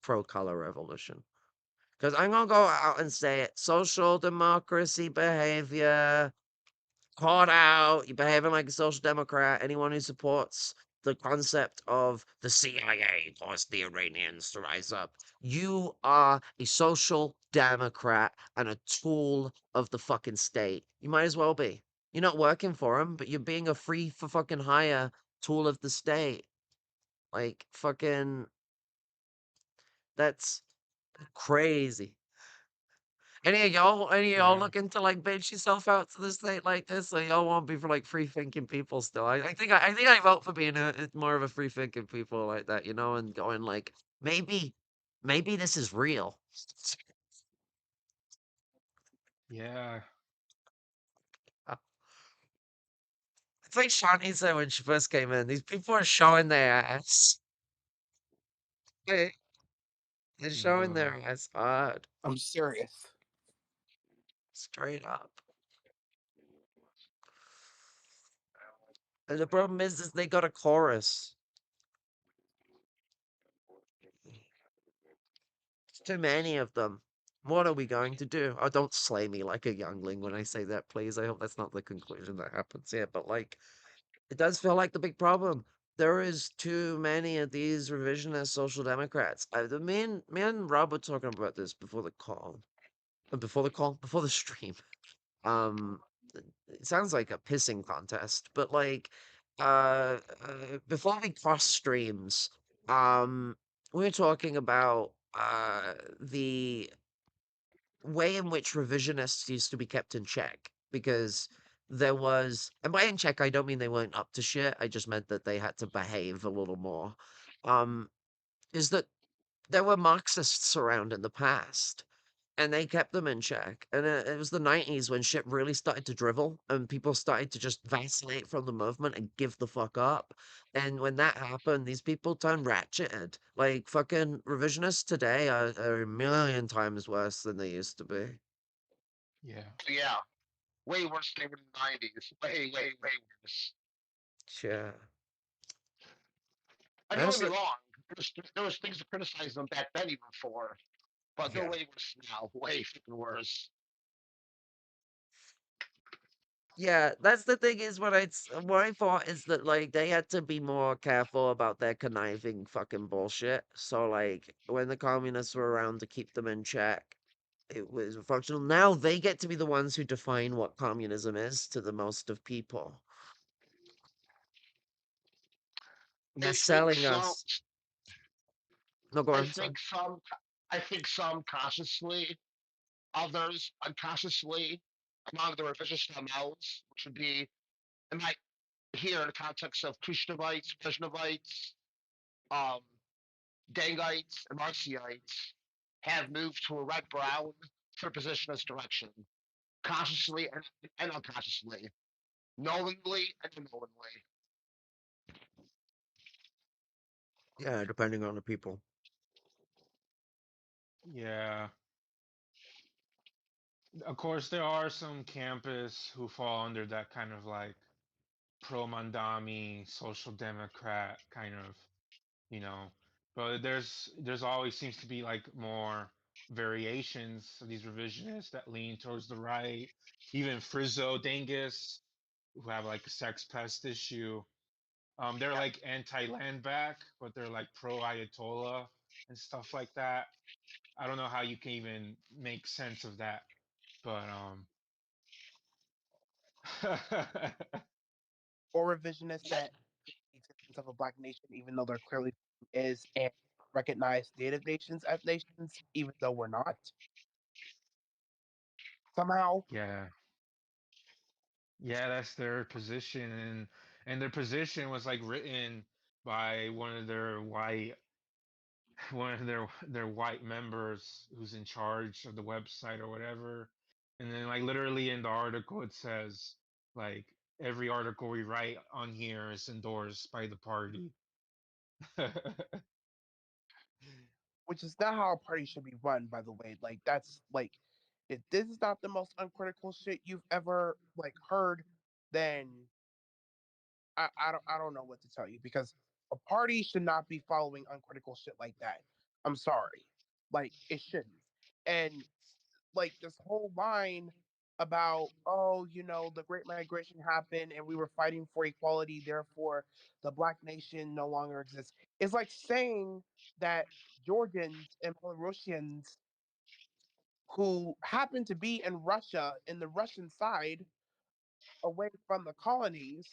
pro color revolution. Because I'm gonna go out and say it: social democracy behavior caught out. You're behaving like a social democrat. Anyone who supports the concept of the CIA caused the Iranians to rise up. You are a social democrat and a tool of the fucking state. You might as well be. You're not working for them, but you're being a free for fucking hire tool of the state. Like, fucking, that's crazy. Any of y'all Yeah. looking to like bitch yourself out to the state like this? Or y'all want to be for like free thinking people still? I think I vote for being more of a free thinking people like that, and going like maybe this is real. Yeah. Uh, It's like Shanti said when she first came in. These people are showing their ass. They're showing Uh, their ass hard, I'm serious. straight up. And the problem is they got a chorus. It's too many of them. What are we going to do? Oh, don't slay me like a youngling when I say that, please. I hope that's not the conclusion that happens here. But like, it does feel like the big problem. There is too many of these revisionist social democrats. Me and Rob were talking about this before the call. Before the stream. Um, it sounds like a pissing contest, but like, before we cross streams, we were talking about the way in which revisionists used to be kept in check because there was, and by in check I don't mean they weren't up to shit. I just meant that they had to behave a little more. Um, is that there were Marxists around in the past and they kept them in check. And it was the 90s when shit really started to drivel and people started to just vacillate from the movement and give the fuck up. And when that happened, these people turned ratcheted. Like, fucking revisionists today are a million times worse than they used to be. yeah. Yeah, way worse than in the '90s. Way worse. Yeah. And don't get Honestly, me wrong, there was things to criticize them back then even for, but they're yeah. way worse now. Way freaking worse. Yeah, that's the thing is what I thought is that like they had to be more careful about their conniving fucking bullshit. So like when the communists were around to keep them in check, it was functional. Now they get to be the ones who define what communism is to the most of people. And they're I think selling some. us. No, go I on, sorry. think some. I think some consciously, others unconsciously, among the revisionist MLs, which would be, and like here in the context of Kushnevites, Brezhnevites, um, Dangites, and Marcyites, have moved to a red-brown for positionist direction, consciously and unconsciously, knowingly and unknowingly. Yeah, depending on the people. Yeah. Of course, there are some campus who fall under that kind of like pro Mandami, social democrat kind of, you know. But there's always seems to be like more variations of these revisionists that lean towards the right. Even Frizzo Dangus, who have like a sex pest issue. They're like anti-land back, but they're like pro Ayatollah and stuff like that. I don't know how you can even make sense of that, but Or revisionists that the existence of a black nation, even though there clearly is, and recognize native nations as nations, even though we're not. Somehow, yeah, yeah, that's their position, and their position was like written by one of their white members who's in charge of the website or whatever. And then like literally in the article it says like every article we write on here is endorsed by the party. which is not how a party should be run, by the way. Like that's like, if this is not the most uncritical shit you've ever like heard, then I don't know what to tell you, because a party should not be following uncritical shit like that. I'm sorry, like it shouldn't. And like this whole line about, oh, the Great Migration happened and we were fighting for equality, therefore the black nation no longer exists. It's like saying that Georgians and Belarusians who happen to be in Russia, in the Russian side, away from the colonies,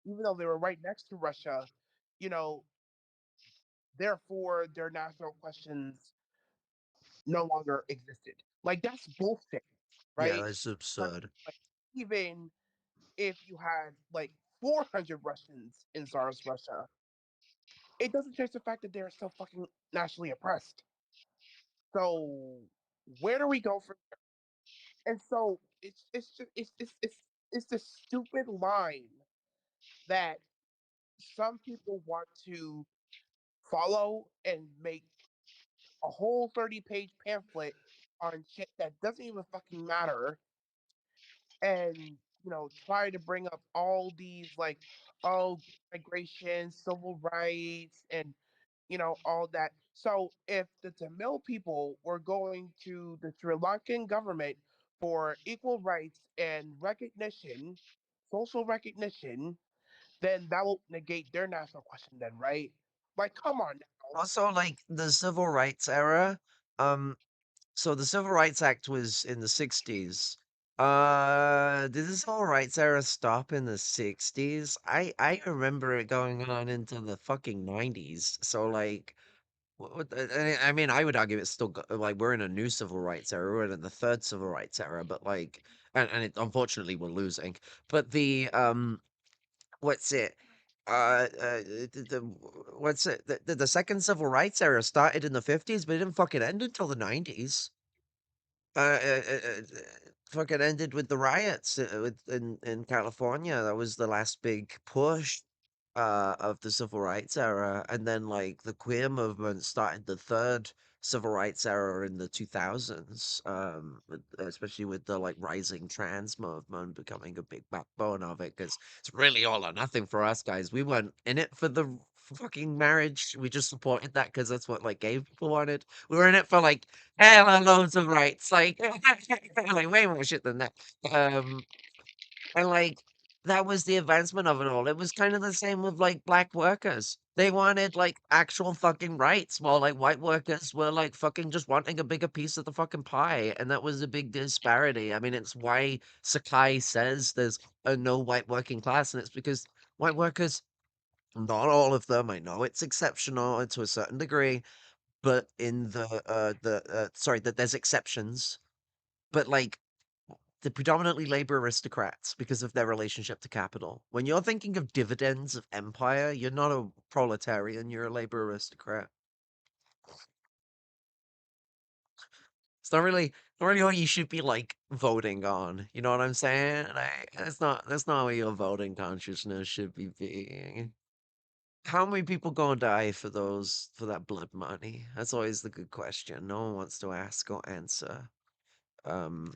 even though they were right next to Russia, you know, therefore their national questions no longer existed. Like that's bullshit, Yeah, right? that's Like, absurd. like even if you had like 400 Russians in Tsarist Russia, it doesn't change the fact that they're still fucking nationally oppressed. So where do we go from there? And so it's just it's this stupid line that some people want to follow and make a whole 30-page pamphlet on shit that doesn't even fucking matter, and try to bring up all these like, oh, migration, civil rights, and all that. So if the Tamil people were going to the Sri Lankan government for equal rights and recognition, social recognition, then that will negate their national question then, right? Like, come on now. Also, like the civil rights era, um, so the Civil Rights Act was in the 60s. Did the Civil Rights era stop in the 60s? I remember it going on into the fucking 90s. So like I mean, I would argue it's still like we're in a new civil rights era. We're in the third civil rights era, but like, unfortunately we're losing. But what's it? What's it? The second civil rights era started in the 50s, but it didn't fucking end until the 90s. Fucking ended with the riots in California. That was the last big push of the civil rights era, and then like the queer movement started the third civil rights era in the 2000s. Especially with the like rising trans movement becoming a big backbone of it, because it's really all or nothing for us guys. We weren't in it for the fucking marriage. We just supported that because that's what like gay people wanted. We were in it for like hella loads of rights, like like way more shit than that. Um, and like that was the advancement of it all. It was kind of the same with like black workers. They wanted like actual fucking rights, while like white workers were like fucking just wanting a bigger piece of the fucking pie, and that was a big disparity. I mean, it's why Sakai says there's a no white working class, and it's because white workers, not all of them, I know it's exceptional to a certain degree, but in sorry, that there's exceptions, but like the predominantly labor aristocrats because of their relationship to capital. When you're thinking of dividends of empire, you're not a proletarian, you're a labor aristocrat. It's not really what you should be like voting on. You know what I'm saying? Like, that's not what your voting consciousness should be being. How many people gonna die for that blood money? That's always the good question. No one wants to ask or answer. Um,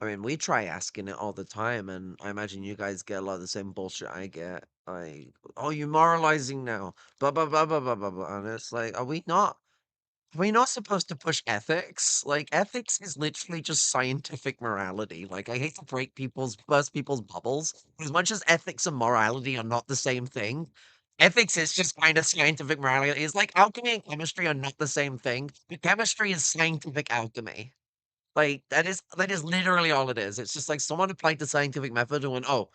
I mean, we try asking it all the time, and I imagine you guys get a lot of the same bullshit I get. Like, oh, you're moralizing now. Blah blah blah blah blah blah blah. And it's like, are we not? We're not supposed to push ethics. Like, ethics is literally just scientific morality. Like, I hate to burst people's bubbles. As much as ethics and morality are not the same thing, ethics is just kind of scientific morality. It's like alchemy and chemistry are not the same thing. But chemistry is scientific alchemy. Like, that is literally all it is. It's just like someone applied the scientific method and went, oh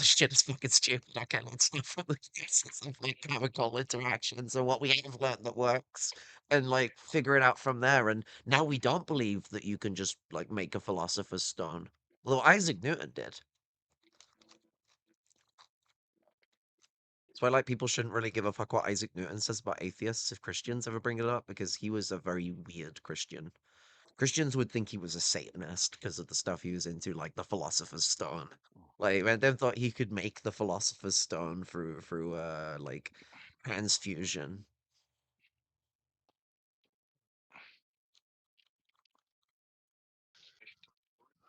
shit, it's fucking stupid. I cannot stop from the basis of like chemical interactions and what we have learned that works and like figure it out from there. And now we don't believe that you can just like make a philosopher's stone. Although Isaac Newton did. That's why like people shouldn't really give a fuck what Isaac Newton says about atheists if Christians ever bring it up, because he was a very weird Christian. Christians would think he was a Satanist because of the stuff he was into, like the Philosopher's Stone. Like, man, they thought he could make the Philosopher's Stone through like transfusion.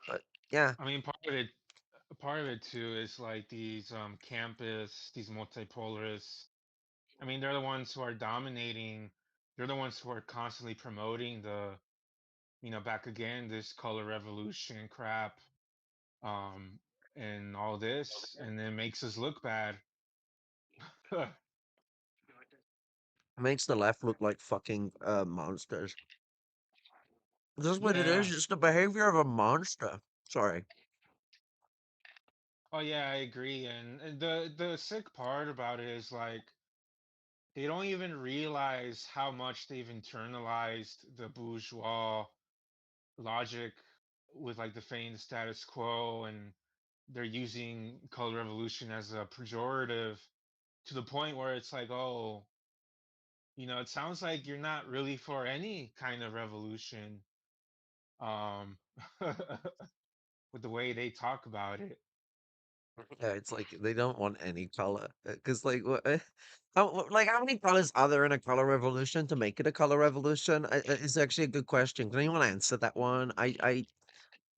But yeah, I mean, part of it too is like these campus, these multipolarists. I mean, they're the ones who are dominating. They're the ones who are constantly promoting back again, this color revolution crap, um, and all this, and it makes us look bad. it makes the left look like fucking monsters. This is what it is. Yeah. It's the behavior of a monster. Sorry. Oh yeah, I agree. And the sick part about it is like they don't even realize how much they've internalized the bourgeois logic with like defending the status quo, and they're using color revolution as a pejorative to the point where it's like, oh, it sounds like you're not really for any kind of revolution, um with the way they talk about it. Yeah, it's like they don't want any color because like how many colors are there in a color revolution to make it a color revolution? It's actually a good question. Can anyone answer that one? I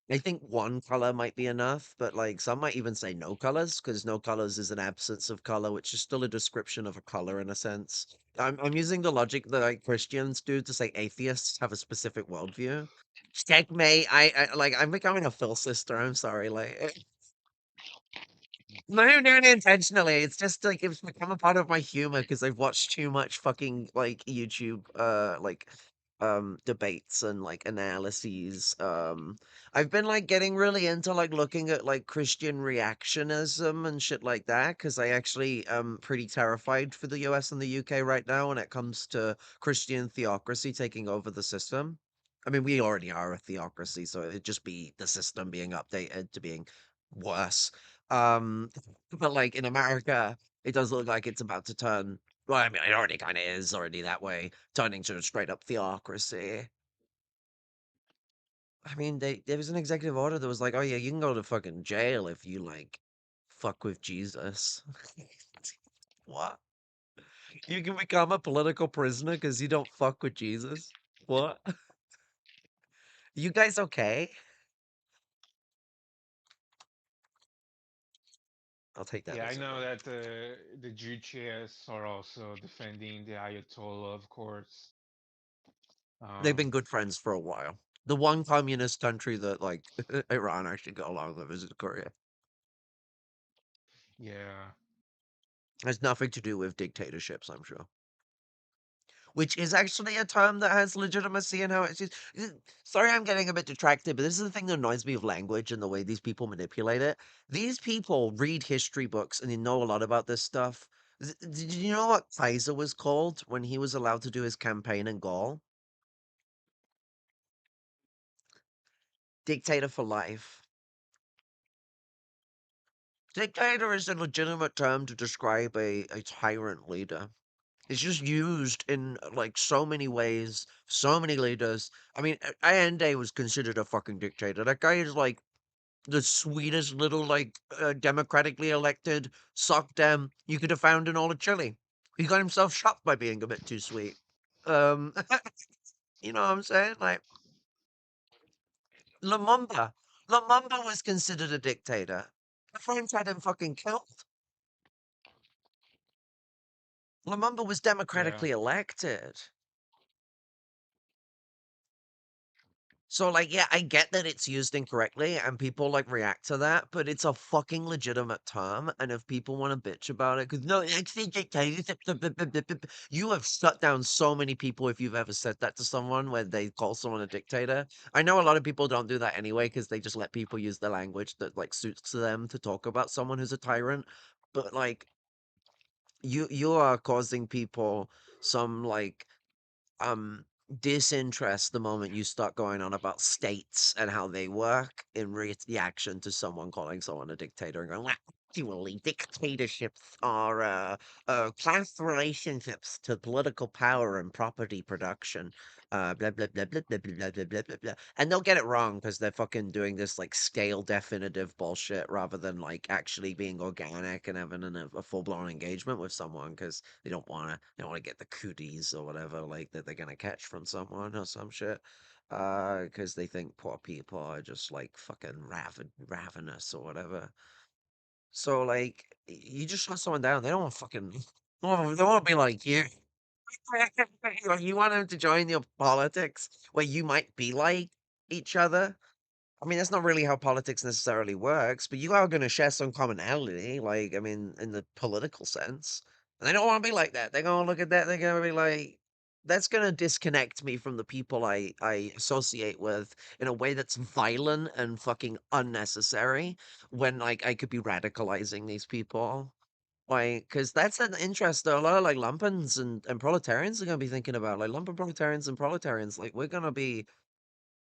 think one color might be enough, but like some might even say no colors because no colors is an absence of color, which is still a description of a color in a sense. I'm using the logic that like Christians do to say atheists have a specific worldview. Checkmate. I'm becoming a Phil sister. I'm sorry. Like no, I'm doing it intentionally. It's just like it's become a part of my humor because I've watched too much fucking like YouTube debates and like analyses. I've been like getting really into like looking at like Christian reactionism and shit like that because I actually am pretty terrified for the US and the UK right now when it comes to Christian theocracy taking over the system. I mean, we already are a theocracy, so it'd just be the system being updated to being worse. Um, but like in America, it does look like it's about to turn. Well, I mean, it already kind of is already that way, turning to a straight up theocracy. I mean, there was an executive order that was like, oh yeah, you can go to fucking jail if you like fuck with Jesus. What? You can become a political prisoner because you don't fuck with Jesus? What? You guys okay? I'll take that Yeah, I as a know no. that the GTS are also defending the Ayatollah, of course. They've been Um, good friends for a while. The one communist country that like Iran actually got along with is Korea. yeah, Has nothing to do with dictatorships, I'm sure. Which is actually a term that has legitimacy in how it's used. Sorry, I'm getting a bit detracted, but this is the thing that annoys me with language and the way these people manipulate it. These people read history books and they know a lot about this stuff. Did you know what Kaiser was called when he was allowed to do his campaign in Gaul? Dictator for life. Dictator is a legitimate term to describe a tyrant leader. It's just used in like so many ways, so many leaders. I mean, Allende was considered a fucking dictator. That guy is like the sweetest little like democratically elected sock dem you could have found in all of Chile. He got himself shot by being a bit too sweet. Um, you know what I'm saying? Like Lumumba. Lumumba was considered a dictator. The French had him fucking killed. Lumumba was Yeah. democratically elected. So, like, yeah, I get that it's used incorrectly and people like react to that, but it's a fucking legitimate term. And if people want to bitch about it, because no, you have shut down so many people if you've ever said that to someone when they call someone a dictator. I know a lot of people don't do that anyway because they just let people use the language that like suits them to talk about someone who's a tyrant. But like, you are causing people some like um disinterest the moment you start going on about states and how they work in reaction to someone calling someone a dictator and going, well, actually, dictatorships are class relationships to political power and property production. Blah blah blah blah blah blah blah blah blah blah. And they'll get it wrong because they're fucking doing this like scale definitive bullshit rather than like actually being organic and having a full blown engagement with someone because they don't want to get the cooties or whatever like that they're gonna catch from someone or some shit. Because they think poor people are just like fucking ravenous or whatever. So like, you just shut someone down. They don't want fucking. They want to be like you. Like, you want them to join your politics where you might be like each other. I mean, that's not really how politics necessarily works, but you are going to share some commonality, like, I mean, in the political sense. And they don't want to be like that. They're going to look at that. They're going to be like, that's going to disconnect me from the people I associate with in a way that's violent and fucking unnecessary when, like, I could be radicalizing these people. Like, because that's an interest that a lot of, like, lumpens and proletarians are going to be thinking about. Like, lumpen proletarians and proletarians, like, we're going to be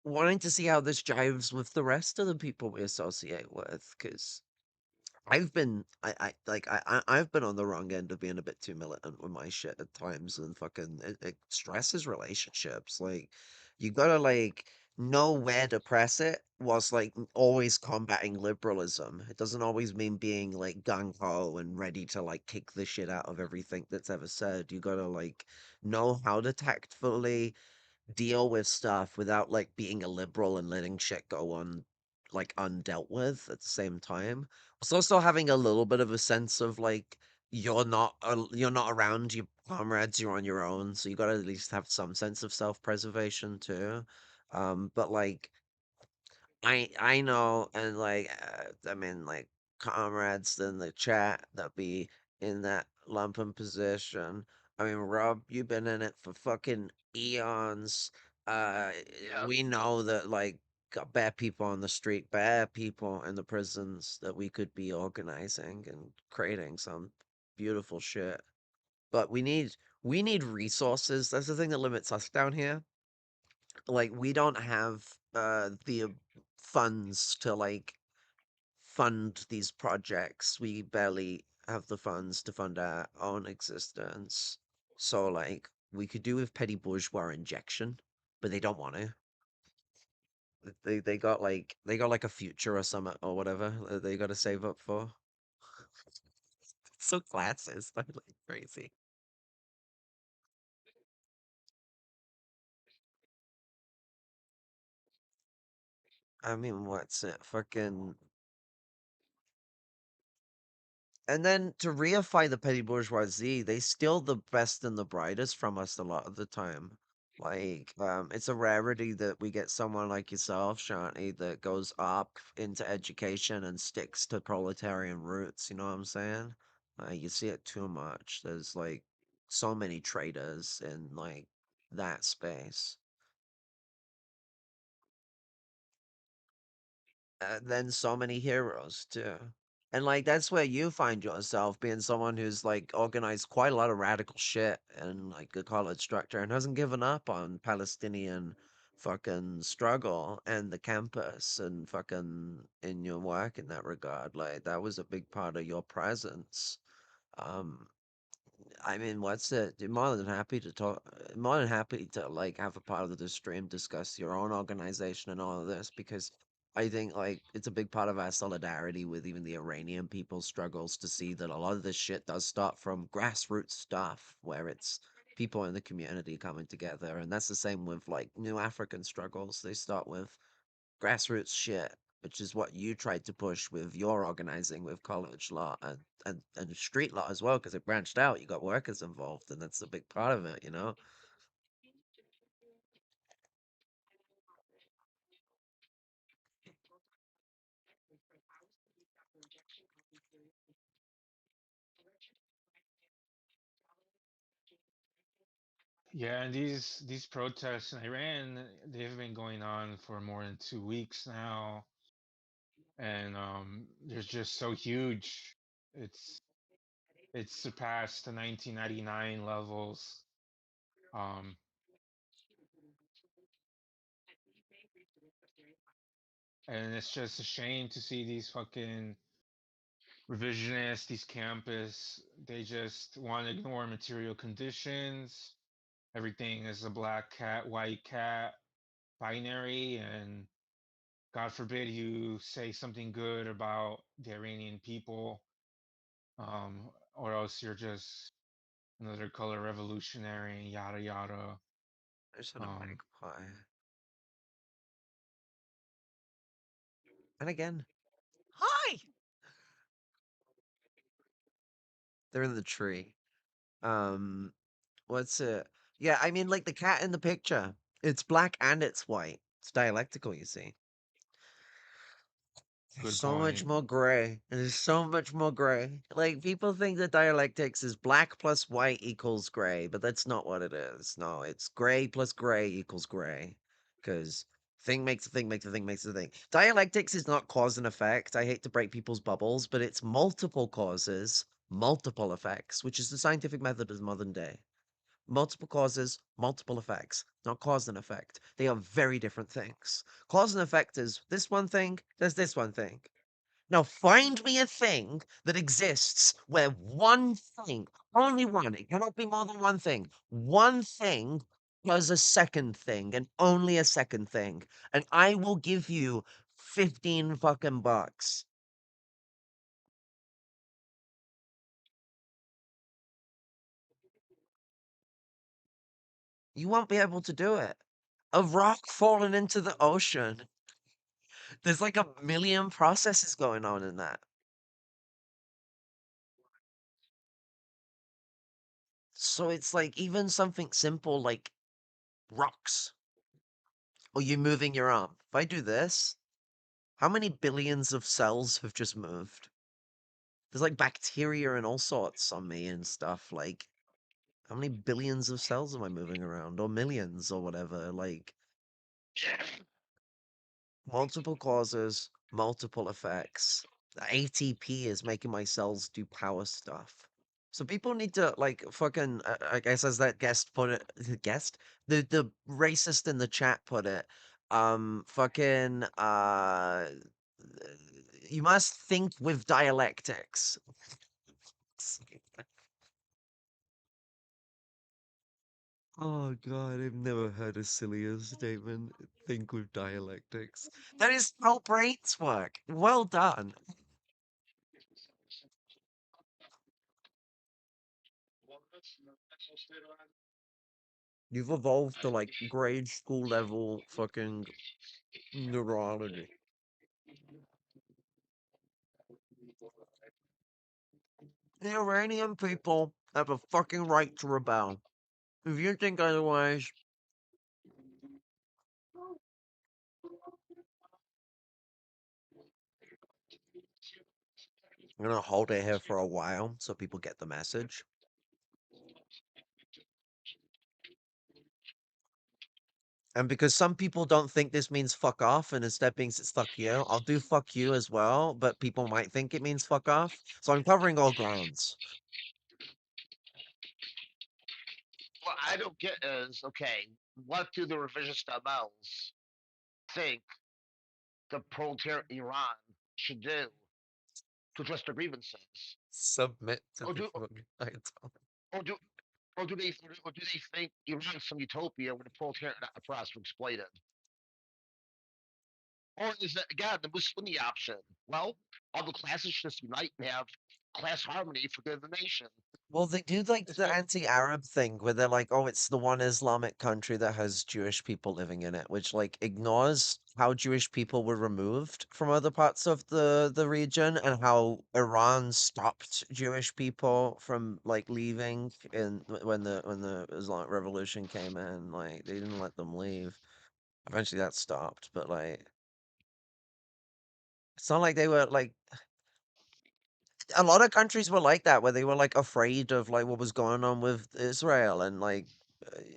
wanting to see how this jives with the rest of the people we associate with, because I've been on the wrong end of being a bit too militant with my shit at times, and fucking it stresses relationships. Like, you gotta like know where to press it whilst like always combating liberalism. It doesn't always mean being like gung ho and ready to like kick the shit out of everything that's ever said. You gotta like know how to tactfully deal with stuff without like being a liberal and letting shit go on like undealt with at the same time. It's also having a little bit of a sense of like you're not around your comrades, you're on your own, so you got to at least have some sense of self-preservation too. But like I know, and like I mean, like comrades in the chat that be in that lumpen position. I mean, Rob, you've been in it for fucking eons. Yeah. We know that like got bad people on the street, bad people in the prisons that we could be organizing and creating some beautiful shit. But we need resources. That's the thing that limits us down here. Like, we don't have the funds to like fund these projects. We barely have the funds to fund our own existence. So like, we could do with petty bourgeois injection, but they don't want to. They got like a future or something or whatever that they got to save up for. So classist, like crazy. I mean, what's it? Fucking. And then to reify the petty bourgeoisie, they steal the best and the brightest from us a lot of the time. Like, it's a rarity that we get someone like yourself, Shanti, that goes up into education and sticks to proletarian roots. You know what I'm saying? You see it too much. There's like so many traitors in like that space. Then so many heroes too. And like that's where you find yourself being someone who's like organized quite a lot of radical shit in like the college structure and hasn't given up on Palestinian fucking struggle and the campus and fucking in your work in that regard. Like that was a big part of your presence. Um I mean, what's it? More than happy to talk. More than happy to like have a part of the stream discuss your own organization and all of this because I think like it's a big part of our solidarity with even the Iranian people struggles to see that a lot of this shit does start from grassroots stuff where it's people in the community coming together. And that's the same with like new African struggles. They start with grassroots shit, which is what you tried to push with your organizing with college law and street law as well, because it branched out. You got workers involved, and that's a big part of it, you know? Yeah, and these protests in Iran, they've been going on for more than 2 weeks now, and they're just so huge. It's it's surpassed the 1999 levels. Um, and it's just a shame to see these fucking revisionists, these campus, they just want to ignore material conditions. Everything is a black cat, white cat binary, and God forbid you say something good about the Iranian people, or else you're just another color revolutionary, yada yada. There's a Um, magpie. And again, hi! They're in the tree. Um, what's it? Yeah, I mean, like the cat in the picture. It's black and it's white. It's dialectical, you see. There's good so much point. more gray. There's so much more gray. Like people think that dialectics is black plus white equals gray, but that's not what it is. No, it's gray plus gray equals gray. Because thing makes a thing makes a thing makes a thing. Dialectics is not cause and effect. I hate to break people's bubbles, but it's multiple causes, multiple effects, which is the scientific method of modern day. Multiple causes, multiple effects, not cause and effect. They are very different things. Cause and effect is this one thing, there's this one thing. Now find me a thing that exists where one thing, only one, it cannot be more than one thing does a second thing and only a second thing. And I will give you 15 fucking bucks. You won't be able to do it. A rock falling into the ocean. There's like a million processes going on in that. So it's like even something simple like rocks or you moving your arm. If I do this, how many billions of cells have just moved? There's like bacteria and all sorts on me and stuff. Like, how many billions of cells am I moving around? Or millions or whatever? Like, multiple causes, multiple effects. The ATP is making my cells do power stuff. So people need to like fucking. I guess as that guest put it, the guest, the racist in the chat put it. Fucking. You must think with dialectics. Oh god, I've never heard a sillier statement. Think with dialectics. That is how brains work. Well done. You've evolved to like grade school level fucking neurology. The Iranian people have a fucking right to rebel. If you think otherwise, I'm gonna hold it here for a while so people get the message. And because some people don't think this means fuck off and instead thinks it's fuck you, I'll do fuck you as well, but people might think it means fuck off. So I'm covering all grounds. What I don't get is okay. What do the revisionist MLs think the proletariat Iran should do to address their grievances? Submit to Or the do fucking title. or do or do they think Iran's some utopia where the proletariat not oppressed or exploited? Or is it again the Mussolini option? Well, all the classes just unite and have class harmony for good of the nation. Well, they do like the Espe- anti-Arab thing where they're like, oh, it's the one Islamic country that has Jewish people living in it, which like ignores how Jewish people were removed from other parts of the region and how Iran stopped Jewish people from like leaving when the Islamic Revolution came in. Like they didn't let them leave. Eventually that stopped, but like it's not like they were like a lot of countries were like that, where they were like afraid of like what was going on with Israel and like,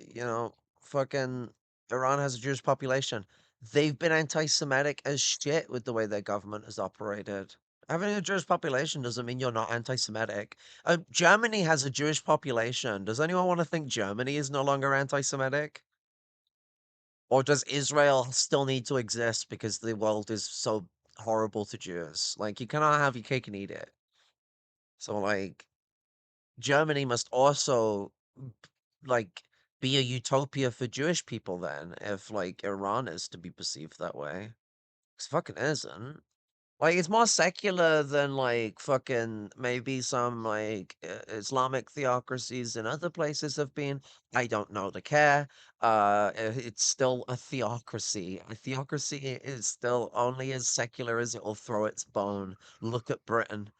you know, fucking Iran has a Jewish population. They've been anti-Semitic as shit with the way their government has operated. Having a Jewish population doesn't mean you're not anti-Semitic. Germany has a Jewish population. Does anyone want to think Germany is no longer anti-Semitic? Or does Israel still need to exist because the world is so horrible to Jews? Like, you cannot have your cake and eat it. So, like, Germany must also like be a utopia for Jewish people then, if like Iran is to be perceived that way. 'Cause fucking isn't. Like it's more secular than like fucking maybe some like Islamic theocracies in other places have been. I don't know to care. It's still a theocracy. A theocracy is still only as secular as it will throw its bone. Look at Britain.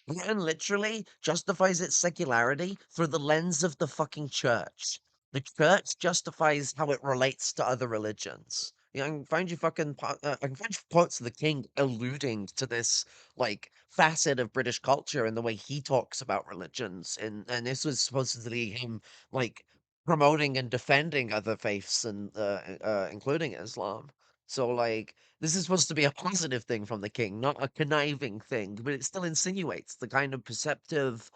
Britain literally justifies its secularity through the lens of the fucking church. The church justifies how it relates to other religions. Yeah, I can find you I can find you quotes of the king alluding to this like facet of British culture and the way he talks about religions, and this was supposedly him like promoting and defending other faiths and including Islam. So like this is supposed to be a positive thing from the king, not a conniving thing, but it still insinuates the kind of perceptive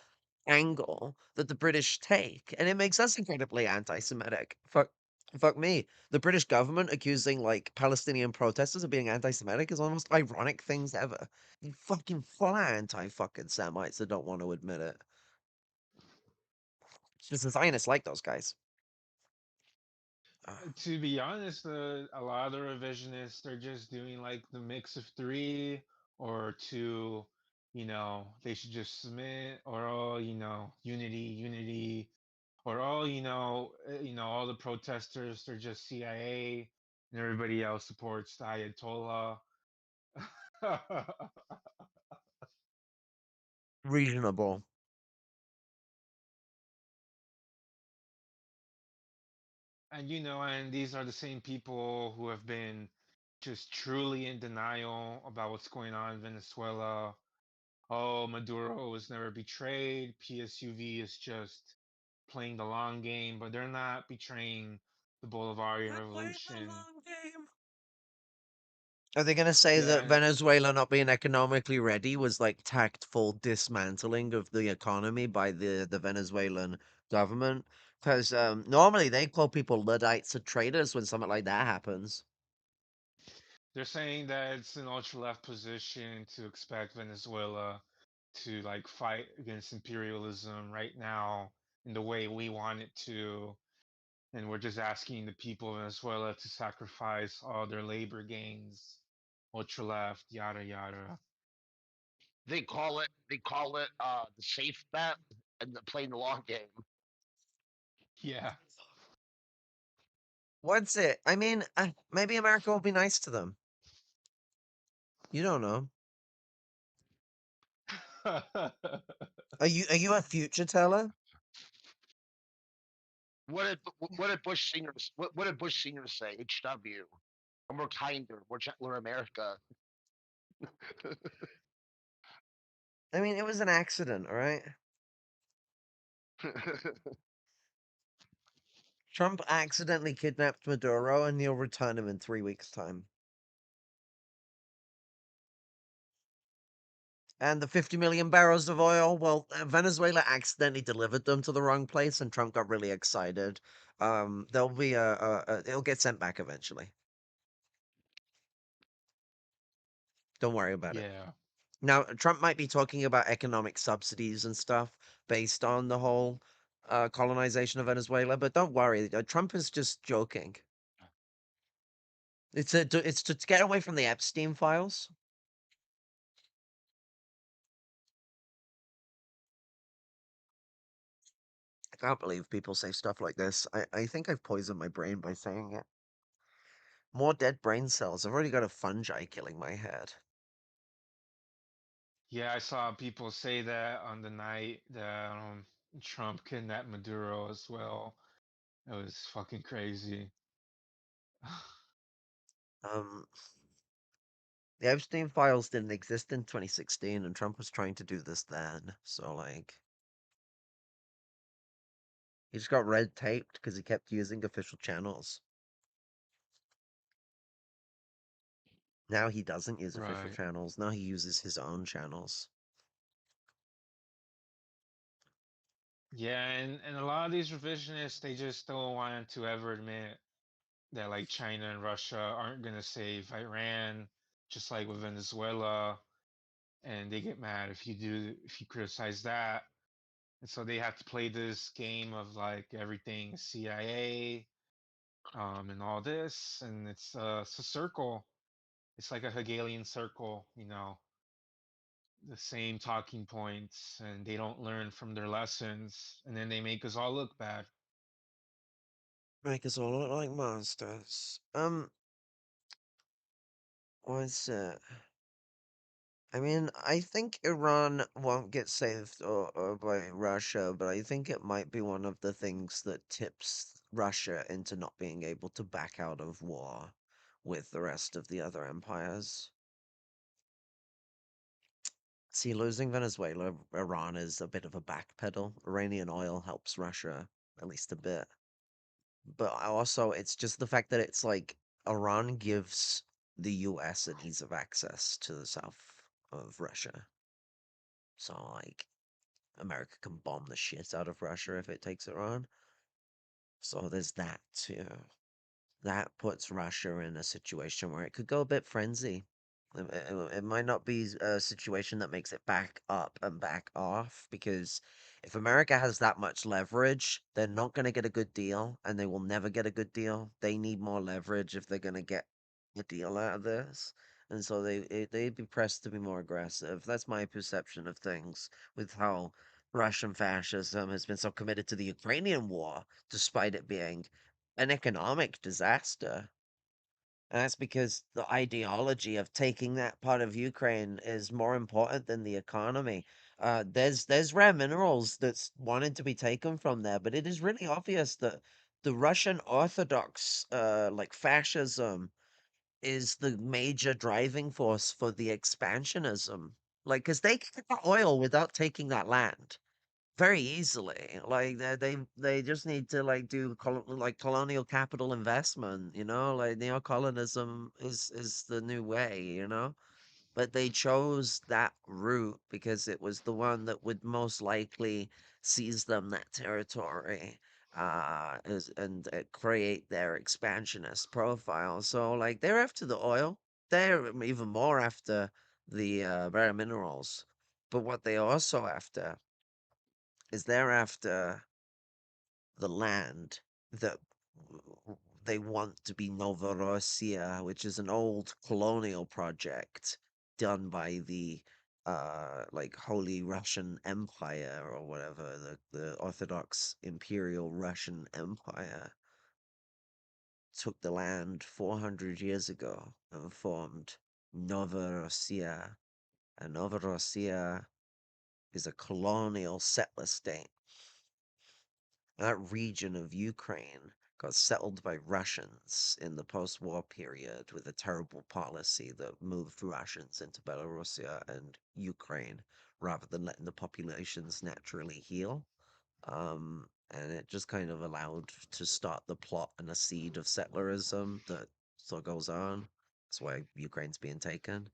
angle that the British take, and it makes us incredibly anti-Semitic. Fuck me. The British government accusing like Palestinian protesters of being anti-Semitic is one of the most ironic things ever. You fucking full anti-fucking Semites that don't want to admit it. It's just the Zionists like those guys. Ugh. to be honest, a lot of the revisionists are just doing like the mix of three or two. They should just submit, or oh, unity, unity, or oh, all the protesters are just CIA, and everybody else supports the Ayatollah. Reasonable. And these are the same people who have been just truly in denial about what's going on in Venezuela. Oh, Maduro was never betrayed. PSUV is just playing the long game, but they're not betraying the Bolivarian They're playing the Revolution. long game. Are they going to say that Yeah, Venezuela not being economically ready was like tactful dismantling of the economy by the Venezuelan government? Because normally they call people Luddites or traitors when something like that happens. they're saying that it's an ultra left position to expect Venezuela to like fight against imperialism right now in the way we want it to. And we're just asking the people of Venezuela to sacrifice all their labor gains, ultra left, yada yada. They call it the safe bet and playing the long game. Yeah. What's it? I mean, maybe America will be nice to them. You don't know. Are you a future teller? What did Bush Senior say? HW. A more kinder, more gentler America. I mean, it was an accident, all right? Trump accidentally kidnapped Maduro and he'll return him in 3 weeks' time. And the 50 million barrels of oil, well, Venezuela accidentally delivered them to the wrong place and Trump got really excited. There'll be it'll get sent back eventually. Don't worry about it. Yeah. Now, Trump might be talking about economic subsidies and stuff based on the whole colonization of Venezuela, but don't worry. Trump is just joking. It's to get away from the Epstein files. I can't believe people say stuff like this. I think I've poisoned my brain by saying it. More dead brain cells. I've already got a fungi killing my head. Yeah, I saw people say that on the night that Trump kidnapped Maduro as well. It was fucking crazy. Um, the Epstein files didn't exist in 2016, and Trump was trying to do this then. So, like, he just got red taped because he kept using official channels. Now he doesn't use official Right. channels. Now he uses his own channels. Yeah, and a lot of these revisionists, they just don't want to ever admit that like China and Russia aren't gonna save Iran, just like with Venezuela, and they get mad if you criticize that. And so they have to play this game of like everything CIA, and all this, and it's a circle. It's like a Hegelian circle, the same talking points, and they don't learn from their lessons, and then they make us all look bad. Make us all look like monsters. What's it? I mean, I think Iran won't get saved or by Russia, but I think it might be one of the things that tips Russia into not being able to back out of war with the rest of the other empires. See, losing Venezuela, Iran is a bit of a backpedal. Iranian oil helps Russia at least a bit. But also, it's just the fact that it's like Iran gives the US an ease of access to the south of Russia. So, like, America can bomb the shit out of Russia if it takes Iran. So there's that too. That puts Russia in a situation where it could go a bit frenzy. It might not be a situation that makes it back up and back off because if America has that much leverage, they're not going to get a good deal and they will never get a good deal. They need more leverage if they're going to get a deal out of this. And so they'd be pressed to be more aggressive. That's my perception of things with how Russian fascism has been so committed to the Ukrainian war, despite it being an economic disaster. And that's because the ideology of taking that part of Ukraine is more important than the economy. There's rare minerals that's wanted to be taken from there, but it is really obvious that the Russian Orthodox like fascism is the major driving force for the expansionism. Like, because they can get oil without taking that land very easily. Like they just need to like do like colonial capital investment, like neocolonialism is the new way, but they chose that route because it was the one that would most likely seize them that territory and create their expansionist profile. So like they're after the oil, they're even more after the rare minerals, but what they also after is they're after the land that they want to be Novorossiya, which is an old colonial project done by the like Holy Russian Empire or whatever, the Orthodox Imperial Russian Empire took the land 400 years ago and formed Novorossiya. And Novorossiya is a colonial settler state. That region of Ukraine got settled by Russians in the post-war period with a terrible policy that moved Russians into Belarusia and Ukraine rather than letting the populations naturally heal. And it just kind of allowed to start the plot and a seed of settlerism that still goes on. That's why Ukraine's being taken.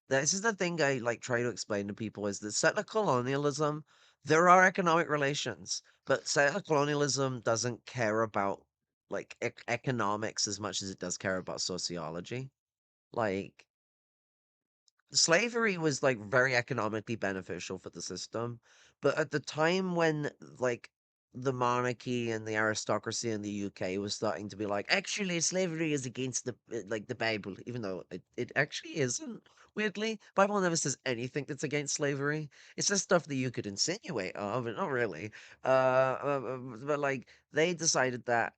This is the thing I like try to explain to people is that settler colonialism, there are economic relations, but settler colonialism doesn't care about like economics as much as it does care about sociology. Like slavery was like very economically beneficial for the system, but at the time when like the monarchy and the aristocracy in the UK was starting to be like, actually, slavery is against the Bible, even though it actually isn't. Weirdly, Bible never says anything that's against slavery. It says stuff that you could insinuate of, but not really. But like they decided that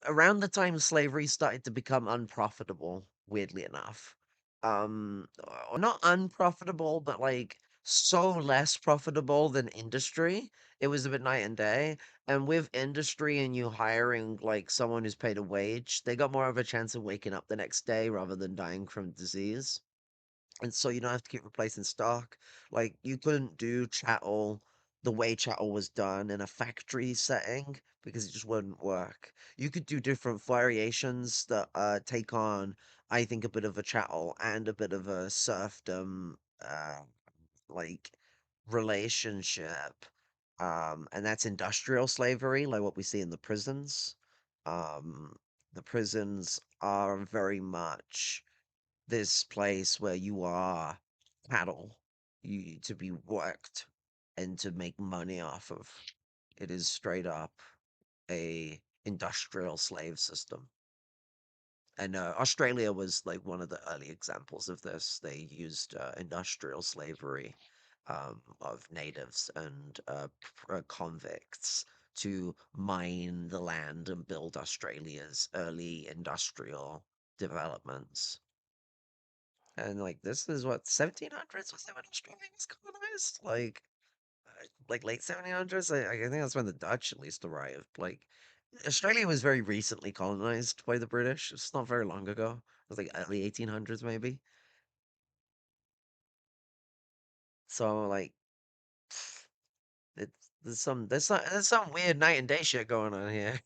around the time slavery started to become unprofitable, weirdly enough. Or not unprofitable, but like so less profitable than industry. It was a bit night and day. And with industry and you hiring like someone who's paid a wage, they got more of a chance of waking up the next day rather than dying from disease, and so you don't have to keep replacing stock. Like you couldn't do chattel the way chattel was done in a factory setting because it just wouldn't work. You could do different variations that take on, I think, a bit of a chattel and a bit of a serfdom like relationship. And that's industrial slavery, like what we see in the prisons. Um, the prisons are very much this place where you are cattle, you to be worked and to make money off of. It is straight up a industrial slave system. And Australia was like one of the early examples of this. They used industrial slavery of natives and convicts to mine the land and build Australia's early industrial developments. And like this is what 1700s was that when Australia was colonized? Like late 1700s. I think that's when the Dutch at least arrived. Like Australia was very recently colonized by the British. It's not very long ago. It was like early 1800s maybe. So like it's there's some weird night and day shit going on here.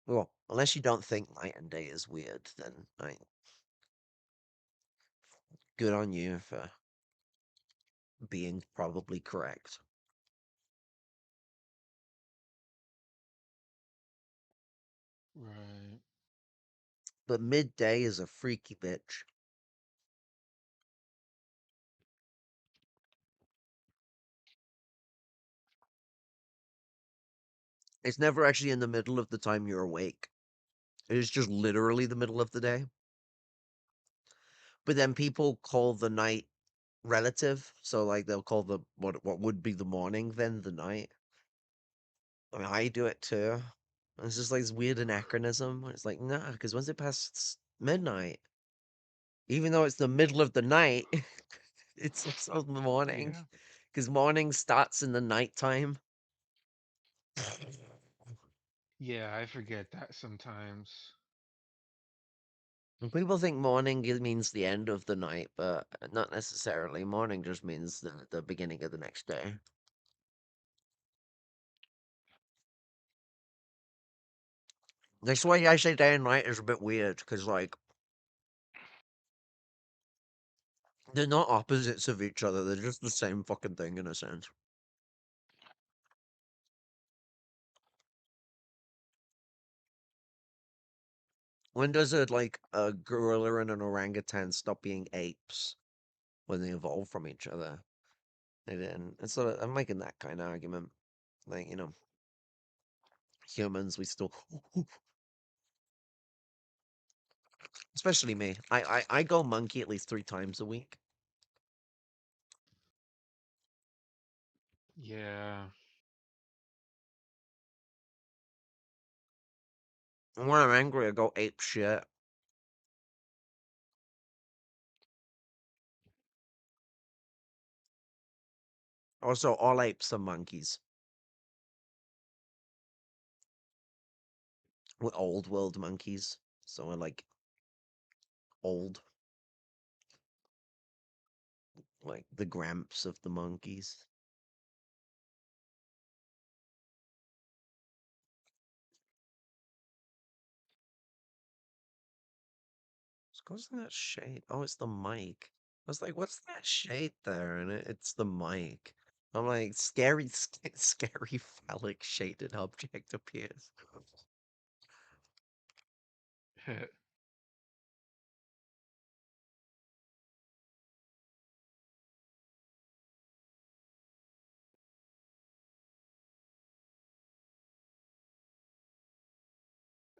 Well, unless you don't think night and day is weird, then good on you for being probably correct. Right. But midday is a freaky bitch. It's never actually in the middle of the time you're awake. It is just literally the middle of the day. But then people call the night relative, so like they'll call the what would be the morning then the night. I mean, I do it too. It's just like this weird anachronism. It's like nah, because once it passes midnight, even though it's the middle of the night, it's also the morning, Yeah. because morning starts in the nighttime. Yeah, I forget that sometimes. And people think morning means the end of the night, but not necessarily. Morning just means the beginning of the next day. That's why I say day and night is a bit weird, because like they're not opposites of each other. They're just the same fucking thing in a sense. When does it like a gorilla and an orangutan stop being apes when they evolve from each other? They didn't. And so I'm making that kind of argument. Like humans, we still, especially me. I go monkey at least 3 times a week. Yeah. And when I'm angry, I go ape shit. Also, all apes are monkeys. We're old world monkeys, so we're like old, like the gramps of the monkeys. What's that shade? Oh, it's the mic. I was like, what's that shade there? And it's the mic. I'm like, scary, scary phallic shaded object appears.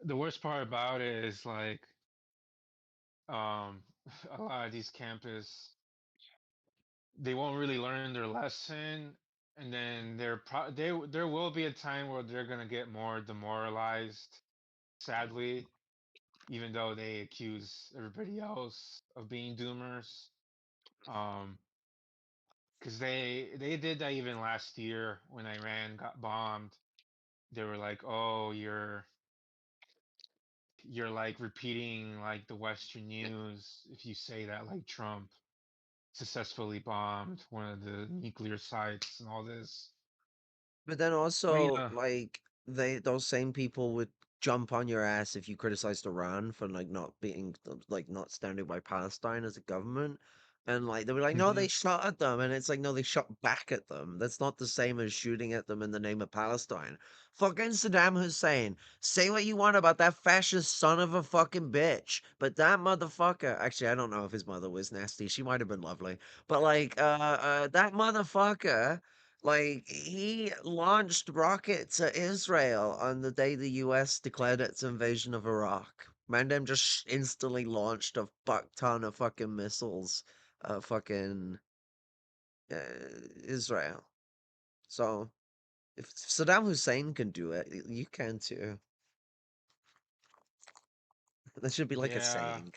the worst part about it is like um a lot of these campus they won't really learn their lesson, and then there will be a time where they're gonna get more demoralized, sadly, even though they accuse everybody else of being doomers. Um, because they did that even last year when Iran got bombed. They were like, "Oh, you're like repeating like the Western news if you say that like Trump successfully bombed one of the nuclear sites and all this." But then But also, like, those same people would jump on your ass if you criticized Iran for like not being like not standing by Palestine as a government. And like they were like, no, hmm they shot at them, and it's like, no, they shot back at them. That's not the same as shooting at them in the name of Palestine. Fucking Saddam Hussein. Say what you want about that fascist son of a fucking bitch, but that motherfucker. Actually, I don't know if his mother was nasty. She might have been lovely, but like, that motherfucker. Like, he launched rockets at Israel on the day the US declared its invasion of Iraq. Mandem just instantly launched a fuck ton of fucking missiles at fucking Israel. So, if Saddam Hussein can do it, you can too. That should be like a yeah, saying.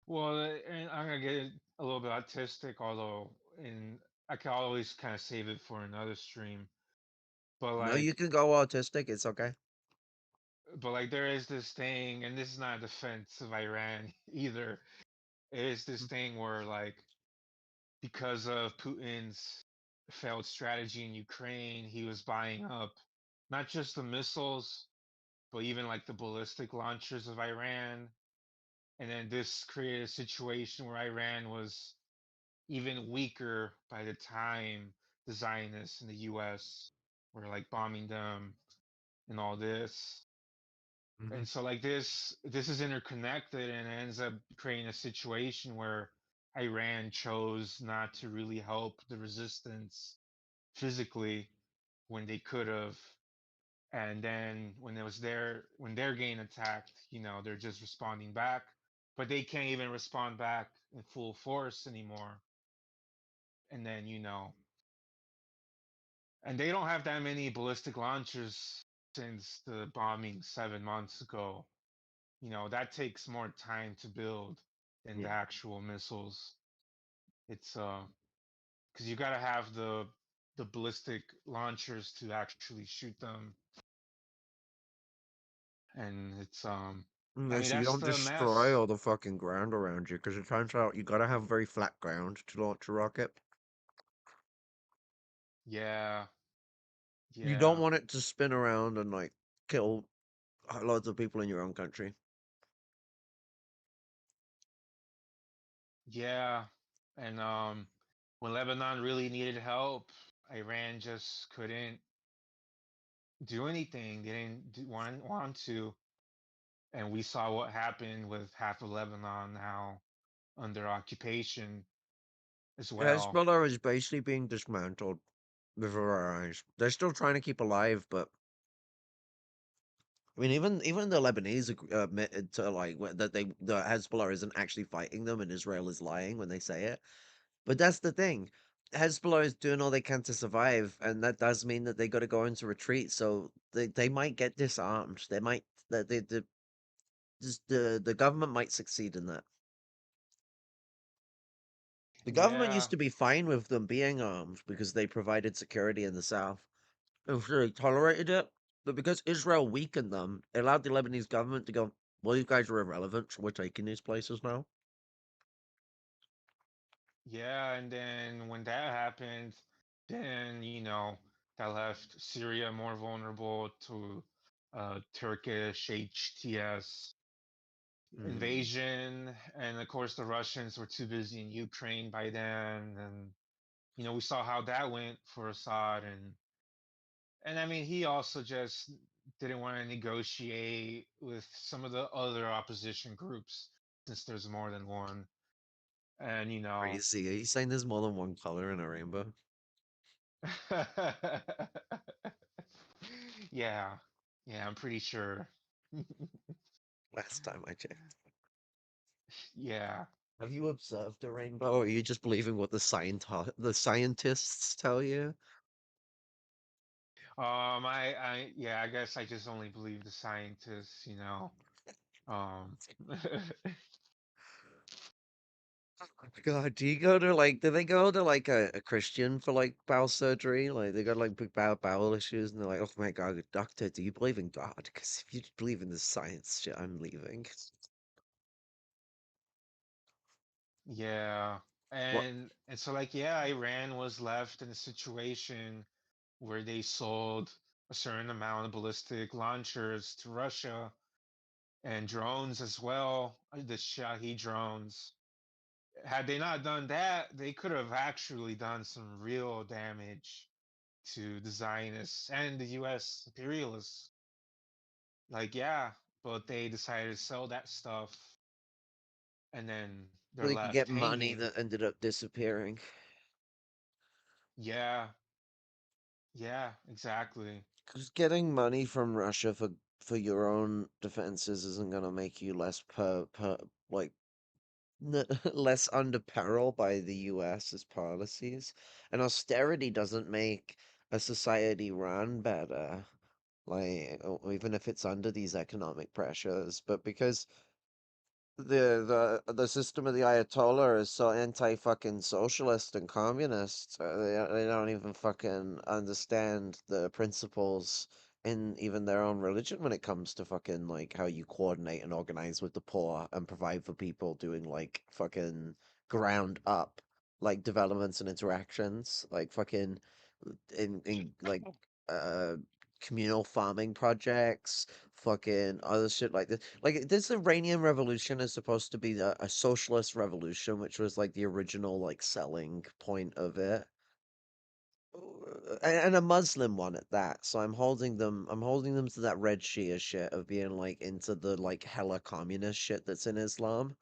well, and I'm gonna get a little bit autistic, although in I can always kind of save it for another stream. But No, you like, can go autistic. It's okay. there is this thing, and this is not a defense of Iran either. It is this thing where like because of Putin's failed strategy in Ukraine, he was buying up not just the missiles, but even like the ballistic launchers of Iran. And then this created a situation where Iran was even weaker by the time the Zionists in the US were like bombing them and all this. Mhm. And so like this is interconnected and ends up creating a situation where Iran chose not to really help the resistance physically when they could have. And then when they're getting attacked, they're just responding back, but they can't even respond back in full force anymore. And then and they don't have that many ballistic launchers since the bombing 7 months ago. That takes more time to build than the Yeah. actual missiles. It's because you got to have the ballistic launchers to actually shoot them, and it's I Yeah, mean so you that's don't the destroy mess. all the fucking ground around you, because it turns out you gotta have very flat ground to launch a rocket. Yeah, You don't yeah, want it to spin around and like kill loads of people in your own country. yeah, and when Lebanon really needed help, Iran just couldn't do anything. They didn't want to, and we saw what happened with half of Lebanon now under occupation as well. Hezbollah is basically being dismantled before our eyes. They're still trying to keep alive, but I mean, even the Lebanese admitted to like that the Hezbollah isn't actually fighting them, and Israel is lying when they say it. But that's the thing. Hezbollah is doing all they can to survive, and that does mean that they got to go into retreat. So they might get disarmed. They might the government might succeed in that. The government Yeah, used to be fine with them being armed because they provided security in the south. And so they tolerated it. But because Israel weakened them, it allowed the Lebanese government to go, well, you guys are irrelevant, so we're taking these places now. yeah, and then when that happened, then that left Syria more vulnerable to Turkish HTS Hmm. invasion, and of course the Russians were too busy in Ukraine by then, and we saw how that went for Assad, and I mean he also just didn't want to negotiate with some of the other opposition groups since there's more than one, and Crazy. Are you saying there's more than one color in a rainbow? yeah, Yeah, I'm pretty sure. Last time I checked. Yeah. Have you observed a rainbow, or are you just believing what the scientists tell you? Yeah, I guess I just only believe the scientists, you know. Um, God, do you go to like, do they go to like a Christian for like bowel surgery? Like they got like big bowel issues, and they're like, oh my God, doctor, do you believe in God? Because if you believe in the science shit, I'm leaving. yeah. What? And so like yeah, Iran was left in a situation where they sold a certain amount of ballistic launchers to Russia and drones as well, the Shahi drones. Had they not done that, they could have actually done some real damage to the Zionists and the US imperialists. Like, yeah, but they decided to sell that stuff and then So they're they could left get money hanging. that ended up disappearing. Yeah, yeah, exactly. Because getting money from Russia for your own defenses isn't gonna make you less like less under peril by the US's policies. And austerity doesn't make a society run better, like even if it's under these economic pressures. But because the system of the Ayatollah is so anti fucking socialist and communist. They don't even fucking understand the principles in even their own religion when it comes to fucking like how you coordinate and organize with the poor and provide for people doing like fucking ground up like developments and interactions like fucking in like uh communal farming projects, fucking other shit like this. Like this Iranian Revolution is supposed to be a socialist revolution, which was like the original like selling point of it, and a Muslim one at that. So I'm holding them to that red Shia shit of being like into the like hella communist shit that's in Islam.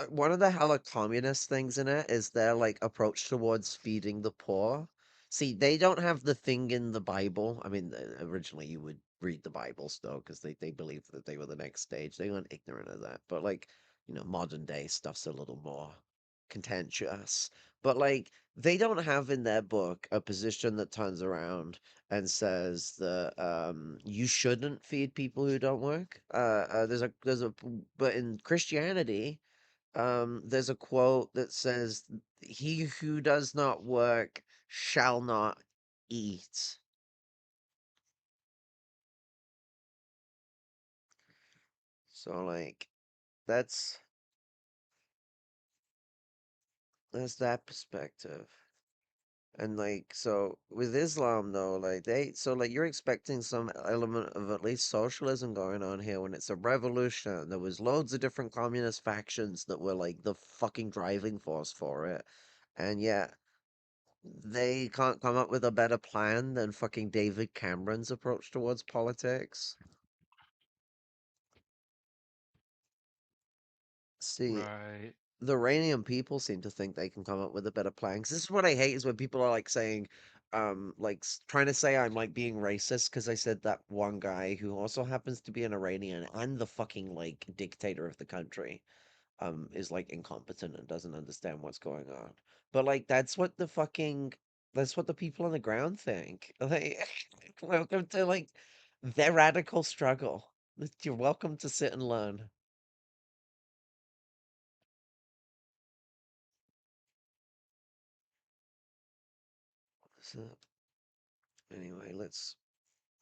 One of the hella communist things in it is their like approach towards feeding the poor. See, they don't have the thing in the Bible. I mean, originally you would read the Bible still because they believed that they were the next stage. They weren't ignorant of that. But like, modern day stuff's a little more contentious. But like, they don't have in their book a position that turns around and says that you shouldn't feed people who don't work. But in Christianity, there's a quote that says, "He who does not work shall not eat." So like that's that's that perspective. And like so with Islam though, like you're expecting some element of at least socialism going on here when it's a revolution. There was loads of different communist factions that were like the fucking driving force for it. And yet they can't come up with a better plan than fucking David Cameron's approach towards politics. See, Right. the Iranian people seem to think they can come up with a better plan. 'Cause this is what I hate is when people are like saying, trying to say I'm like being racist because I said that one guy who also happens to be an Iranian and the fucking like dictator of the country, is like incompetent and doesn't understand what's going on. But like that's what the people on the ground think. Like, welcome to like their radical struggle. You're welcome to sit and learn. So anyway, where's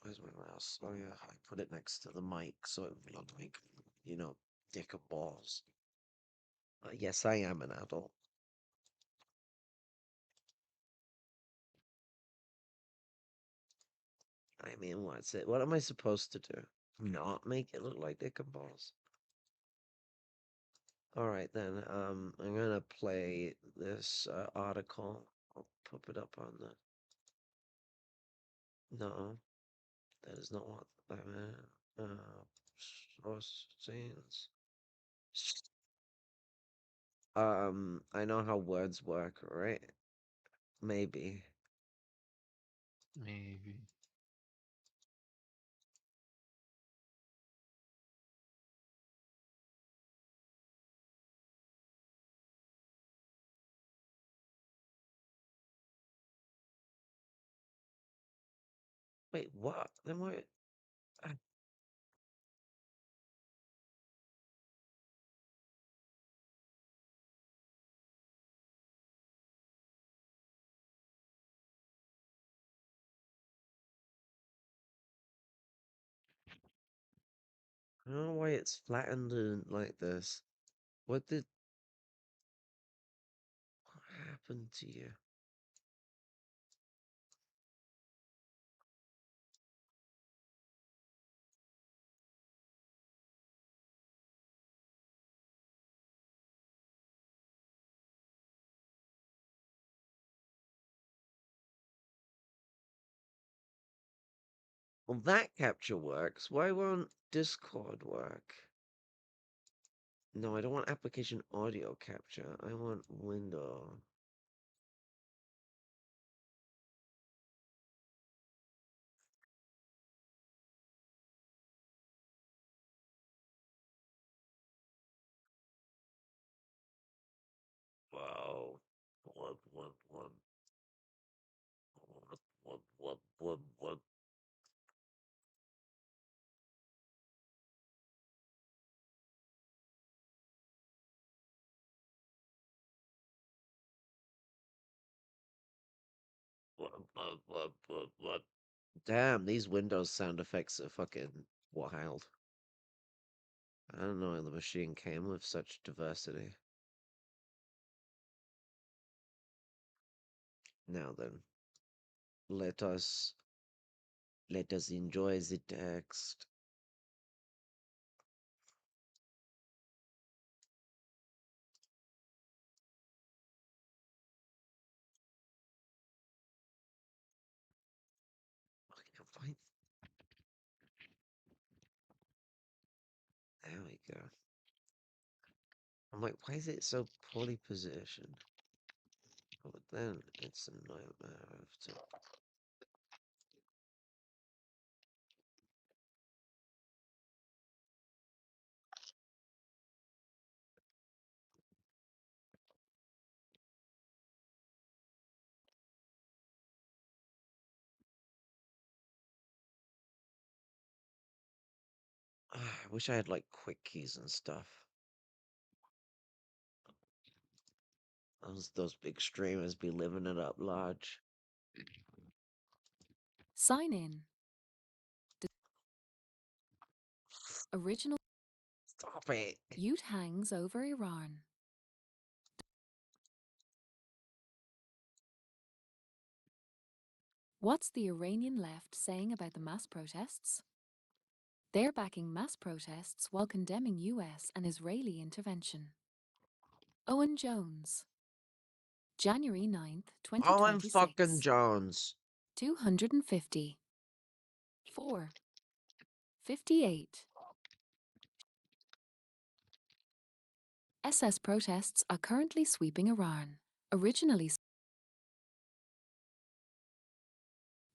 my mouse? Oh yeah, I put it next to the mic so it would look like, you know, dick and balls. Yes, I am an adult. I mean, what's it? What am I supposed to do? Not make it look like dick and balls? All right then. I'm gonna play this article. I'll put it up on the. No, that is not what I meant. Source scenes. I know how words work, right? Maybe. Maybe. Wait, what? Then what? I don't know why it's flattened and like this. What happened to you? Well, that capture works. Why won't Discord work? No, I don't want application audio capture. I want window. Wow. What? What? What? Damn, these Windows sound effects are fucking wild. I don't know how the machine came with such diversity. Now then, let us let us enjoy the text. I can't find. There we go. I'm like, why is it so poorly positioned? Oh, but then it's a nightmare to. I wish I had like quick keys and stuff. Those big streamers be living it up large. Sign in. Original Stop it. Ute hangs over Iran. What's the Iranian left saying about the mass protests? They're backing mass protests while condemning US and Israeli intervention. Owen Jones. January 9th, Owen fucking 2026. Jones. 250. 4. 58. SS protests are currently sweeping Iran.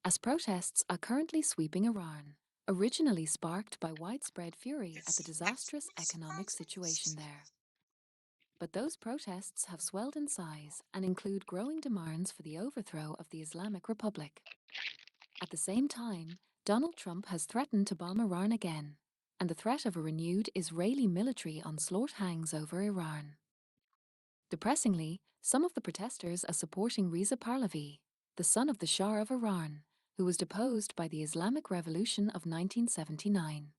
As protests are currently sweeping Iran, originally sparked by widespread fury at the disastrous economic situation there. But those protests have swelled in size and include growing demands for the overthrow of the Islamic Republic. At the same time, Donald Trump has threatened to bomb Iran again, and the threat of a renewed Israeli military onslaught hangs over Iran. Depressingly, some of the protesters are supporting Reza Pahlavi, the son of the Shah of Iran, who was deposed by the Islamic Revolution of 1979.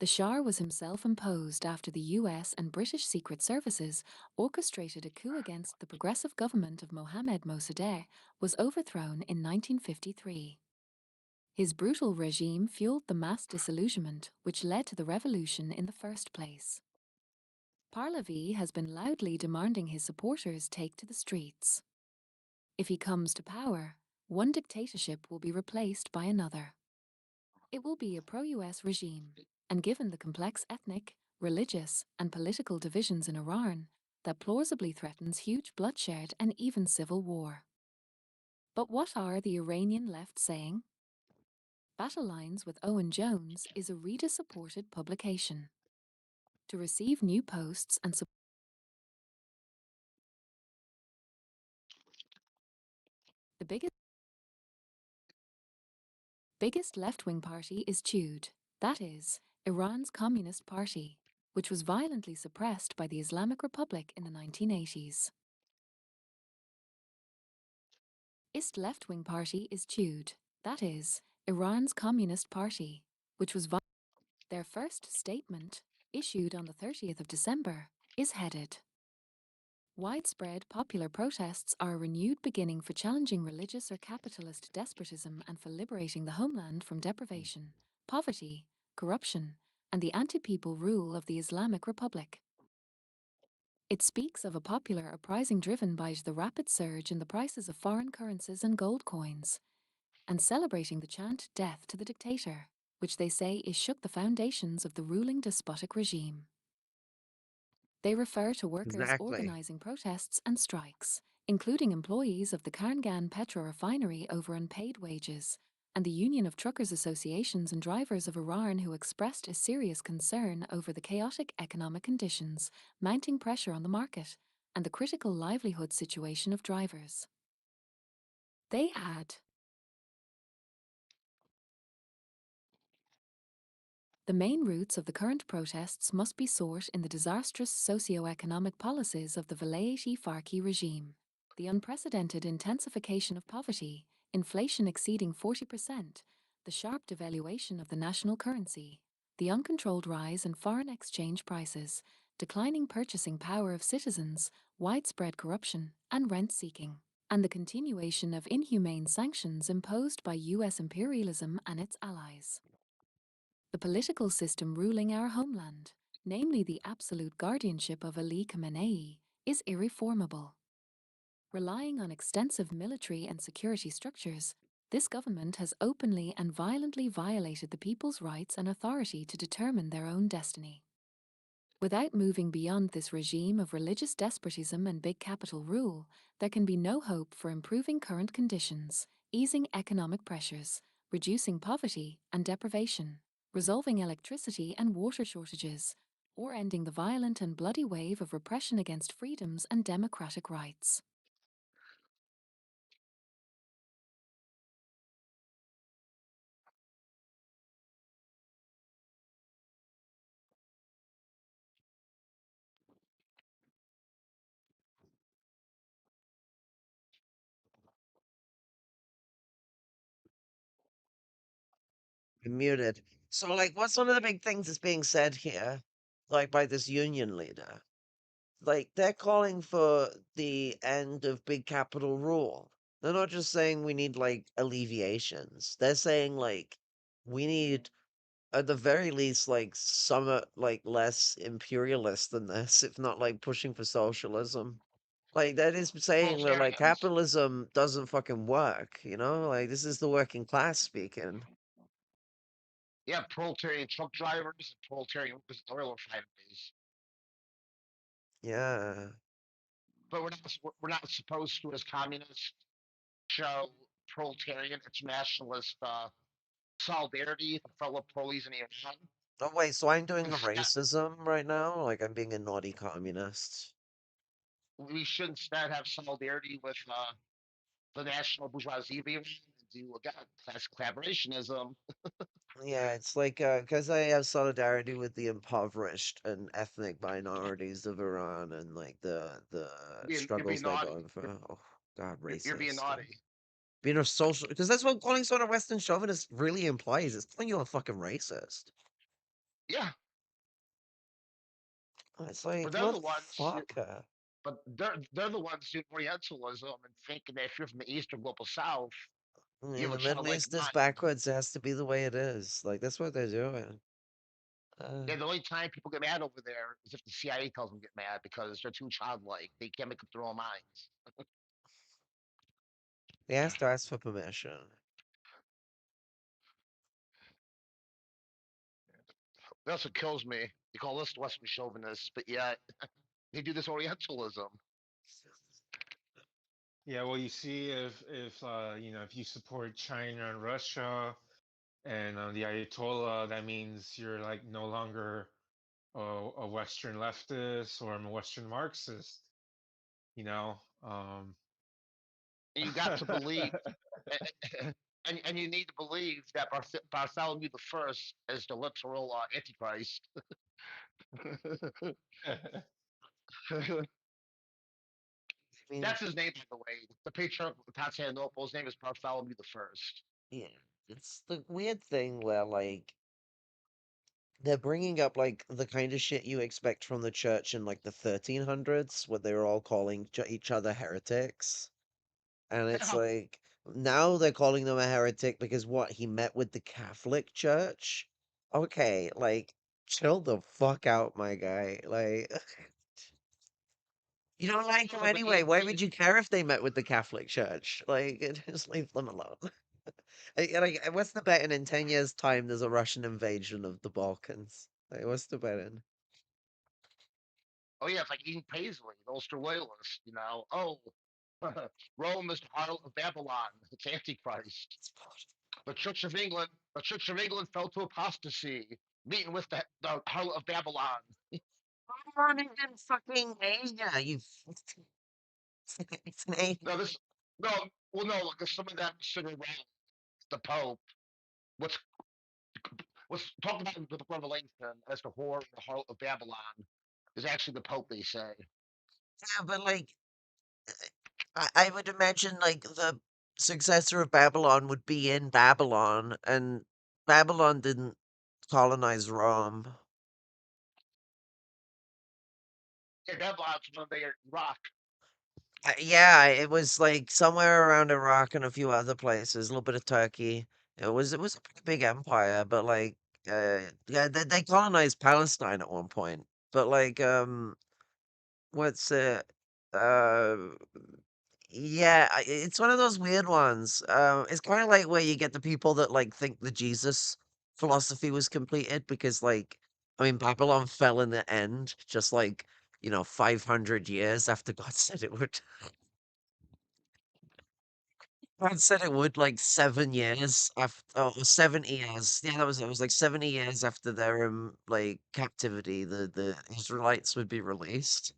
The Shah was himself imposed after the US and British Secret Services orchestrated a coup against the progressive government of Mohammad Mossadegh was overthrown in 1953. His brutal regime fueled the mass disillusionment which led to the revolution in the first place. Pahlavi has been loudly demanding his supporters take to the streets. If he comes to power, one dictatorship will be replaced by another. It will be a pro-US regime, and given the complex ethnic, religious, and political divisions in Iran, that plausibly threatens huge bloodshed and even civil war. But what are the Iranian left saying? Battle Lines with Owen Jones is a reader-supported publication. To receive new posts and support the biggest Biggest left-wing party is CHUD, that is, Iran's Communist Party, which was violently suppressed by the Islamic Republic in the 1980s. Ist left-wing party is CHUD, that is, Iran's Communist Party, which was their first statement, issued on the 30th of December, is headed Widespread popular protests are a renewed beginning for challenging religious or capitalist despotism and for liberating the homeland from deprivation, poverty, corruption, and the anti-people rule of the Islamic Republic. It speaks of a popular uprising driven by the rapid surge in the prices of foreign currencies and gold coins, and celebrating the chant "Death to the Dictator," which they say is shook the foundations of the ruling despotic regime. They refer to workers Exactly. organizing protests and strikes, including employees of the Karngan Petro refinery over unpaid wages, and the Union of Truckers Associations and Drivers of Iran, who expressed a serious concern over the chaotic economic conditions, mounting pressure on the market, and the critical livelihood situation of drivers. They add, the main roots of the current protests must be sought in the disastrous socio-economic policies of the Velayati Farki regime. The unprecedented intensification of poverty, inflation exceeding 40%, the sharp devaluation of the national currency, the uncontrolled rise in foreign exchange prices, declining purchasing power of citizens, widespread corruption, and rent-seeking, and the continuation of inhumane sanctions imposed by US imperialism and its allies. The political system ruling our homeland, namely the absolute guardianship of Ali Khamenei, is irreformable. Relying on extensive military and security structures, this government has openly and violently violated the people's rights and authority to determine their own destiny. Without moving beyond this regime of religious despotism and big capital rule, there can be no hope for improving current conditions, easing economic pressures, reducing poverty and deprivation, resolving electricity and water shortages, or ending the violent and bloody wave of repression against freedoms and democratic rights. I'm muted. So, like, what's one of the big things that's being said here, like, by this union leader? Like, they're calling for the end of big capital rule. They're not just saying we need, like, alleviations. They're saying, like, we need, at the very least, like, some, like, less imperialist than this, if not, like, pushing for socialism. Like, that is saying that, like, Proletarians. capitalism doesn't fucking work, you know? Like, this is the working class speaking. Yeah, proletarian truck drivers, proletarian workers at oil refineries. Yeah. But we're not supposed to, as communists, show proletarian internationalist solidarity with fellow proles in Iran. Oh, wait, so I'm doing the Instead, racism right now? Like, I'm being a naughty communist. we should instead have solidarity with the national bourgeoisie of Iran and do again class collaborationism. Yeah, it's like, because I have solidarity with the impoverished and ethnic minorities of Iran and, like, the You're being struggles they're naughty. going for. Oh, God, You're being racist. naughty. Being a social, because that's what calling someone a Western chauvinist really implies. It's calling you a fucking racist. Yeah, It's like, but they're the ones. motherfucker. But they're the ones doing Orientalism and thinking that if you're from the East or global South, you In have the a child Middle like East, this mine. backwards has to be the way it is. Like, that's what they're doing. Yeah, the only time people get mad over there is if the CIA tells them to get mad because they're too childlike. They can't make up their own minds. They have to ask for permission. That's what kills me. They call us Western chauvinists, but yet they do this Orientalism. Yeah, well, you see, if if you support China and Russia and the Ayatollah, that means you're like no longer a Western leftist or I'm a Western Marxist. You know, And you got to believe, and and you need to believe that Bartholomew the First is the literal Antichrist. I mean, That's his name, by the way. The patriarch of Constantinople, his name is Bartholomew the First. yeah, it's the weird thing where like they're bringing up like the kind of shit you expect from the church in like the 1300s, where they were all calling each other heretics. And it's Yeah, like now they're calling them a heretic because what he met with the Catholic Church. Okay, like chill the fuck out, my guy. Like you don't like them but anyway. Why would you care if they met with the Catholic Church? Like just leave them alone. Like, what's the betting in 10 years' time? There's a Russian invasion of the Balkans. Like, what's the betting? oh yeah, it's like Ian Paisley, the Ulster Loyalist. You know, oh, Rome is the heart of Babylon. It's Antichrist. It's bullshit. The Church of England fell to apostasy, meeting with the harlot of Babylon. Babylon is in fucking Asia. You. It's an Asia. No, this no, well, no, look, there's some of that consider wrong. The Pope, what's what's talked about in the Book of Revelation as the whore, the harlot of Babylon, is actually the Pope. They say. Yeah, but like, I would imagine like the successor of Babylon would be in Babylon, and Babylon didn't colonize Rome. Yeah, Babylon's when they rock. Yeah, it was like somewhere around Iraq and a few other places, a little bit of Turkey. It was a pretty big empire, but like yeah, they colonized Palestine at one point. But like what's it uh yeah, it's one of those weird ones. It's kind of like where you get the people that like think the Jesus philosophy was completed because like I mean Babylon fell in the end just like 500 years after God said it would. God said it would like 7 years after, oh, 70 years. Yeah, it was like 70 years after their like captivity, the Israelites would be released.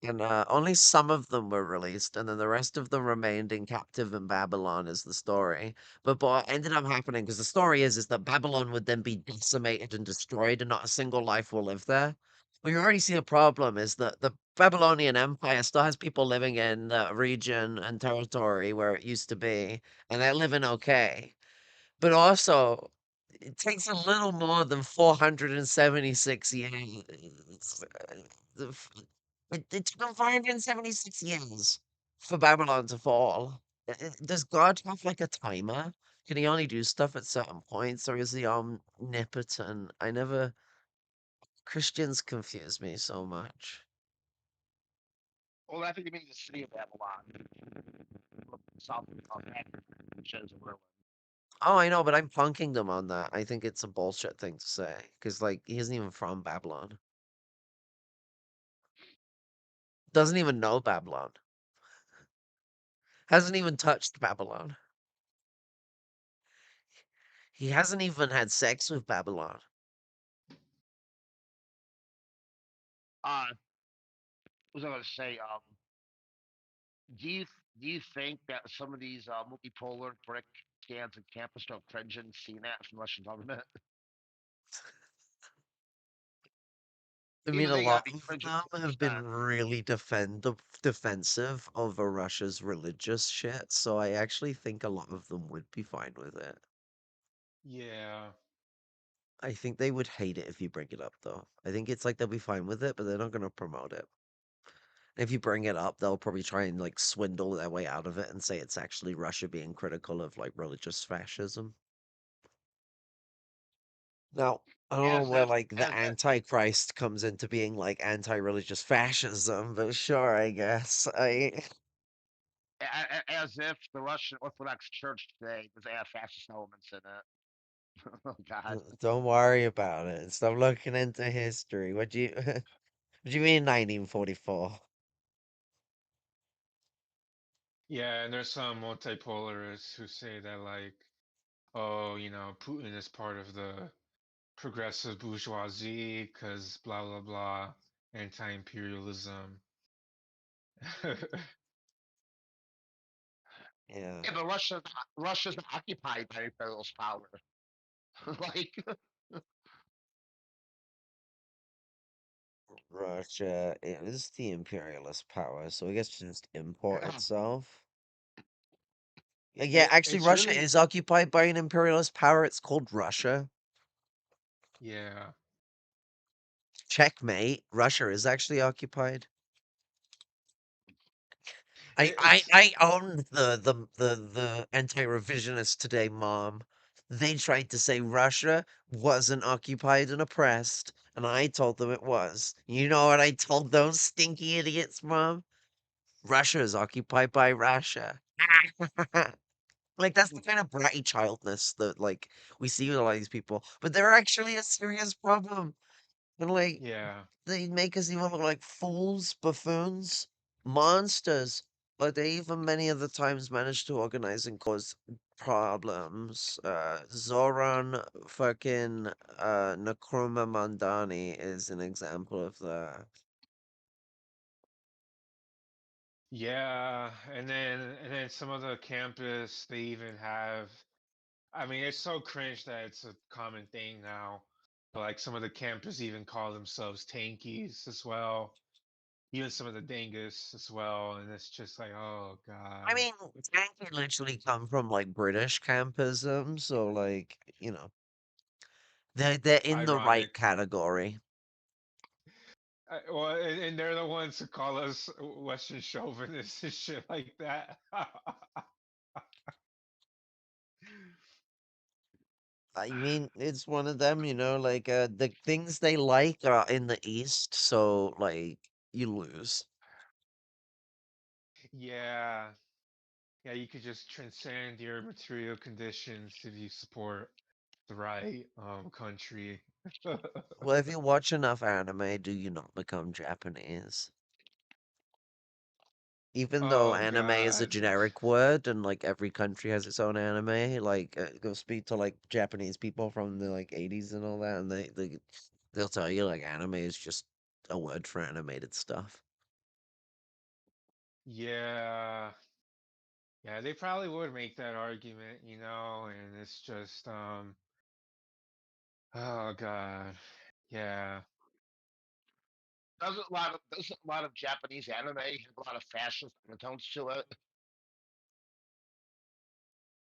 And only some of them were released, and then the rest of them remained in captive in Babylon is the story. But what ended up happening, because the story is that Babylon would then be decimated and destroyed, and not a single life will live there. But you already see a problem is that the Babylonian Empire still has people living in the region and territory where it used to be, and they're living okay. But also, it takes a little more than 476 years. The f- it took them 476 years for Babylon to fall. Does God have like a timer? Can he only do stuff at certain points, or is he omnipotent? Christians confuse me so much. Well, I think it means the city of Babylon, south of shows in ruin. Oh, I know, but I'm plunking them on that. I think it's a bullshit thing to say because, like, he isn't even from Babylon. Doesn't even know Babylon. Hasn't even touched Babylon. He hasn't even had sex with Babylon. Uh, what was I going to say? Do you do you think that some of these multipolar brick scans and campus are cringing seeing that from the Russian government? I mean, Even a they gotta lot be of cringing them to an have been extent. really defensive over Russia's religious shit, so I actually think a lot of them would be fine with it. Yeah. I think they would hate it if you bring it up, though. I think it's like they'll be fine with it, but they're not going to promote it. If you bring it up, they'll probably try and like swindle their way out of it and say it's actually Russia being critical of like religious fascism. Now, I don't know As where if like the as if Antichrist comes into being like anti-religious fascism, but sure, I guess. I as if the Russian Orthodox Church today doesn't have fascist elements in it. Oh God. don't worry about it. Stop looking into history. What do you what do you mean 1944? Yeah, and there's some multipolarists who say that like, oh, Putin is part of the progressive bourgeoisie because blah blah blah, anti-imperialism. Yeah, Yeah, but Russia's not occupied by imperialist power. Like, Russia is the imperialist power, so I guess just import itself. Yeah, actually, It's Russia really is occupied by an imperialist power. It's called Russia. yeah. Checkmate. Russia is actually occupied. I I It's I owned the anti-revisionist today, Mom. They tried to say Russia wasn't occupied and oppressed, and I told them it was. You know what I told those stinky idiots, Mom? Russia is occupied by Russia. Like that's the kind of bratty childness that like we see with a lot of these people, but they're actually a serious problem. And like yeah. they make us even look like fools, buffoons, monsters. But they even many of the times manage to organize and cause problems. Zoran fucking Nkrumah Mandani is an example of that. Yeah, and then some of the campus they even have. I mean, it's so cringe that it's a common thing now. But like some of the campus even call themselves tankies as well. Even some of the dingus as well, and it's just like, oh I god, mean, tanky literally come from like British campism, so like, they're in the right ironic. category. Well, and they're the ones who call us Western chauvinists and shit like that. I mean, it's one of them, like the things they like are in the East, so like you lose. Yeah, yeah, you could just transcend your material conditions if you support the right country. Well, if you watch enough anime, do you not become Japanese? Even though Oh anime is a god. generic word and like every country has its own anime, like go speak to like Japanese people from the like 80s and all that, and they'll tell you like anime is just a word for animated stuff. Yeah. Yeah, they probably would make that argument, and it's just oh god. Yeah. doesn't a lot of Japanese anime have a lot of fascist undertones to it?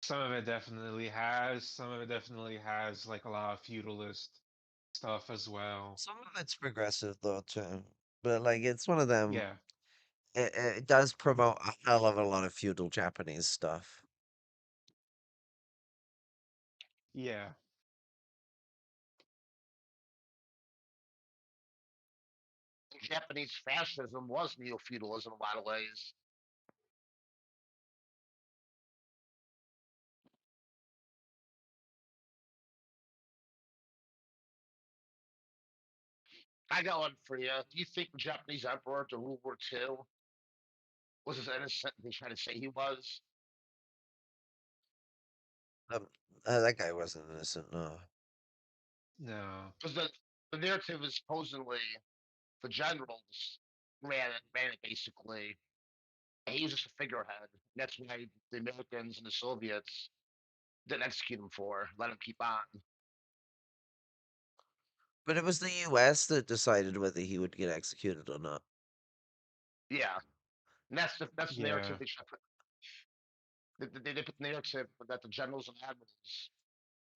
Some of it definitely has. Some of it definitely has like a lot of feudalist stuff as well. Some of it's progressive though too, but like it's one of them. Yeah. It does promote a hell of a lot of feudal Japanese stuff. Yeah. Japanese fascism was neo-feudalism in a lot of ways. I got one for you. Do you think the Japanese emperor during World War II was as innocent as they try to say he was? Um, that guy wasn't innocent, no. No. Because the narrative is supposedly the generals ran it basically. And he was just a figurehead. That's why the Americans and the Soviets didn't execute him for, let him keep on. But it was the US that decided whether he would get executed or not. Yeah, and that's the narrative Yeah. they should put. They put the narrative that the generals and admirals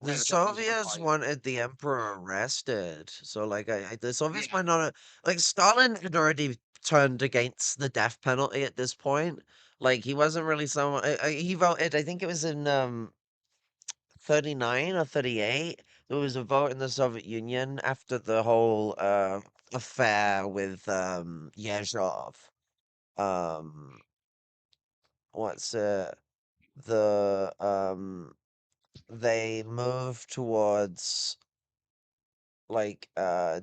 The ran the Japanese Soviets empire. wanted the emperor arrested. So, like, the Yeah, Soviets might not like, Stalin had already turned against the death penalty at this point. Like, he wasn't really someone. He voted, I think it was in 39 or 38. There was a vote in the Soviet Union after the whole affair with Yezhov. Um, what's the they moved towards like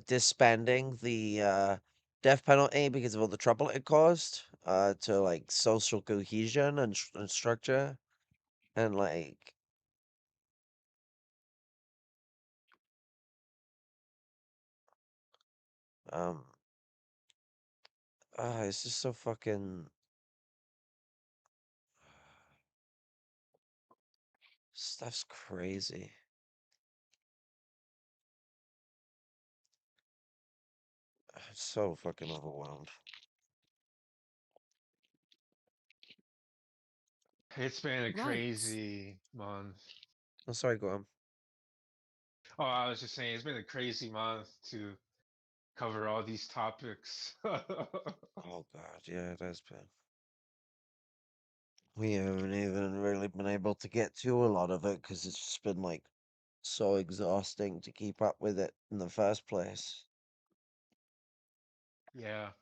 disbanding the death penalty because of all the trouble it caused to like social cohesion and structure and like um it's just so fucking Stuff's crazy. I'm so fucking overwhelmed. It's been a Right. crazy month. I'm sorry, go on. Oh, I was just saying, it's been a crazy month to cover all these topics. Oh god, yeah, it has been. We haven't even really been able to get to a lot of it because it's just been like so exhausting to keep up with it in the first place. Yeah.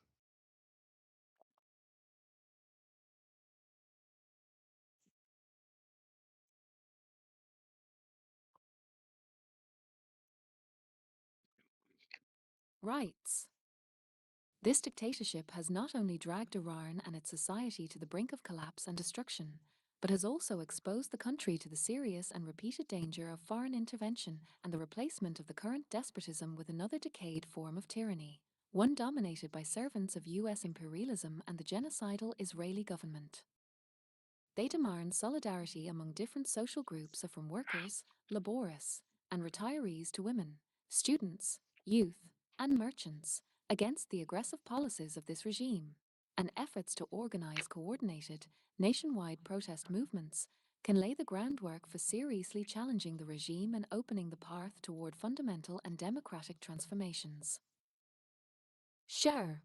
Rights. This dictatorship has not only dragged Iran and its society to the brink of collapse and destruction, but has also exposed the country to the serious and repeated danger of foreign intervention and the replacement of the current despotism with another decayed form of tyranny, one dominated by servants of US imperialism and the genocidal Israeli government. They demand solidarity among different social groups from workers, laborists, and retirees to women, students, youth, and merchants against the aggressive policies of this regime, and efforts to organize coordinated, nationwide protest movements can lay the groundwork for seriously challenging the regime and opening the path toward fundamental and democratic transformations. Sure.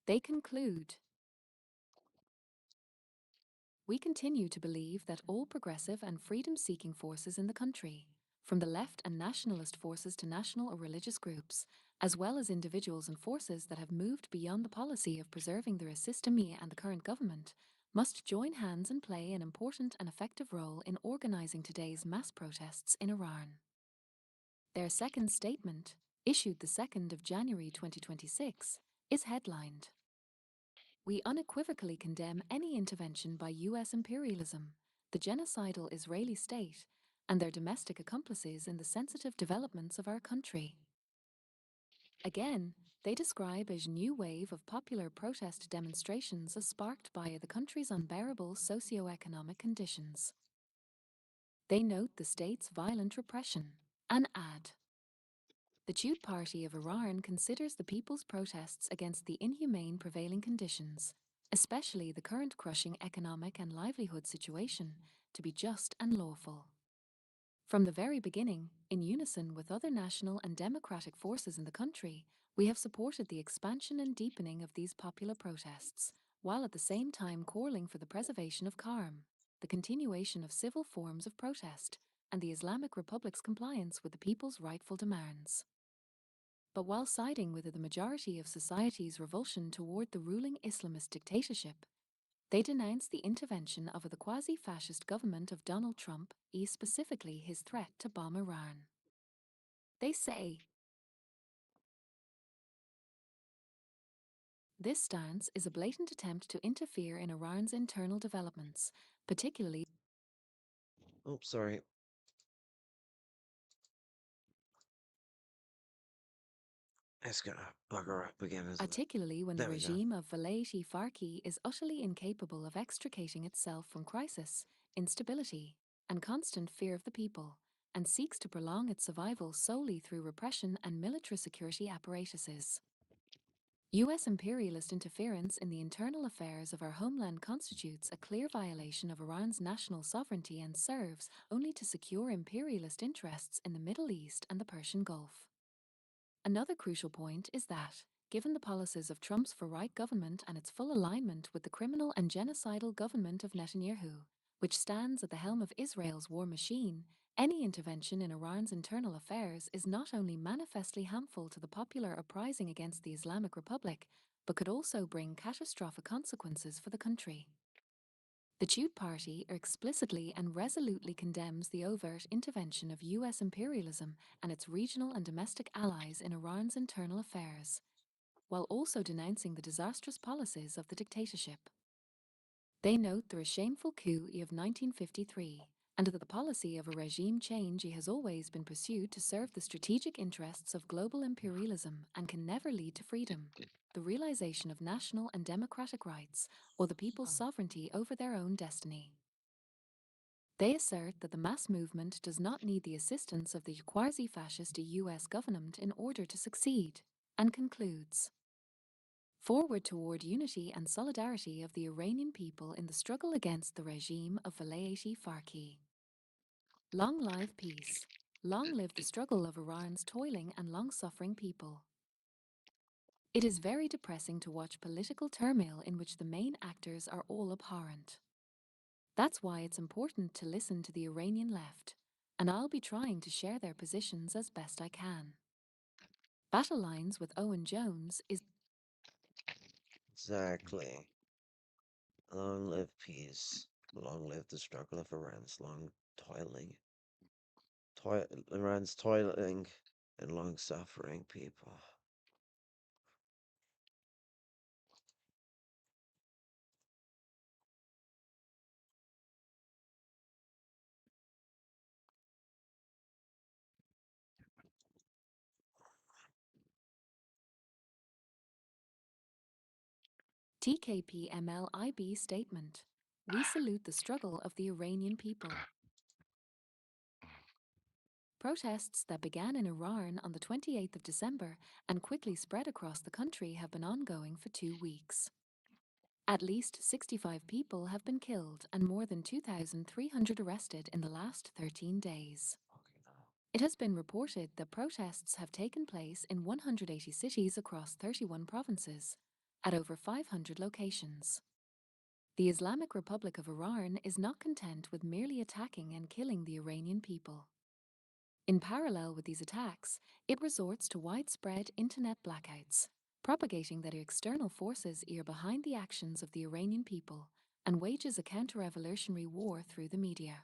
They conclude. We continue to believe that all progressive and freedom-seeking forces in the country, from the left and nationalist forces to national or religious groups, as well as individuals and forces that have moved beyond the policy of preserving their system and the current government, must join hands and play an important and effective role in organizing today's mass protests in Iran. Their second statement, issued the 2nd of January 2026, is headlined, "We unequivocally condemn any intervention by US imperialism, the genocidal Israeli state, and their domestic accomplices in the sensitive developments of our country." Again, they describe a new wave of popular protest demonstrations sparked by the country's unbearable socio-economic conditions. They note the state's violent repression and add, "The Tud Party of Iran considers the people's protests against the inhumane prevailing conditions, especially the current crushing economic and livelihood situation, to be just and lawful." From the very beginning, in unison with other national and democratic forces in the country, we have supported the expansion and deepening of these popular protests, while at the same time calling for the preservation of calm, the continuation of civil forms of protest, and the Islamic Republic's compliance with the people's rightful demands. But while siding with the majority of society's revulsion toward the ruling Islamist dictatorship, they denounce the intervention of the quasi-fascist government of Donald Trump, specifically his threat to bomb Iran. They say, "This stance is a blatant attempt to interfere in Iran's internal developments, particularly..." Oh, sorry. It's gonna bugger up again, isn't it? Particularly when the There we go. regime of Velayat Farki is utterly incapable of extricating itself from crisis, instability, and constant fear of the people, and seeks to prolong its survival solely through repression and military security apparatuses. US imperialist interference in the internal affairs of our homeland constitutes a clear violation of Iran's national sovereignty and serves only to secure imperialist interests in the Middle East and the Persian Gulf. Another crucial point is that, given the policies of Trump's far-right government and its full alignment with the criminal and genocidal government of Netanyahu, which stands at the helm of Israel's war machine, any intervention in Iran's internal affairs is not only manifestly harmful to the popular uprising against the Islamic Republic, but could also bring catastrophic consequences for the country. The Tud Party explicitly and resolutely condemns the overt intervention of US imperialism and its regional and domestic allies in Iran's internal affairs, while also denouncing the disastrous policies of the dictatorship. They note the shameful coup of 1953, and that the policy of a regime change has always been pursued to serve the strategic interests of global imperialism and can never lead to freedom, the realization of national and democratic rights, or the people's sovereignty over their own destiny. They assert that the mass movement does not need the assistance of the quasi-fascist US government in order to succeed, and concludes, forward toward unity and solidarity of the Iranian people in the struggle against the regime of Velayati Farki. Long live peace. Long live the struggle of Iran's toiling and long-suffering people. It is very depressing to watch political turmoil in which the main actors are all abhorrent. That's why it's important to listen to the Iranian left, and I'll be trying to share their positions as best I can. Battle Lines with Owen Jones is Exactly. Long live peace. Long live the struggle of Iran's long toiling. Iran's toiling and long suffering people. TKP-MLIB statement. We salute the struggle of the Iranian people. Protests that began in Iran on the 28th of December and quickly spread across the country have been ongoing for 2 weeks. At least 65 people have been killed and more than 2,300 arrested in the last 13 days. It has been reported that protests have taken place in 180 cities across 31 provinces, at over 500 locations. The Islamic Republic of Iran is not content with merely attacking and killing the Iranian people. In parallel with these attacks, it resorts to widespread internet blackouts, propagating that external forces are behind the actions of the Iranian people and wages a counter-revolutionary war through the media.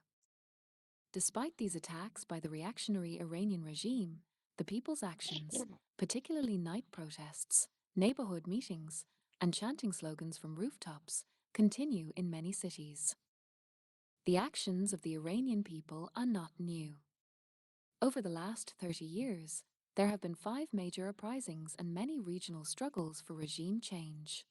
Despite these attacks by the reactionary Iranian regime, the people's actions, particularly night protests, neighborhood meetings, and chanting slogans from rooftops, continue in many cities. The actions of the Iranian people are not new. Over the last 30 years, there have been 5 major uprisings and many regional struggles for regime change.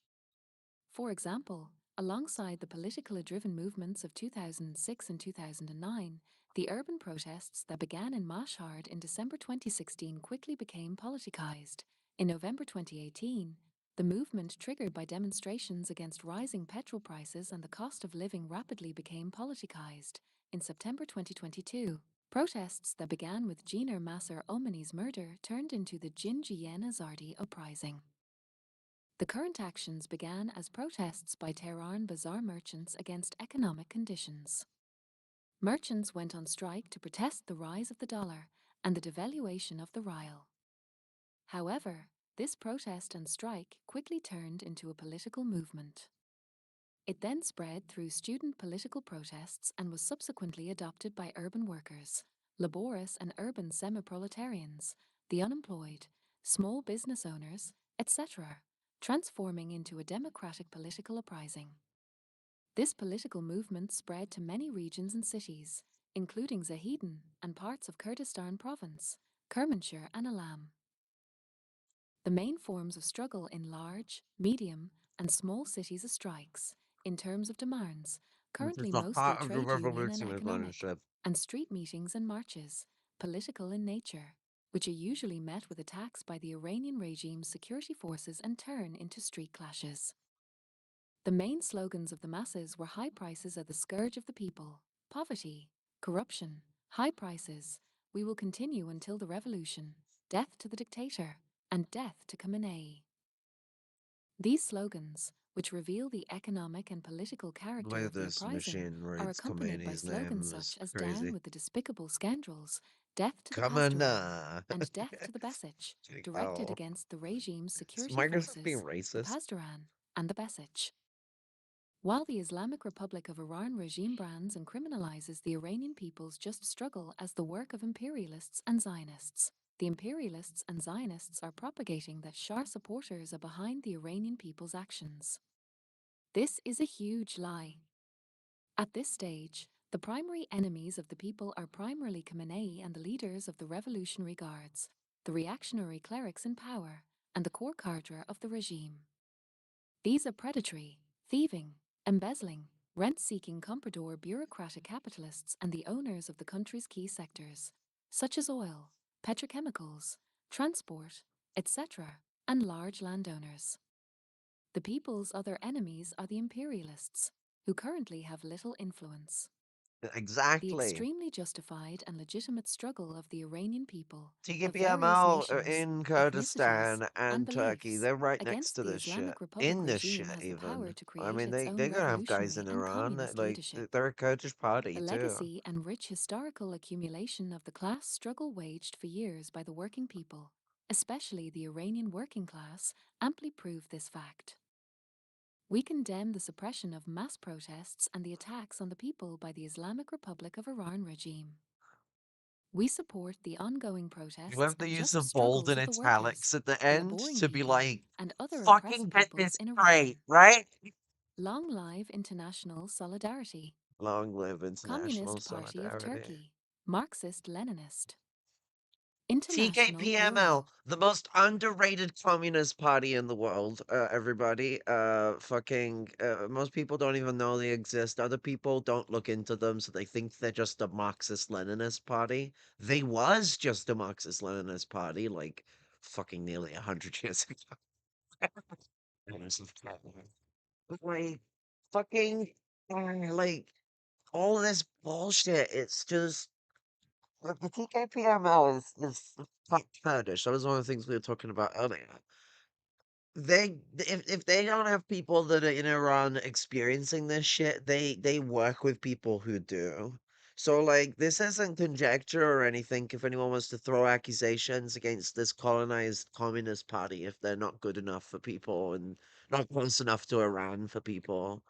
For example, alongside the politically driven movements of 2006 and 2009, the urban protests that began in Mashhad in December 2016 quickly became politicized. In November 2018, the movement triggered by demonstrations against rising petrol prices and the cost of living rapidly became politicized. In September 2022, protests that began with Jiner Masar Omani's murder turned into the Jinjiyan Azardi uprising. The current actions began as protests by Tehran bazaar merchants against economic conditions. Merchants went on strike to protest the rise of the dollar and the devaluation of the rial. However, this protest and strike quickly turned into a political movement. It then spread through student political protests and was subsequently adopted by urban workers, laborious and urban semi-proletarians, the unemployed, small business owners, etc., transforming into a democratic political uprising. This political movement spread to many regions and cities, including Zahedan and parts of Kurdistan Province, Kermanshah and Alam. The main forms of struggle in large, medium, and small cities are strikes, in terms of demands, This is currently the mostly heart of the trade union and revolution, is economic, ownership. and street meetings and marches, political in nature, which are usually met with attacks by the Iranian regime's security forces and turn into street clashes. The main slogans of the masses were high prices are the scourge of the people, poverty, corruption, high prices, we will continue until the revolution, death to the dictator, and death to Khamenei. These slogans, which reveal the economic and political The character way of the this uprising, machine are reads accompanied by Khomeini's slogans name is such as Down crazy. with the despicable scoundrels, Death to the Pasdaran, Kamana. and Death to the Besich, directed Oh, against the regime's is security Microsoft being forces, the racist? Pasdaran, and the Besich. While the Islamic Republic of Iran regime brands and criminalizes the Iranian people's just struggle as the work of imperialists and Zionists, the imperialists and Zionists are propagating that Shah supporters are behind the Iranian people's actions. This is a huge lie. At this stage, the primary enemies of the people are primarily Khamenei and the leaders of the Revolutionary Guards, the reactionary clerics in power, and the core cadre of the regime. These are predatory, thieving, embezzling, rent-seeking comprador bureaucratic capitalists and the owners of the country's key sectors, such as oil, petrochemicals, transport, etc., and large landowners. The people's other enemies are the imperialists, who currently have little influence. The Exactly. extremely justified and legitimate struggle of the Iranian people of various TKPML nations, in ethnicities, Kurdistan and and Turkey, beliefs they're right next against to the this shit. Islamic Republic In this regime shit, has the power even. to I create mean, its they're own gonna have guys revolutionary in and Iran that, communist like, leadership. they're a Kurdish party, The too. legacy and rich historical accumulation of the class struggle waged for years by the working people, especially the Iranian working class, amply prove this fact. We condemn the suppression of mass protests and the attacks on the people by the Islamic Republic of Iran regime. We support the ongoing You protests have the and use just of bold struggles and of the workers, italics at the the end laboring to be people, like, and other fucking oppressed get peoples this in straight, Iran. right? Long live international solidarity. Long live international Communist Party of solidarity. Turkey. Marxist-Leninist. International TKPML, Bureau. the most underrated communist party in the world, everybody. Most people don't even know they exist. Other people don't look into them, so they think they're just a Marxist-Leninist party. They was just a Marxist-Leninist party, like, fucking nearly 100 years ago. But, like, fucking, like, all this bullshit, it's just the TKPML is quite Kurdish. That was one of the things we were talking about earlier. If they don't have people that are in Iran experiencing this shit, they work with people who do. So like this isn't conjecture or anything. If anyone wants to throw accusations against this colonized communist party, if they're not good enough for people and not close enough to Iran for people,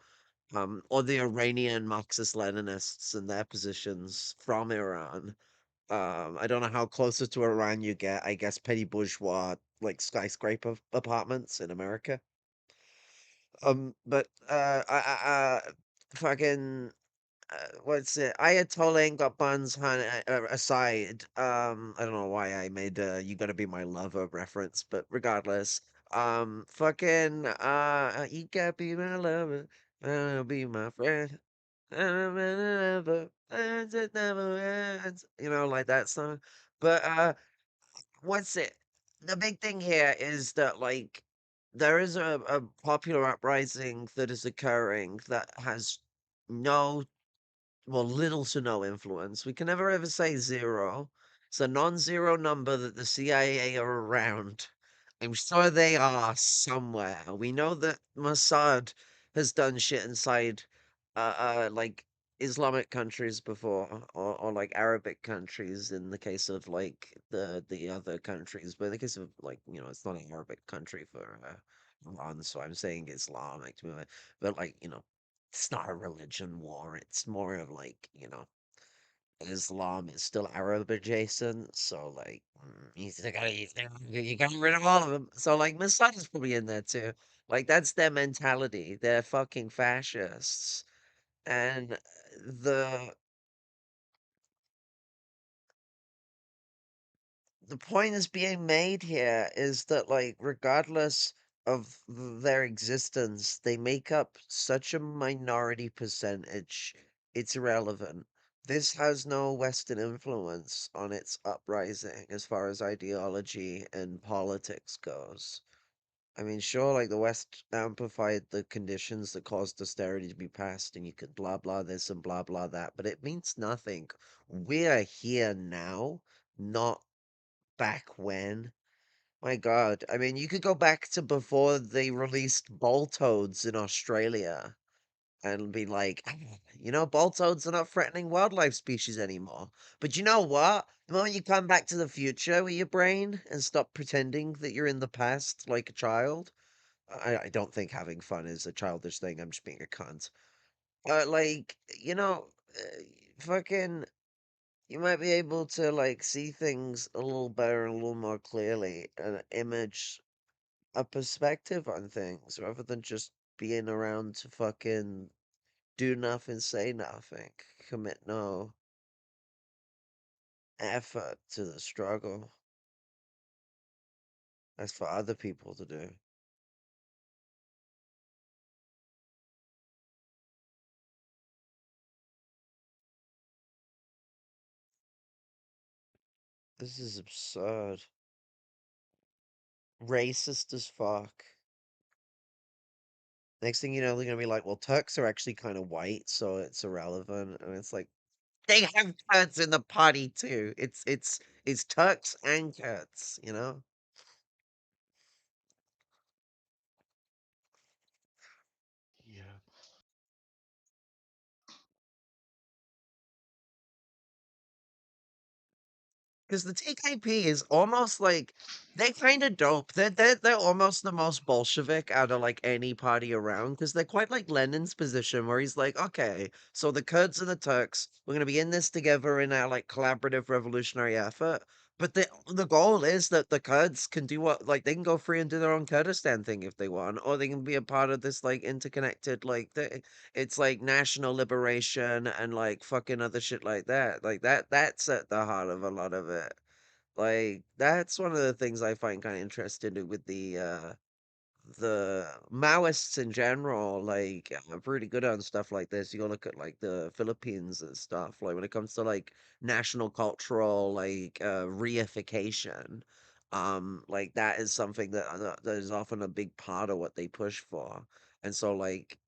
or the Iranian Marxist-Leninists and their positions from Iran. I don't know how closer to Iran you get. I guess petty bourgeois, like skyscraper apartments in America. Fucking, what's it? Ayatollah ain't got buns, hun, aside. I don't know why I made "You Gotta Be My Lover" reference, but regardless, you gotta be my lover, be my friend. Never ends, it never ends. You know, like that song. But what's it? The big thing here is that like there is a popular uprising that is occurring that has no little to no influence. We can never ever say zero. It's a non-zero number that the CIA are around. I'm sure they are somewhere. We know that Mossad has done shit inside, like Islamic countries before, or like Arabic countries in the case of like the other countries. But in the case of like, it's not an Arabic country for Iran, so I'm saying Islamic. But like, it's not a religion war. It's more of like, Islam is still Arab adjacent. So like, you got rid of all of them. So like, Mossad is probably in there too. Like that's their mentality. They're fucking fascists. And the the point is being made here is that like regardless of their existence, they make up such a minority percentage, it's irrelevant. This has no Western influence on its uprising as far as ideology and politics goes. I mean, sure, like the West amplified the conditions that caused austerity to be passed, and you could blah blah this and blah blah that, but it means nothing. We're here now, not back when. My God. I mean, you could go back to before they released ball toads in Australia and be like, ball toads are not threatening wildlife species anymore. But you know what? The moment you come back to the future with your brain and stop pretending that you're in the past like a child, I don't think having fun is a childish thing. I'm just being a cunt. Like, fucking you might be able to like see things a little better and a little more clearly and image a perspective on things rather than just being around to fucking do nothing, say nothing, commit no effort to the struggle. That's for other people to do. This is absurd. Racist as fuck. Next thing you know, they're gonna be like, well, Turks are actually kind of white, so it's irrelevant. And it's like, they have Kurds in the party too. It's Turks and Kurds, you know? Yeah. 'Cause the TKP is almost like they're kinda dope. They're almost the most Bolshevik out of, like, any party around. Because 'cause they're quite like Lenin's position where he's like, "Okay, so the Kurds and the Turks, we're gonna be in this together in our, like, collaborative revolutionary effort." But the goal is that the Kurds can do what like, they can go free and do their own Kurdistan thing if they want, or they can be a part of this, like, interconnected, like, it's like national liberation and like fucking other shit like that. Like that's at the heart of a lot of it. Like that's one of the things I find kind of interesting with the Maoists in general, like, are pretty good on stuff like this. You go look at like the Philippines and stuff. Like when it comes to like national cultural like reification, like that is something that is often a big part of what they push for. And so like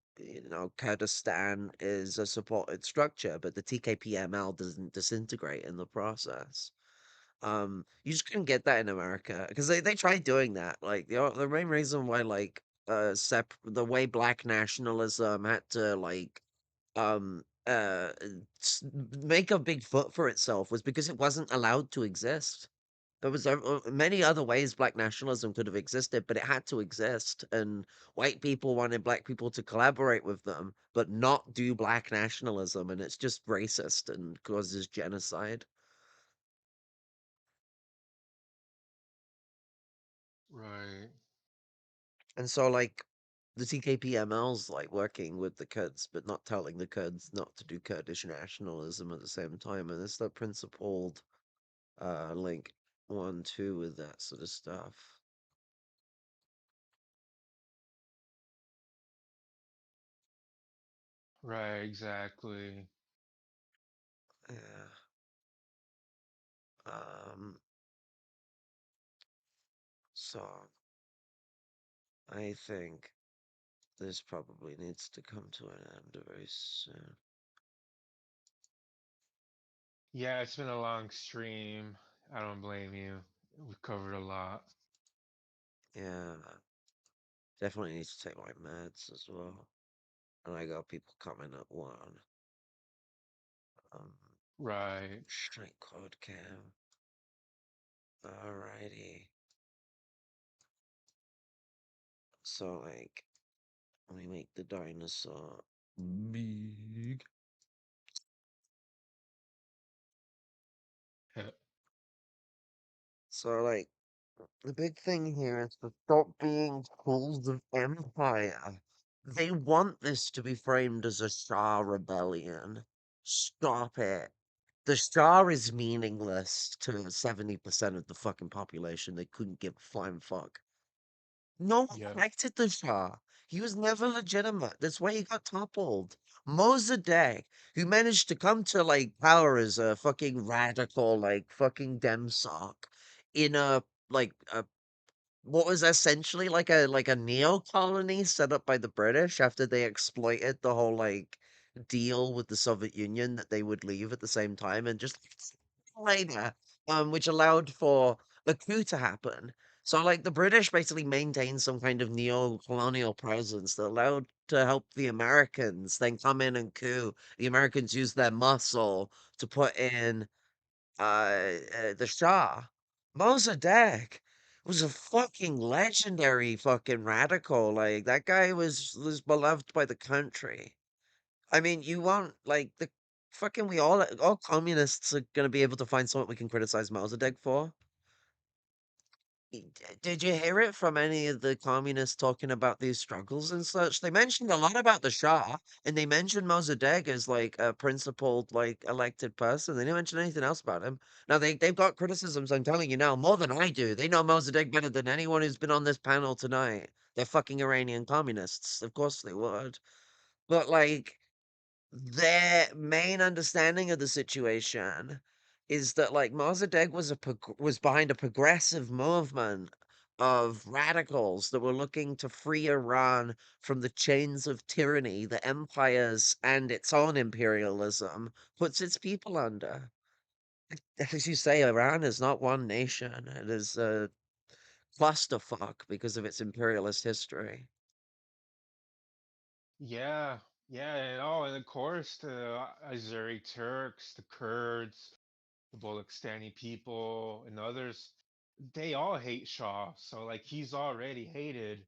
Kurdistan is a supported structure, but the TKPML doesn't disintegrate in the process. You just couldn't get that in America because they tried doing that. Like the main reason why like the way black nationalism had to like um uh make a big foot for itself was because it wasn't allowed to exist. There was many other ways black nationalism could have existed, but it had to exist. And white people wanted black people to collaborate with them, but not do black nationalism, and it's just racist and causes genocide. Right. And so, like, the TKPML's like working with the Kurds, but not telling the Kurds not to do Kurdish nationalism at the same time. And it's that principled, link 1, 2 with that sort of stuff. Right, exactly. Yeah. Um, so I think this probably needs to come to an end very soon. Yeah, it's been a long stream. I don't blame you. We covered a lot. Yeah, definitely need to take my meds as well. And I got people coming at 1. Um, Right. straight code cam. Alrighty. So, like, let me make the dinosaur big. So, like, the big thing here is to stop being tools of empire. They want this to be framed as a Shah rebellion. Stop it. The Shah is meaningless to 70% of the fucking population. They couldn't give a flying fuck. No one Yep. elected the Shah. He was never legitimate. That's why he got toppled. Mossadegh, who managed to come to like power as a fucking radical, like fucking Demsock in a like a what was essentially like a neo colony set up by the British after they exploited the whole like deal with the Soviet Union that they would leave at the same time and just later, which allowed for a coup to happen. So like the British basically maintained some kind of neo-colonial presence that allowed to help the Americans then come in and coup. The Americans used their muscle to put in the Shah. Mossadegh was a fucking legendary fucking radical. Like that guy was beloved by the country. I mean, you want like the fucking we all communists are gonna be able to find something we can criticize Mossadegh for. Did you hear it from any of the communists talking about these struggles and such? They mentioned a lot about the Shah, and they mentioned Mossadegh as like a principled, like elected person. They didn't mention anything else about him. Now they've got criticisms. I'm telling you now, more than I do. They know Mossadegh better than anyone who's been on this panel tonight. They're fucking Iranian communists. Of course they would. But like their main understanding of the situation is that like Mossadegh was behind a progressive movement of radicals that were looking to free Iran from the chains of tyranny that empires and its own imperialism puts its people under. As you say, Iran is not one nation. It is a clusterfuck because of its imperialist history. Yeah, yeah, and and of course the Azeri Turks, the Kurds, the Bolekistani people, and others, they all hate Shah. So like he's already hated.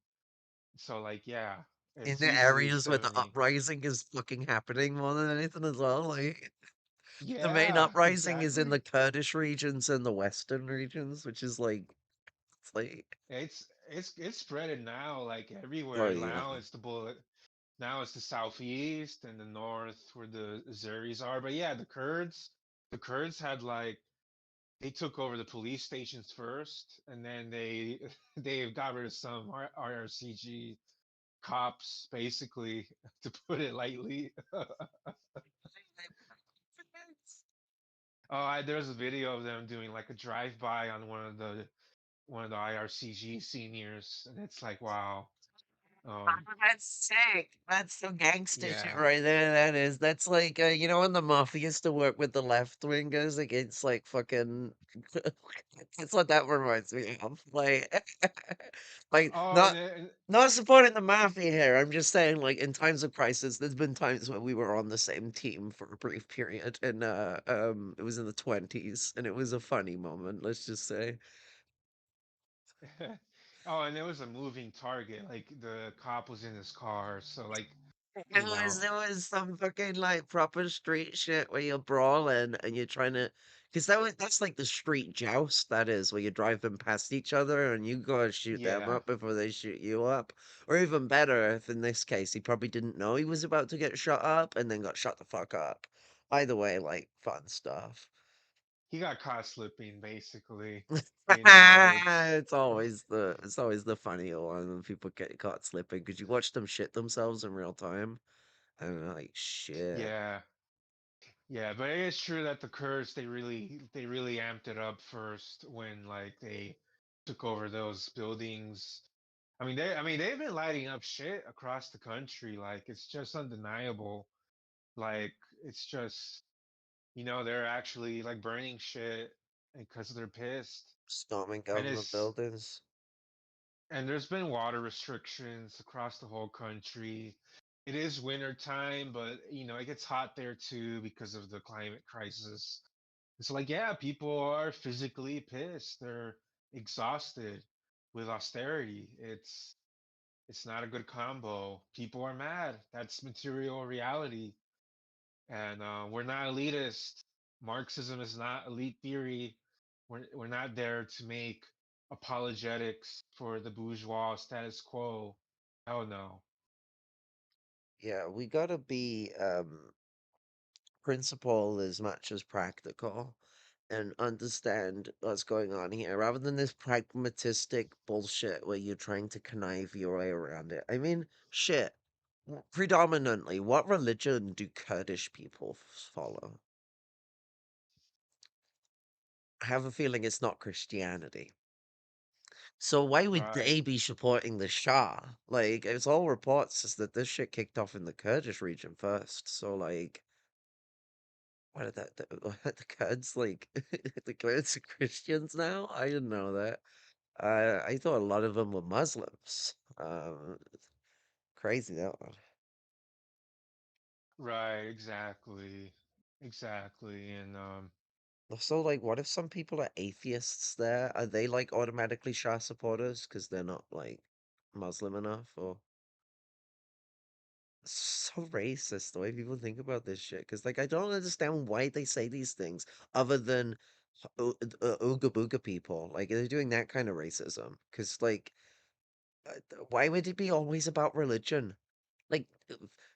So like yeah, In it's the easily areas where the 70. uprising is fucking happening more than anything as well, like the main Yeah, uprising is in exactly. the Kurdish regions and the Western regions, which is like it's like It's spreading now like oh everywhere. yeah. Now it's the southeast and the north where the Azeris are. But yeah, the Kurds had like they took over the police stations first, and then they they got rid of some IRCG cops, basically, to put it lightly. There's a video of them doing like a drive-by on one of the IRCG seniors, and it's like, wow. Oh, Um, that's sick. That's some gangster shit yeah, right there. That is. That's like you know when the mafia used to work with the left wingers against like fucking. That's what that reminds me of. Like, like oh, not supporting the mafia here. I'm just saying, like in times of crisis, there's been times when we were on the same team for a brief period, and it was in the 20s, and it was a funny moment. Let's just say. oh, and it was a moving target. Like the cop was in his car, so like, It you know, was it was some fucking like proper street shit where you're brawling and you're trying to, because that's like the street joust that is where you're driving past each other and you gotta shoot them yeah. up before they shoot you up. Or even better, if in this case he probably didn't know he was about to get shot up and then got shot the fuck up. Either way, like fun stuff. He got caught slipping, basically. You know, It's always the funny one when people get caught slipping because you watch them shit themselves in real time and they're like shit. yeah, yeah. But it is true that the Kurds they really amped it up first when like they took over those buildings. I mean they've been lighting up shit across the country. Like it's just undeniable. Like it's just they're actually like burning shit because they're pissed. Storming And government buildings. there's been water restrictions across the whole country. It is winter time, but it gets hot there too because of the climate crisis. It's like, yeah, people are physically pissed. They're exhausted with austerity. It's not a good combo. People are mad. That's material reality. And we're not elitist. Marxism is not elite theory. We're not there to make apologetics for the bourgeois status quo. Hell no. Yeah, we gotta be principled as much as practical and understand what's going on here rather than this pragmatistic bullshit where you're trying to connive your way around it. I mean, shit. Predominantly, what religion do Kurdish people follow? I have a feeling it's not Christianity. So why would Right. they be supporting the Shah? Like, it's all reports is that this shit kicked off in the Kurdish region first. So like, what are the Kurds like? The Kurds are Christians now? I didn't know that. I thought a lot of them were Muslims. Crazy that one. Right, exactly. Exactly. And So like, what if some people are atheists there? Are they like automatically Shah supporters because they're not like Muslim enough? Or so racist the way people think about this shit. Because like, I don't understand why they say these things other than Ooga Booga people. Like, they're doing that kind of racism. Because like, why would it be always about religion? Like,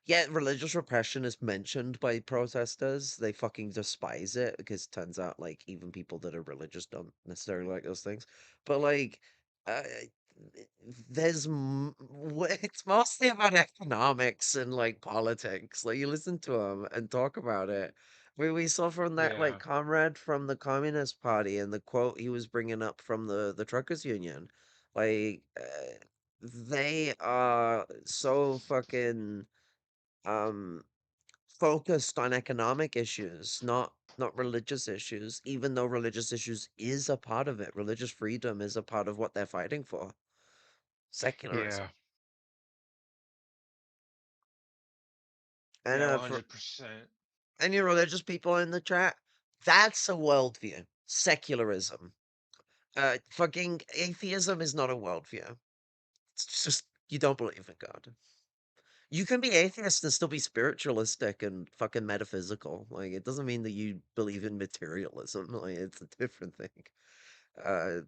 yeah, religious repression is mentioned by protesters. They fucking despise it because it turns out, like, even people that are religious don't necessarily like those things. But, like, uh, it's mostly about economics and, like, politics. Like, you listen to them and talk about it, We saw from that like Yeah. comrade from the Communist Party and the quote he was bringing up from the truckers union, like they are so fucking um focused on economic issues, not religious issues, even though religious issues is a part of it. Religious freedom is a part of what they're fighting for. Yeah. Secularism. And Yeah, for 100%. any religious people in the chat, that's a worldview. Secularism. Fucking atheism is not a worldview. It's just you don't believe in God. You can be atheist and still be spiritualistic and fucking metaphysical. Like it doesn't mean that you believe in materialism. Like it's a different thing. Uh,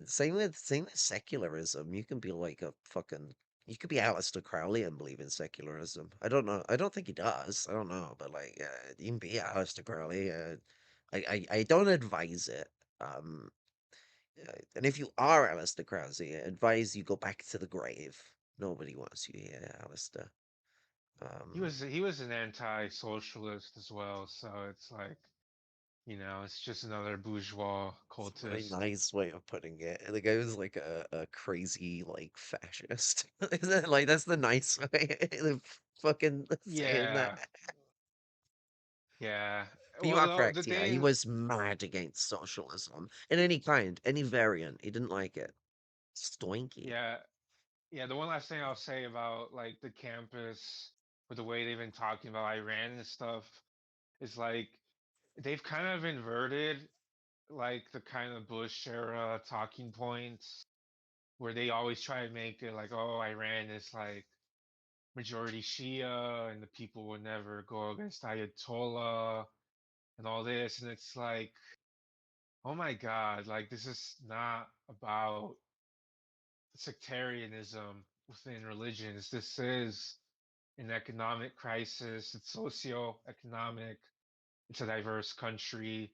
same with secularism. You can be like a fucking. You could be Aleister Crowley and believe in secularism. I don't know. I don't think he does. I don't know, but like, you can be Aleister Crowley. I don't advise it. Um, and if you are Aleister Crowley, I advise you go back to the grave. Nobody wants you here, Aleister. Um, He was an anti-socialist as well, so it's like, it's just another bourgeois it's a very cultist. nice way of putting it. The guy was like a crazy like fascist. Isn't it? Like that's the nice way of fucking saying that. Yeah. Yeah. But you Well, are no, correct. Yeah, he was mad against socialism in any kind, any variant. He didn't like it. Stoinky. yeah, yeah, the one last thing I'll say about like the campus with the way they've been talking about Iran and stuff is like they've kind of inverted like the kind of Bush era talking points where they always try to make it like, oh, Iran is like majority Shia and the people would never go against Ayatollah and all this. And it's like, oh my God, like this is not about sectarianism within religions. This is an economic crisis, it's socio-economic, it's a diverse country.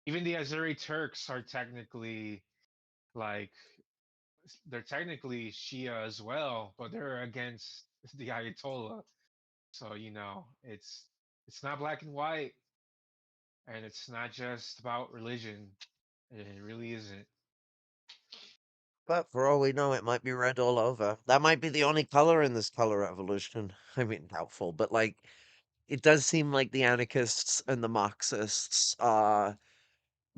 Even the Azeri Turks are technically like they're technically Shia as well, but they're against the Ayatollah. So, it's not black and white and it's not just about religion. It really isn't. But for all we know, it might be red all over. That might be the only color in this color revolution. I mean, doubtful, but like, it does seem like the anarchists and the Marxists are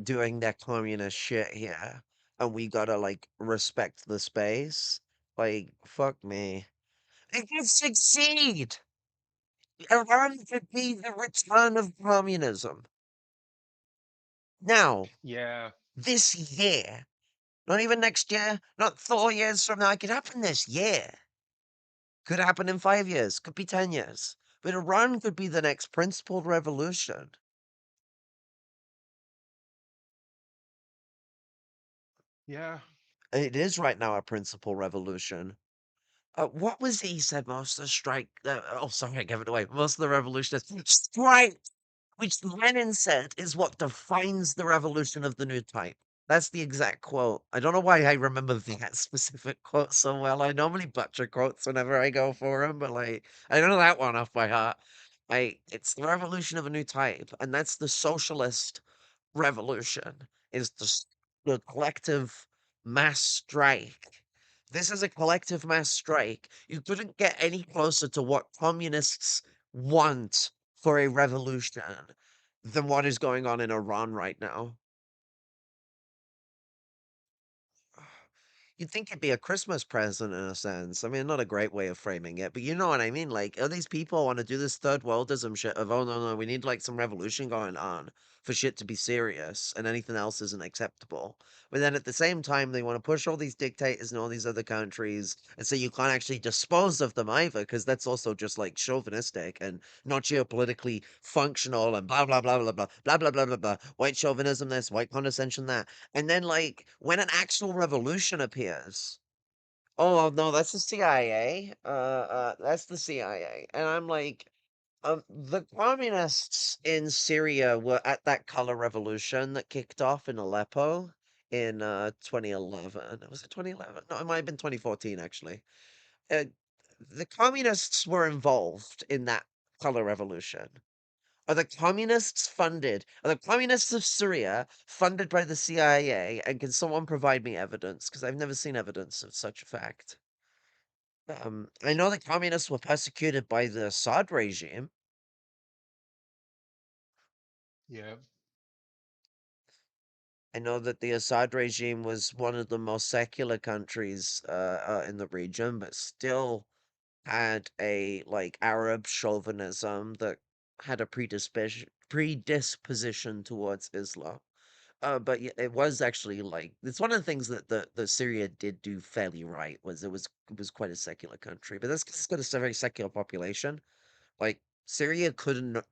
doing their communist shit here, and we gotta like respect the space. Like, fuck me. It could succeed. Iran could be the return of communism. Now, Yeah, this year, not even next year, not 4 years from now, it could happen this year. Could happen in 5 years, could be 10 years. But Iran could be the next principled revolution. yeah, It is right now a principled revolution. What was he said most of the strike? Oh, sorry, I gave it away. Most of the revolutionists strike, which Lenin said is what defines the revolution of the new type. That's the exact quote. I don't know why I remember that specific quote so well. I normally butcher quotes whenever I go for them, but like I know that one off by heart. It's the revolution of a new type, and that's the socialist revolution. Is the collective mass strike. This is a collective mass strike. You couldn't get any closer to what communists want for a revolution than what is going on in Iran right now. You'd think it'd be a Christmas present in a sense. I mean, not a great way of framing it, but you know what I mean. Like, all these people want to do this third worldism shit of, oh no, no, we need like some revolution going on for shit to be serious, and anything else isn't acceptable. But then at the same time, they want to push all these dictators in all these other countries and say you can't actually dispose of them either, because that's also just like chauvinistic and not geopolitically functional and blah blah blah blah blah blah blah blah blah blah. White chauvinism, this, white condescension, that. And then, like, when an actual revolution appears, oh no, that's the CIA. That's the CIA. And I'm like, the communists in Syria were at that color revolution that kicked off in Aleppo in 2011. Was it 2011? No, it might have been 2014 actually. Uh, the communists were involved in that color revolution. Are the communists funded? Are the communists of Syria funded by the CIA? And can someone provide me evidence? Because I've never seen evidence of such a fact. I know the communists were persecuted by the Assad regime. Yeah. I know that the Assad regime was one of the most secular countries in the region, but still had a like Arab chauvinism that had a predisposition towards Islam. But yeah, it was actually like it's one of the things that the Syria did do fairly right was it was quite a secular country, but that's 'cause it's got a very secular population. Like Syria couldn't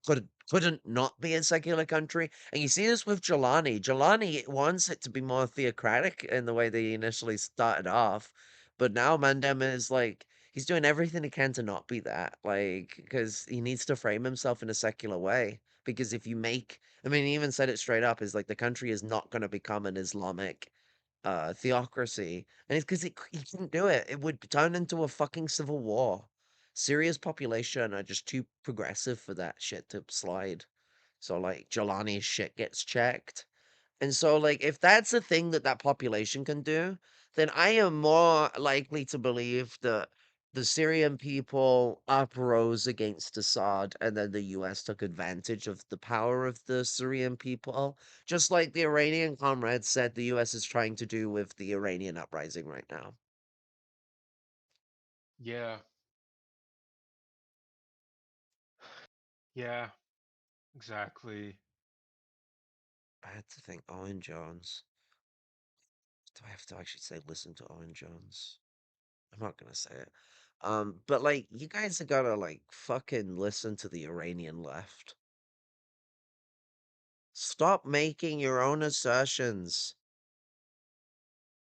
not be a secular country, and you see this with Jelani. Jelani wants it to be more theocratic in the way they initially started off, but now Mandem is like he's doing everything he can to not be that, like because he needs to frame himself in a secular way. Because if you make, I mean, he even said it straight up, is like the country is not going to become an Islamic theocracy, and it's because he couldn't do it. It would turn into a fucking civil war. Syria's population are just too progressive for that shit to slide. So like Jelani's shit gets checked. And so like if that's a thing that that population can do, then I am more likely to believe that the Syrian people uprose against Assad and then the US took advantage of the power of the Syrian people, just like the Iranian comrades said the US is trying to do with the Iranian uprising right now. Yeah. Yeah. Exactly. I had to think Owen Jones. Do I have to actually say listen to Owen Jones? I'm not gonna say it. But like you guys are gotta like fucking listen to the Iranian left. Stop making your own assertions.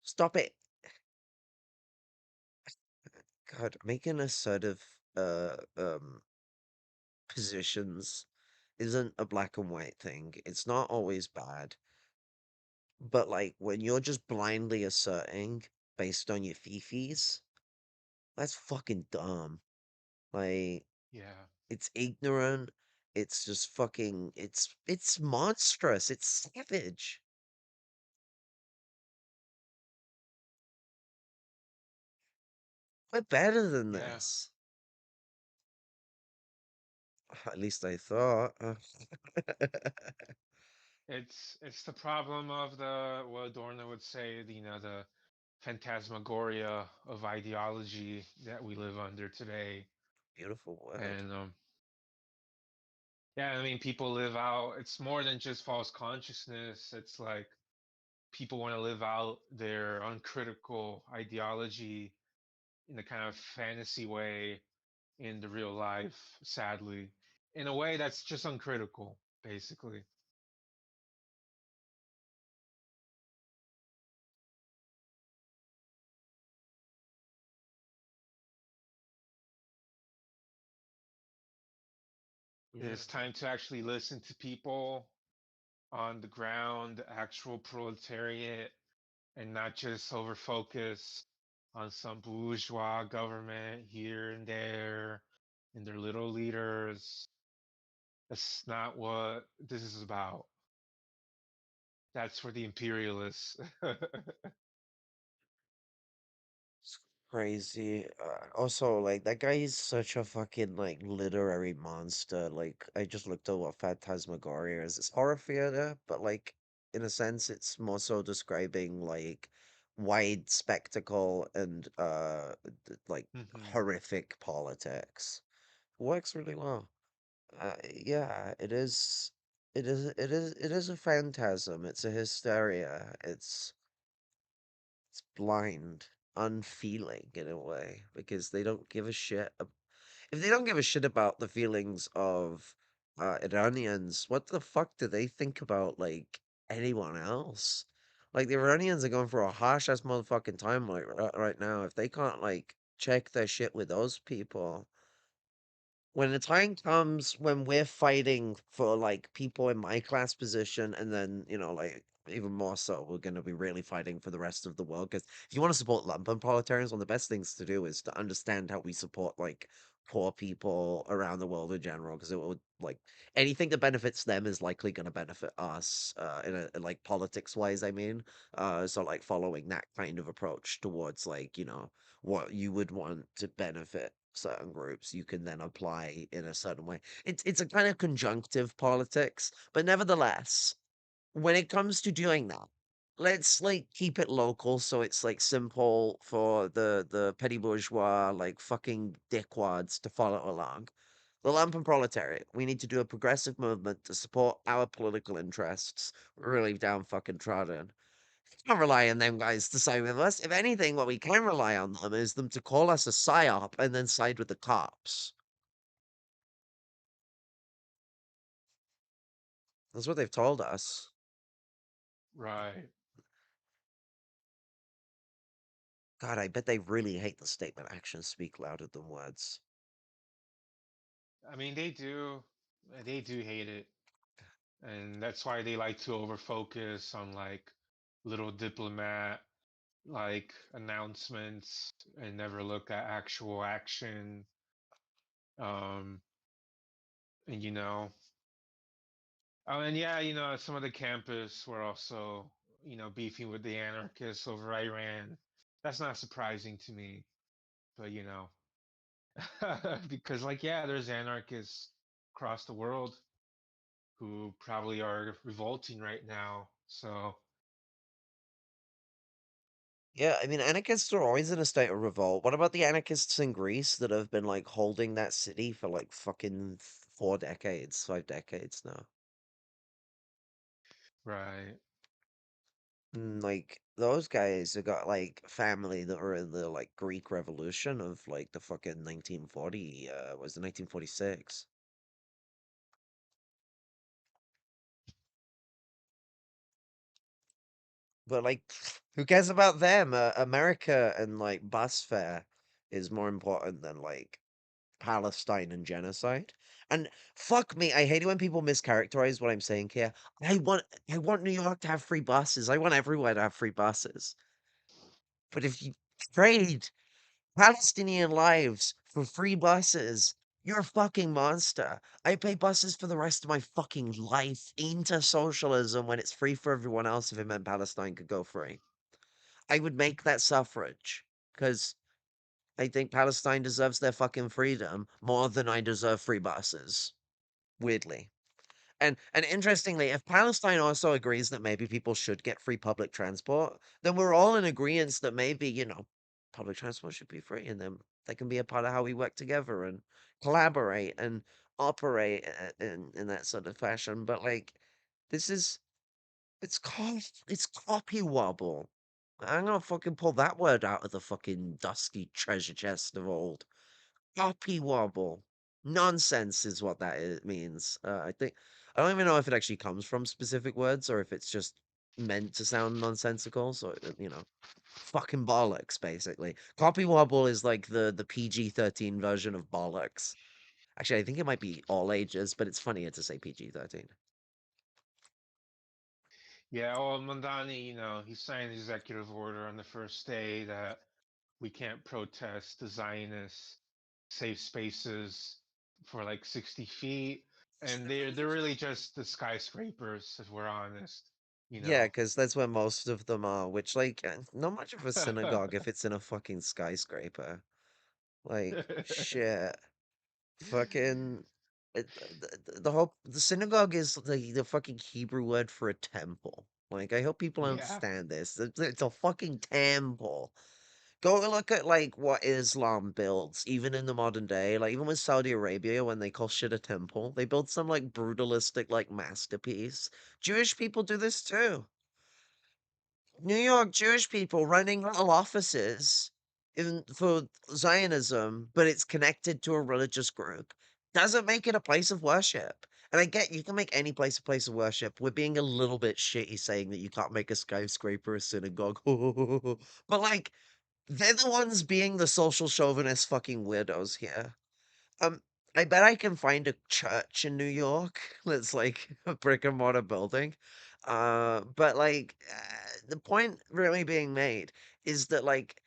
Stop it. God, making assertive positions isn't a black and white thing. It's not always bad. But like when you're just blindly asserting based on your fifis, that's fucking dumb. Like Yeah. it's ignorant. It's just fucking it's monstrous. It's savage. We're better than Yeah. this. At least I thought. It's the problem of the what Adorno would say, the phantasmagoria of ideology that we live under today. Beautiful word. And yeah, I mean, people live out. It's more than just false consciousness. It's like people want to live out their uncritical ideology in a kind of fantasy way in the real life, sadly, in a way that's just uncritical, basically. Yeah. It's time to actually listen to people on the ground, the actual proletariat, and not just over focus on some bourgeois government here and there and their little leaders. That's not what this is about. That's for the imperialists. It's crazy. Also, like that guy is such a fucking like literary monster. Like I just looked at what Phantasmagoria is. It's horror theater, but like in a sense, it's more so describing like wide spectacle and like Hmm. horrific politics. Works really well. Yeah, it is. It is a phantasm. It's a hysteria. It's blind, unfeeling in a way because they don't give a shit. If they don't give a shit about the feelings of Iranians, what the fuck do they think about like anyone else? Like the Iranians are going for a harsh ass motherfucking time like right now. If they can't like check their shit with those people, when the time comes when we're fighting for like people in my class position and then like even more so, we're going to be really fighting for the rest of the world. Because if you want to support lumpen proletarians, one of the best things to do is to understand how we support like poor people around the world in general. Because it would like anything that benefits them is likely going to benefit us like politics wise. I mean, so like following that kind of approach towards like what you would want to benefit certain groups, you can then apply in a certain way. It's a kind of conjunctive politics, but nevertheless when it comes to doing that, let's like keep it local so it's like simple for the petty bourgeois like fucking dickwads to follow along. The lumpen proletariat, we need to do a progressive movement to support our political interests. We're really down fucking trodden. Can't rely on them guys to side with us. If anything, what we can rely on them is them to call us a psyop and then side with the cops. That's what they've told us. Right. God, I bet they really hate the statement actions speak louder than words. I mean, they do hate it, and that's why they like to overfocus on like little diplomat like announcements and never look at actual action. Um, and oh, and yeah, some of the campus were also, beefing with the anarchists over Iran. That's not surprising to me, but because like, yeah, there's anarchists across the world who probably are revolting right now. So, Yeah, I mean, anarchists are always in a state of revolt. What about the anarchists in Greece that have been like holding that city for like fucking 4 decades, 5 decades now? right. Like those guys have got like family that were in the like Greek Revolution of like the fucking 1940, was it 1946? But like, who cares about them? America and like bus fare is more important than like Palestine and genocide. And fuck me, I hate it when people mischaracterize what I'm saying here. I want New York to have free buses. I want everywhere to have free buses. But if you trade Palestinian lives for free buses, you're a fucking monster. I pay buses for the rest of my fucking life into socialism when it's free for everyone else if it meant Palestine could go free. I would make that suffrage because I think Palestine deserves their fucking freedom more than I deserve free buses. Weirdly. And interestingly, if Palestine also agrees that maybe people should get free public transport, then we're all in agreement that maybe, public transport should be free and then they can be a part of how we work together and collaborate and operate in that sort of fashion. But like this is it's copy wobble. I'm gonna fucking pull that word out of the fucking dusty treasure chest of old. Copy wobble. Nonsense is what means. I don't even know if it actually comes from specific words or if it's just meant to sound nonsensical. So fucking bollocks, basically. Copy wobble is like the PG-13 version of bollocks. Actually, I think it might be all ages, but it's funnier to say PG-13. Yeah, well, Mandani, he signed the executive order on the first day that we can't protest the Zionists safe spaces for like 60 feet. And they're really just the skyscrapers, if we're honest, you Yeah, know. because that's where most of them are, which, like, not much of a synagogue if it's in a fucking skyscraper. Like, shit. Fucking the synagogue is the fucking Hebrew word for a temple. Like, I hope people Yeah, understand this. It's a fucking temple. Go and look at like what Islam builds, even in the modern day. Like even with Saudi Arabia, when they call shit a temple, they build some like brutalistic like masterpiece. Jewish people do this too. New York Jewish people running little offices in for Zionism, but it's connected to a religious group. Doesn't make it a place of worship. And I get you can make any place of worship. We're being a little bit shitty saying that you can't make a skyscraper a synagogue. But like they're the ones being the social chauvinist fucking weirdos here. Um, I bet I can find a church in New York that's like a brick and mortar building. But like the point really being made is that like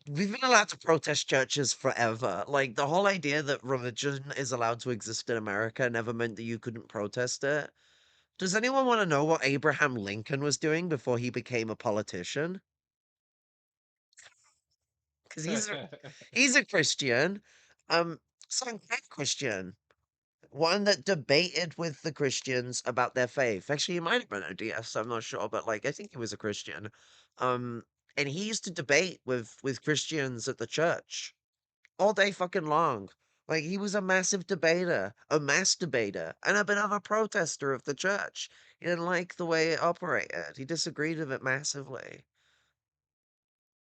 we've been allowed to protest churches forever. Like the whole idea that religion is allowed to exist in America never meant that you couldn't protest it. Does anyone want to know what Abraham Lincoln was doing before he became a politician? Because he's a Christian. So I'm Christian. One that debated with the Christians about their faith. Actually, he might have been a DS, I'm not sure, but like I think he was a Christian. Um, and he used to debate with Christians at the church all day fucking long. Like he was a massive debater, a mass debater, and a bit of a protester of the church. He didn't like the way it operated. He disagreed with it massively.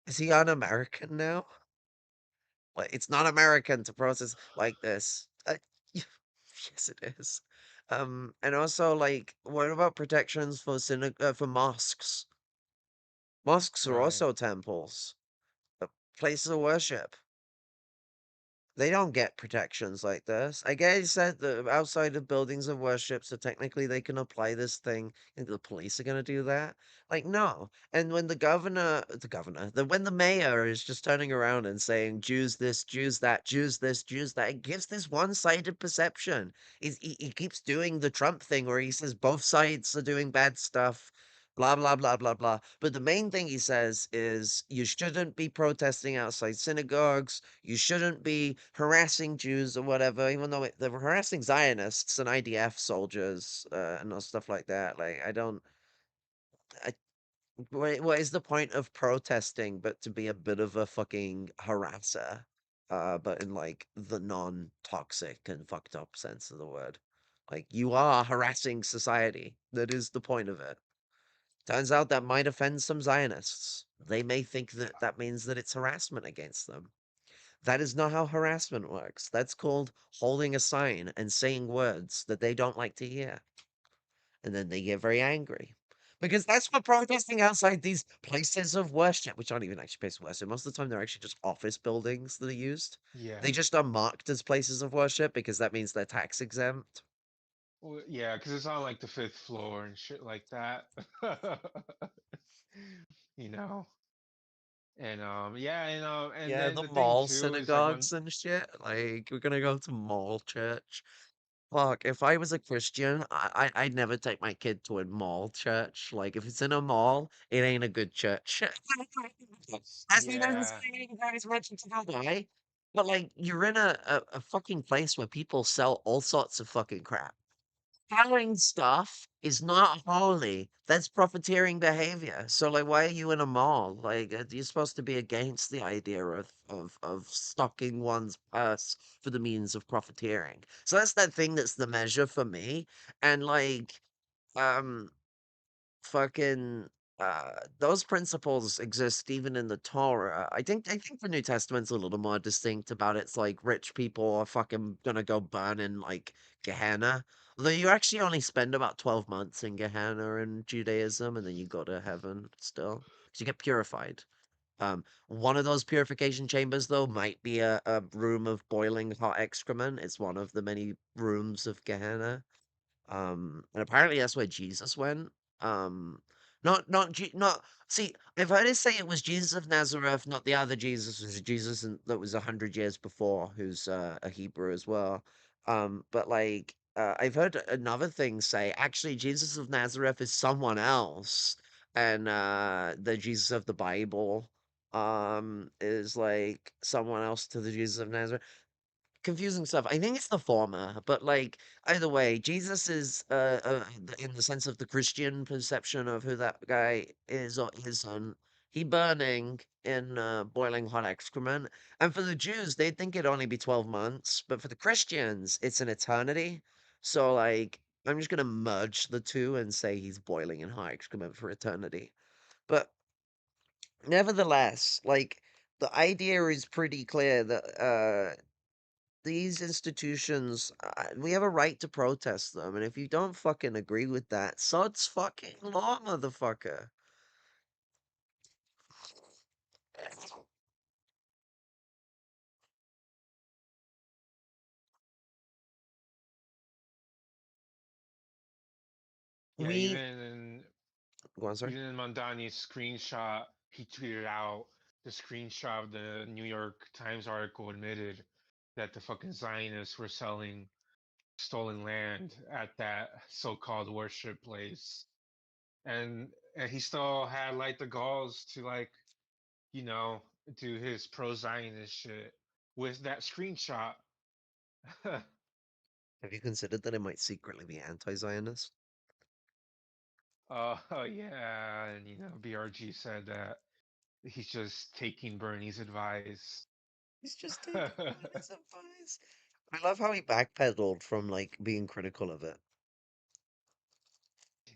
Is he un-American now? Like it's not American to protest like this. Yes, it is. And also, like, what about protections for for mosques? Mosques are Right. also temples, uh, places of worship. They don't get protections like this. I get you said that outside of buildings of worship, so technically they can apply this thing. And the police are gonna do that? Like, no. And when when the mayor is just turning around and saying Jews this, Jews that, Jews this, Jews that, it gives this one-sided perception. He keeps doing the Trump thing where he says both sides are doing bad stuff. Blah blah blah blah blah. But the main thing he says is you shouldn't be protesting outside synagogues, you shouldn't be harassing Jews or whatever, even though they're harassing Zionists and IDF soldiers and all stuff like that. Like, I don't. I, what is the point of protesting but to be a bit of a fucking harasser? But in like the non-toxic and fucked up sense of the word. Like, you are harassing society. That is the point of it. Turns out that might offend some Zionists. They may think that that means that it's harassment against them. That is not how harassment works. That's called holding a sign and saying words that they don't like to hear. And then they get very angry. Because that's what protesting outside these places of worship, which aren't even actually places of worship. Most of the time, they're actually just office buildings that are used. Yeah. They just are marked as places of worship because that means they're tax exempt. Well, yeah, because it's on like the fifth floor and shit like that. you know. And yeah, and Yeah, then the the thing mall too is like when synagogues and shit. Like, we're gonna go to mall church. Fuck, if I was a Christian, I'd never take my kid to a mall church. Like, if it's in a mall, it ain't a good church. That's not yeah, necessarily very much to go by. But like, you're in a fucking place where people sell all sorts of fucking crap. Selling stuff is not holy. That's profiteering behavior. So like, why are you in a mall? Like, you're supposed to be against the idea of stocking one's purse for the means of profiteering. So that's that thing that's the measure for me. And like, um, fucking those principles exist even in the Torah. I think the New Testament's a little more distinct about it's like rich people are fucking gonna go burn in like Gehenna. Although you actually only spend about 12 months in Gehenna in Judaism and then you go to heaven still. Because you get purified. One of those purification chambers though might be a room of boiling hot excrement. It's one of the many rooms of Gehenna. And apparently that's where Jesus went. Um, not see, I've heard it say it was Jesus of Nazareth, not the other Jesus, it was Jesus that was 100 years before, who's a Hebrew as well. But like I've heard another thing say actually Jesus of Nazareth is someone else, and the Jesus of the Bible is like someone else to the Jesus of Nazareth. Confusing stuff. I think it's the former, but like either way, Jesus is in the sense of the Christian perception of who that guy is or isn't. He burning in boiling hot excrement, and for the Jews, they'd think it'd only be 12 months, but for the Christians, it's an eternity. So like, I'm just gonna merge the two and say he's boiling in hot excrement for eternity. But nevertheless, like the idea is pretty clear that these institutions, we have a right to protest them, and if you don't fucking agree with that, so it's fucking law, motherfucker. yeah. We, Even in Go on, sir. even in Mondani's screenshot, he tweeted out the screenshot of the New York Times article admitted that the fucking Zionists were selling stolen land at that so-called worship place, and he still had like the galls to like you know do his pro-Zionist shit with that screenshot. Have you considered that it might secretly be anti-Zionist? Yeah, and BRG said that he's just taking Bernie's advice. He's just taking Bernie's advice. I love how he backpedaled from like being critical of it.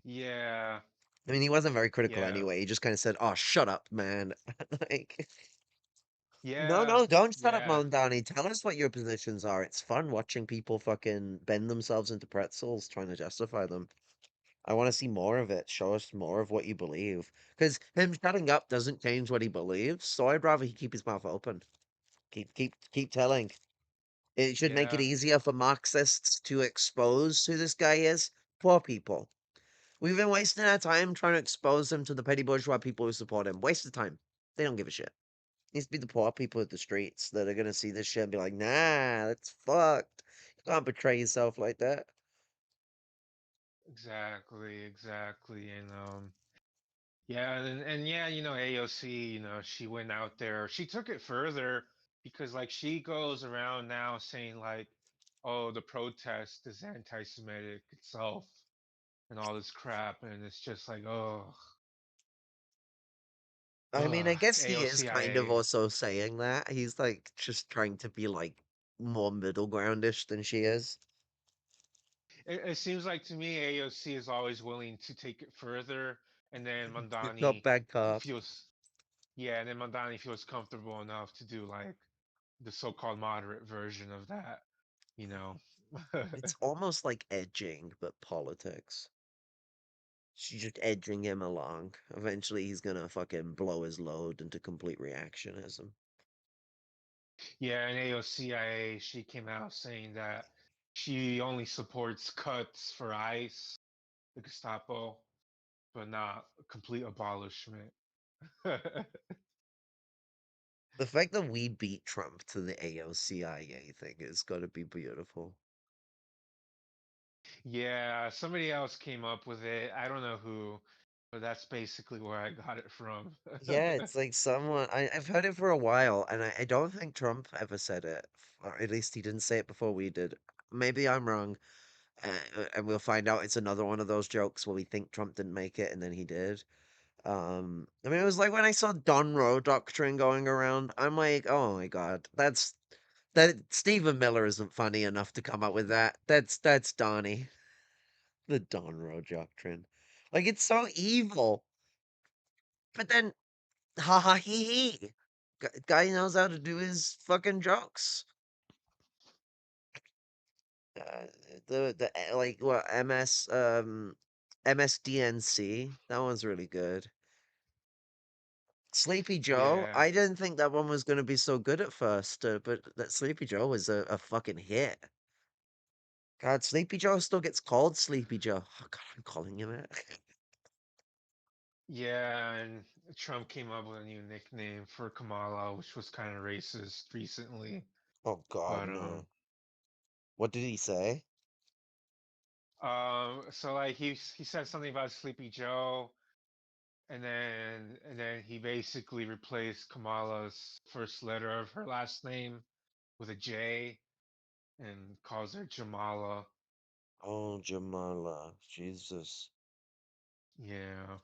Yeah, I mean, he wasn't very critical yeah, anyway. He just kind of said, "Oh, shut up, man." Like, no, yeah, no, don't shut up, yeah, Mondani. Tell us what your positions are. It's fun watching people fucking bend themselves into pretzels trying to justify them. I want to see more of it. Show us more of what you believe. Because him shutting up doesn't change what he believes. So I'd rather he keep his mouth open. Keep telling. It should make it yeah, easier for Marxists to expose who this guy is. Poor people. We've been wasting our time trying to expose him to the petty bourgeois people who support him. Waste of time. They don't give a shit. It needs to be the poor people at the streets that are gonna see this shit and be like, nah, that's fucked. You can't betray yourself like that. exactly, exactly, and yeah, and yeah, AOC, she went out there, she took it further because like she goes around now saying like, oh, the protest is anti-Semitic itself and all this crap, and it's just like, oh, I mean, I guess he is kind of AOCIA. also saying that. He's like just trying to be like more middle groundish than she is. It seems like to me AOC is always willing to take it further, and then Not Mandani bad cop. feels, yeah, and then Mandani feels comfortable enough to do like the so-called moderate version of that, you know. It's almost like edging, but politics. She's just edging him along. Eventually, he's gonna fucking blow his load into complete reactionism. Yeah, and AOCIA, she came out saying that she only supports cuts for ICE, the Gestapo, but not complete abolishment. The fact that we beat Trump to the AOCIA thing is gonna be beautiful. Yeah, somebody else came up with it. I don't know who, but that's basically where I got it from. Yeah, it's like someone I've heard it for a while, and I don't think Trump ever said it, or at least he didn't say it before we did. Maybe I'm wrong, and we'll find out it's another one of those jokes where we think Trump didn't make it and then he did. I mean, it was like when I saw Don Roe doctrine going around, I'm like, oh my God, that Stephen Miller isn't funny enough to come up with that. That's Donnie, the Don Roe doctrine. Like it's so evil, but then ha ha he he. Guy knows how to do his fucking jokes. Uh, like what MSDNC, that one's really good. Sleepy Joe, Yeah. I didn't think that one was gonna be so good at first, but that Sleepy Joe was a fucking hit. God, Sleepy Joe still gets called Sleepy Joe. Oh God, I'm calling him it. Yeah, and Trump came up with a new nickname for Kamala, which was kind of racist recently. Oh God, But no. What did he say? so like he said something about Sleepy Joe, and then he basically replaced Kamala's first letter of her last name with a J and calls her Jamala. Oh, Jamala, Jesus. Yeah.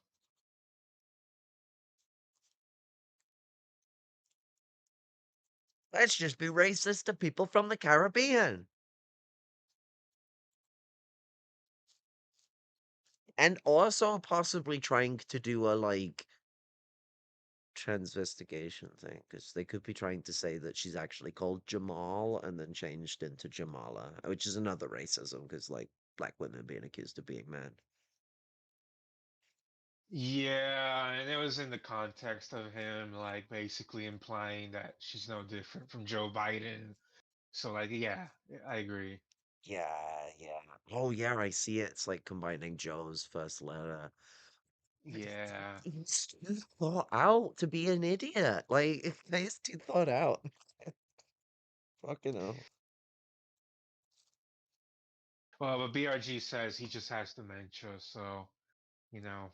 Let's just be racist to people from the Caribbean. And also possibly trying to do a like transvestigation thing, because they could be trying to say that she's actually called Jamal and then changed into Jamala, which is another racism, because like black women being accused of being men. Yeah, and it was in the context of him like basically implying that she's no different from Joe Biden. So like yeah, I agree. Yeah, yeah. Oh, yeah, I see it. It's like combining Joe's first letter. Yeah. He's too thought out to be an idiot. Like, he's too thought out. Fucking hell. Well, but BRG says he just has dementia, so you know.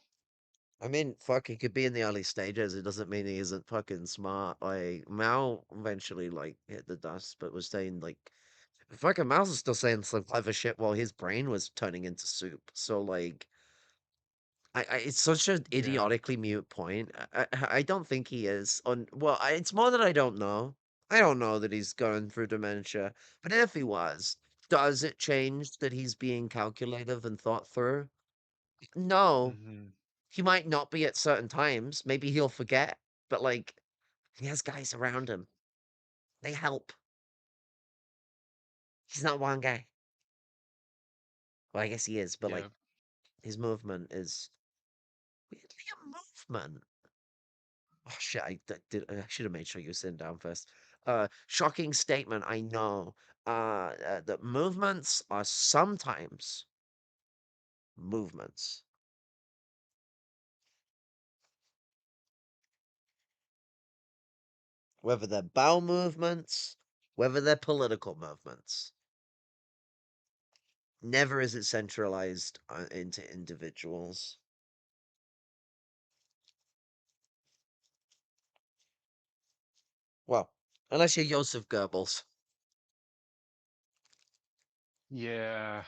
I mean, fuck, he could be in the early stages. It doesn't mean he isn't fucking smart. Like, Mao eventually, like, hit the dust, but was saying, like, fucking Mao's is still saying some clever shit while his brain was turning into soup. So, like, it's such an Yeah. idiotically mute point. I don't think he is. Well, it's more that I don't know. I don't know that he's going through dementia. But if he was, does it change that he's being calculative and thought through? No. Hmm. He might not be at certain times. Maybe he'll forget. But, like, he has guys around him. They help. He's not one guy. Well, I guess he is, but, like, Yeah. his movement is weirdly a movement. Oh shit! I should have made sure you were sitting down first. Shocking statement. I know. That movements are sometimes movements, whether they're bowel movements, whether they're political movements. Never is it centralized into individuals. Well, unless you're Joseph Goebbels. Yeah.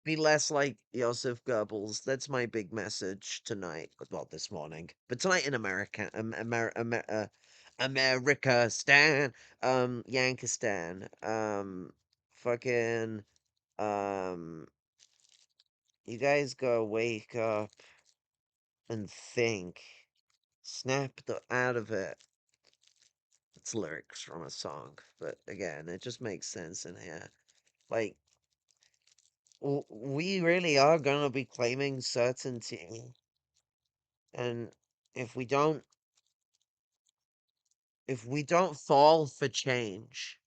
Be less like Joseph Goebbels. That's my big message tonight. Well, this morning, but tonight in America, America Stan, Yankistan, fucking, um, you guys gotta wake up and think. Snap out of it. It's lyrics from a song, but again, it just makes sense in here. Like, we really are gonna be claiming certainty. And if we don't if we don't fall for change,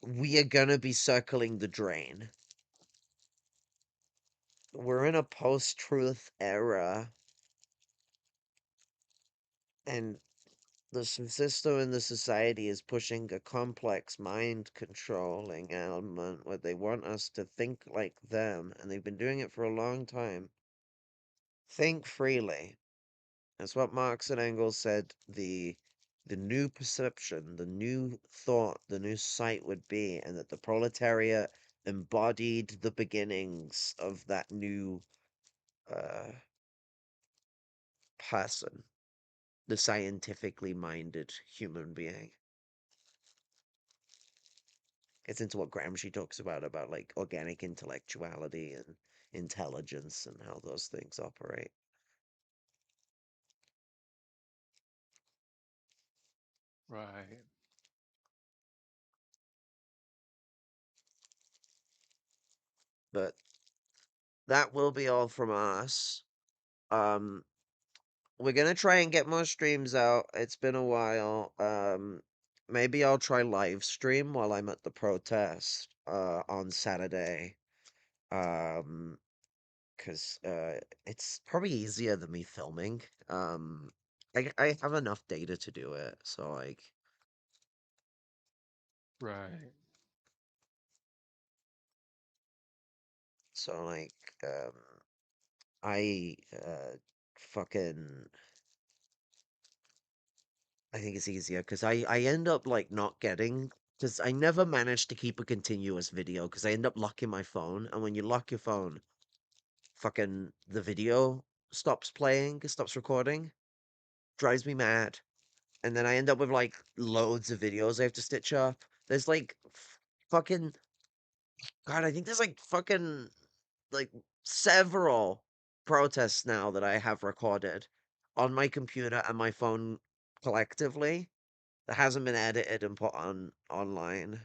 we are gonna be circling the drain. We're in a post-truth era, and the system in the society is pushing a complex mind controlling element where they want us to think like them, and they've been doing it for a long time. Think freely. That's what Marx and Engels said the new perception, the new thought, the new sight would be, and that the proletariat embodied the beginnings of that new uh, person, the scientifically minded human being. It's into what Gramsci talks about like organic intellectuality and intelligence and how those things operate. Right. But that will be all from us. Um, we're gonna try and get more streams out. It's been a while. Maybe I'll try live stream while I'm at the protest on Saturday. Um, because it's probably easier than me filming. I have enough data to do it, so like Right. so like um I fucking I think it's easier because I end up like not getting because I never managed to keep a continuous video because I end up locking my phone, and when you lock your phone, fucking the video stops playing, it stops recording, drives me mad, and then I end up with like loads of videos I have to stitch up. There's like fucking God, I think there's like fucking like several protests now that I have recorded on my computer and my phone collectively that hasn't been edited and put on online.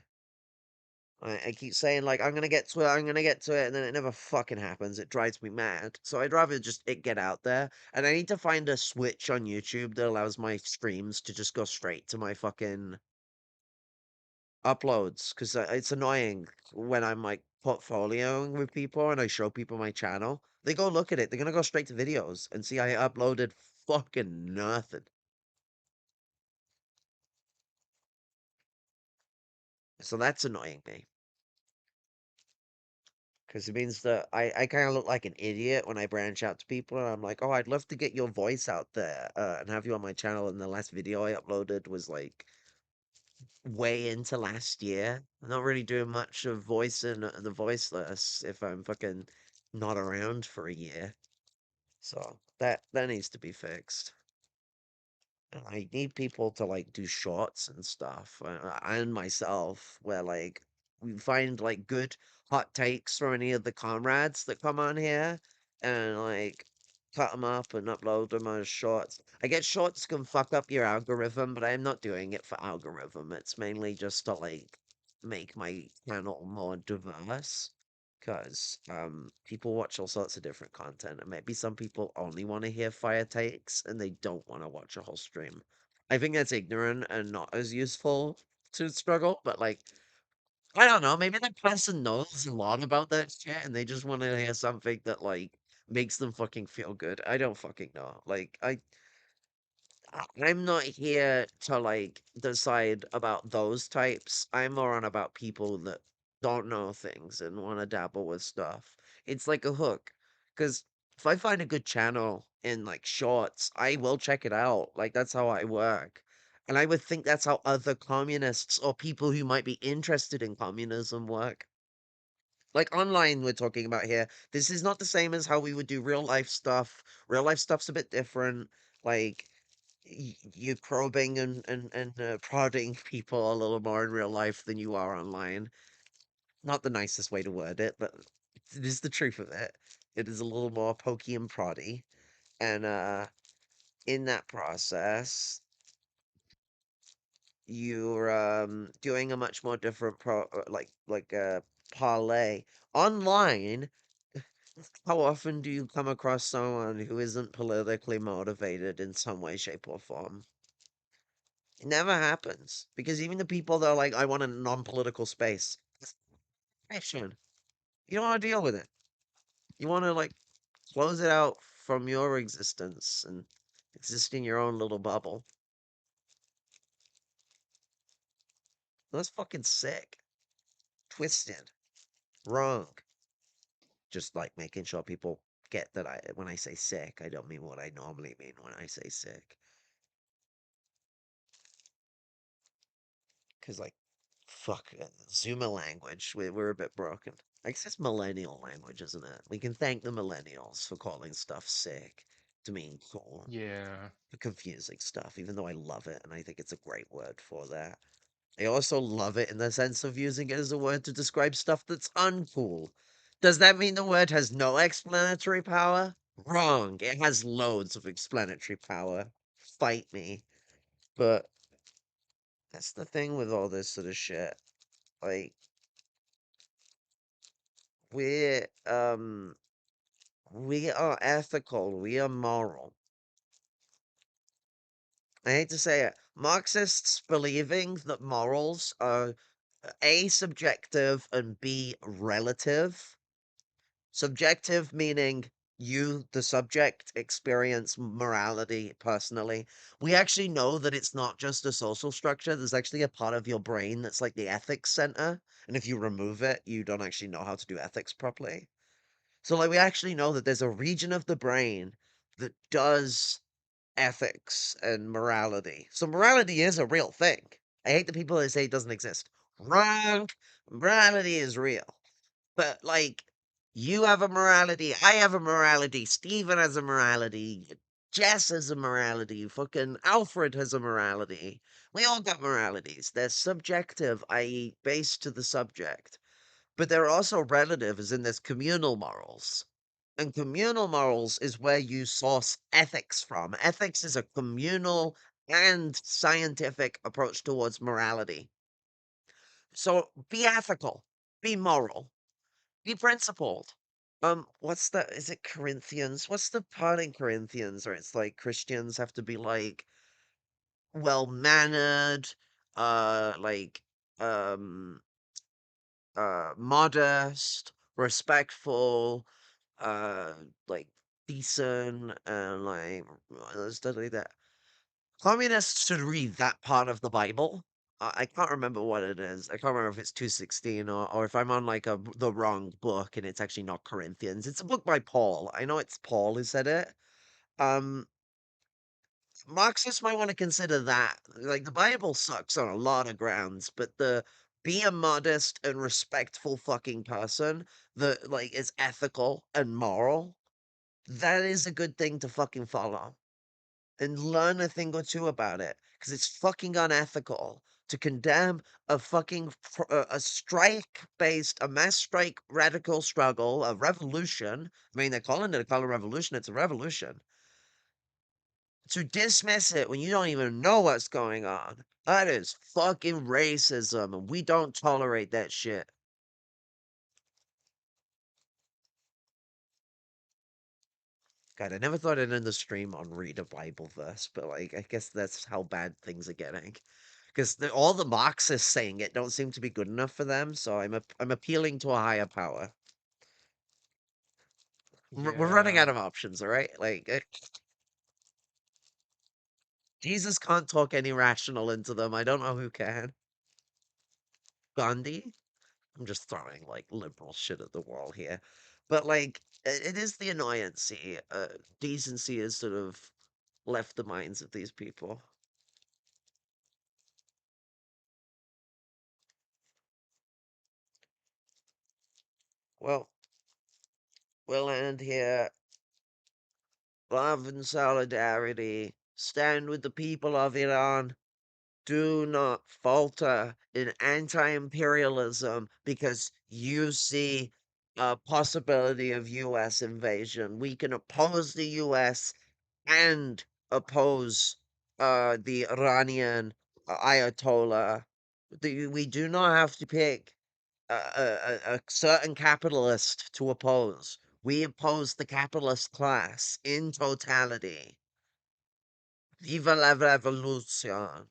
I keep saying like I'm gonna get to it, I'm gonna get to it, and then it never fucking happens. It drives me mad. So I'd rather just it get out there. And I need to find a switch on YouTube that allows my streams to just go straight to my fucking uploads because it's annoying when I'm like portfolioing with people and I show people my channel. They go look at it. They're gonna go straight to videos and see I uploaded fucking nothing. So that's annoying me because it means that I kind of look like an idiot when I branch out to people and I'm like, oh, I'd love to get your voice out there and have you on my channel. And the last video I uploaded was like way into last year. I'm not really doing much of voicing the voiceless if I'm fucking not around for a year. So that needs to be fixed. And I need people to like do shorts and stuff, and myself, where like we find like good hot takes from any of the comrades that come on here, and like cut them up and upload them as shorts. I get shorts can fuck up your algorithm, but I'm not doing it for algorithm. It's mainly just to like make my channel more diverse. Because people watch all sorts of different content, and maybe some people only want to hear fire takes and they don't want to watch a whole stream. I think that's ignorant and not as useful to struggle, but like, I don't know, maybe that person knows a lot about that shit and they just want to hear something that like makes them fucking feel good. I don't fucking know. Like, I'm not here to like decide about those types. I'm more on about people that don't know things and want to dabble with stuff. It's like a hook. Because if I find a good channel in like shorts, I will check it out. Like that's how I work. And I would think that's how other communists or people who might be interested in communism work. Like online, we're talking about here. This is not the same as how we would do real life stuff. Real life stuff's a bit different. Like, you're probing and prodding people a little more in real life than you are online. Not the nicest way to word it, but it is the truth of it. It is a little more pokey and proddy, and in that process, you're doing a much more different parlay online. How often do you come across someone who isn't politically motivated in some way, shape, or form? It never happens because even the people that are like, I want a non-political space. Action. You don't want to deal with it. You want to like close it out from your existence and exist in your own little bubble. That's fucking sick. Twisted. Wrong. Just like making sure people get that when I say sick, I don't mean what I normally mean when I say sick. Because like, fuck, Zoomer language, we're a bit broken. I guess it's millennial language, isn't it? We can thank the millennials for calling stuff sick to mean cool, Yeah. for confusing stuff, even though I love it and I think it's a great word for that. I also love it in the sense of using it as a word to describe stuff that's uncool. Does that mean the word has no explanatory power? Wrong. It has loads of explanatory power. Fight me. But that's the thing with all this sort of shit. Like, we're we are ethical, we are moral. I hate to say it. Marxists believing that morals are A, subjective and B, relative. Subjective meaning you, the subject, experience morality personally. We actually know that it's not just a social structure. There's actually a part of your brain that's like the ethics center. And if you remove it, you don't actually know how to do ethics properly. So, like, we actually know that there's a region of the brain that does ethics and morality. So, morality is a real thing. I hate the people that say it doesn't exist. Wrong. Morality is real. But, like, you have a morality. I have a morality. Steven has a morality. Jess has a morality. Fucking Alfred has a morality. We all got moralities. They're subjective, i.e., based to the subject. But they're also relative, as in there's communal morals. And communal morals is where you source ethics from. Ethics is a communal and scientific approach towards morality. So be ethical, be moral, be principled. What's the, is it Corinthians? What's the part in Corinthians where it's like Christians have to be like well mannered, like um, modest, respectful, uh, like decent, and like stuff like that. Communists should read that part of the Bible. I can't remember what it is. I can't remember if it's 2:16 or if I'm on like the wrong book and it's actually not Corinthians. It's a book by Paul. I know it's Paul who said it. Um, Marxists might want to consider that. Like the Bible sucks on a lot of grounds, but the be a modest and respectful fucking person that like is ethical and moral, that is a good thing to fucking follow and learn a thing or two about it because it's fucking unethical to condemn a fucking a strike based a mass strike radical struggle a revolution. I mean they're calling it a revolution. It's a revolution to dismiss it when you don't even know what's going on. That is fucking racism, and we don't tolerate that shit. God, I never thought I'd end the stream on read a Bible verse, but like, I guess that's how bad things are getting. Because all the Marxists saying it don't seem to be good enough for them, so I'm appealing to a higher power. We're running out Yeah. of options, all right? Like, Jesus can't talk any rational into them. I don't know who can. Gandhi? I'm just throwing like liberal shit at the wall here. But like it is the annoyance. Decency has sort of left the minds of these people. Well, we'll end here. Love and solidarity. Stand with the people of Iran. Do not falter in anti-imperialism because you see a possibility of U.S. invasion. We can oppose the U.S. and oppose the Iranian Ayatollah. We do not have to pick a certain capitalist to oppose. We oppose the capitalist class in totality. Viva la revolution!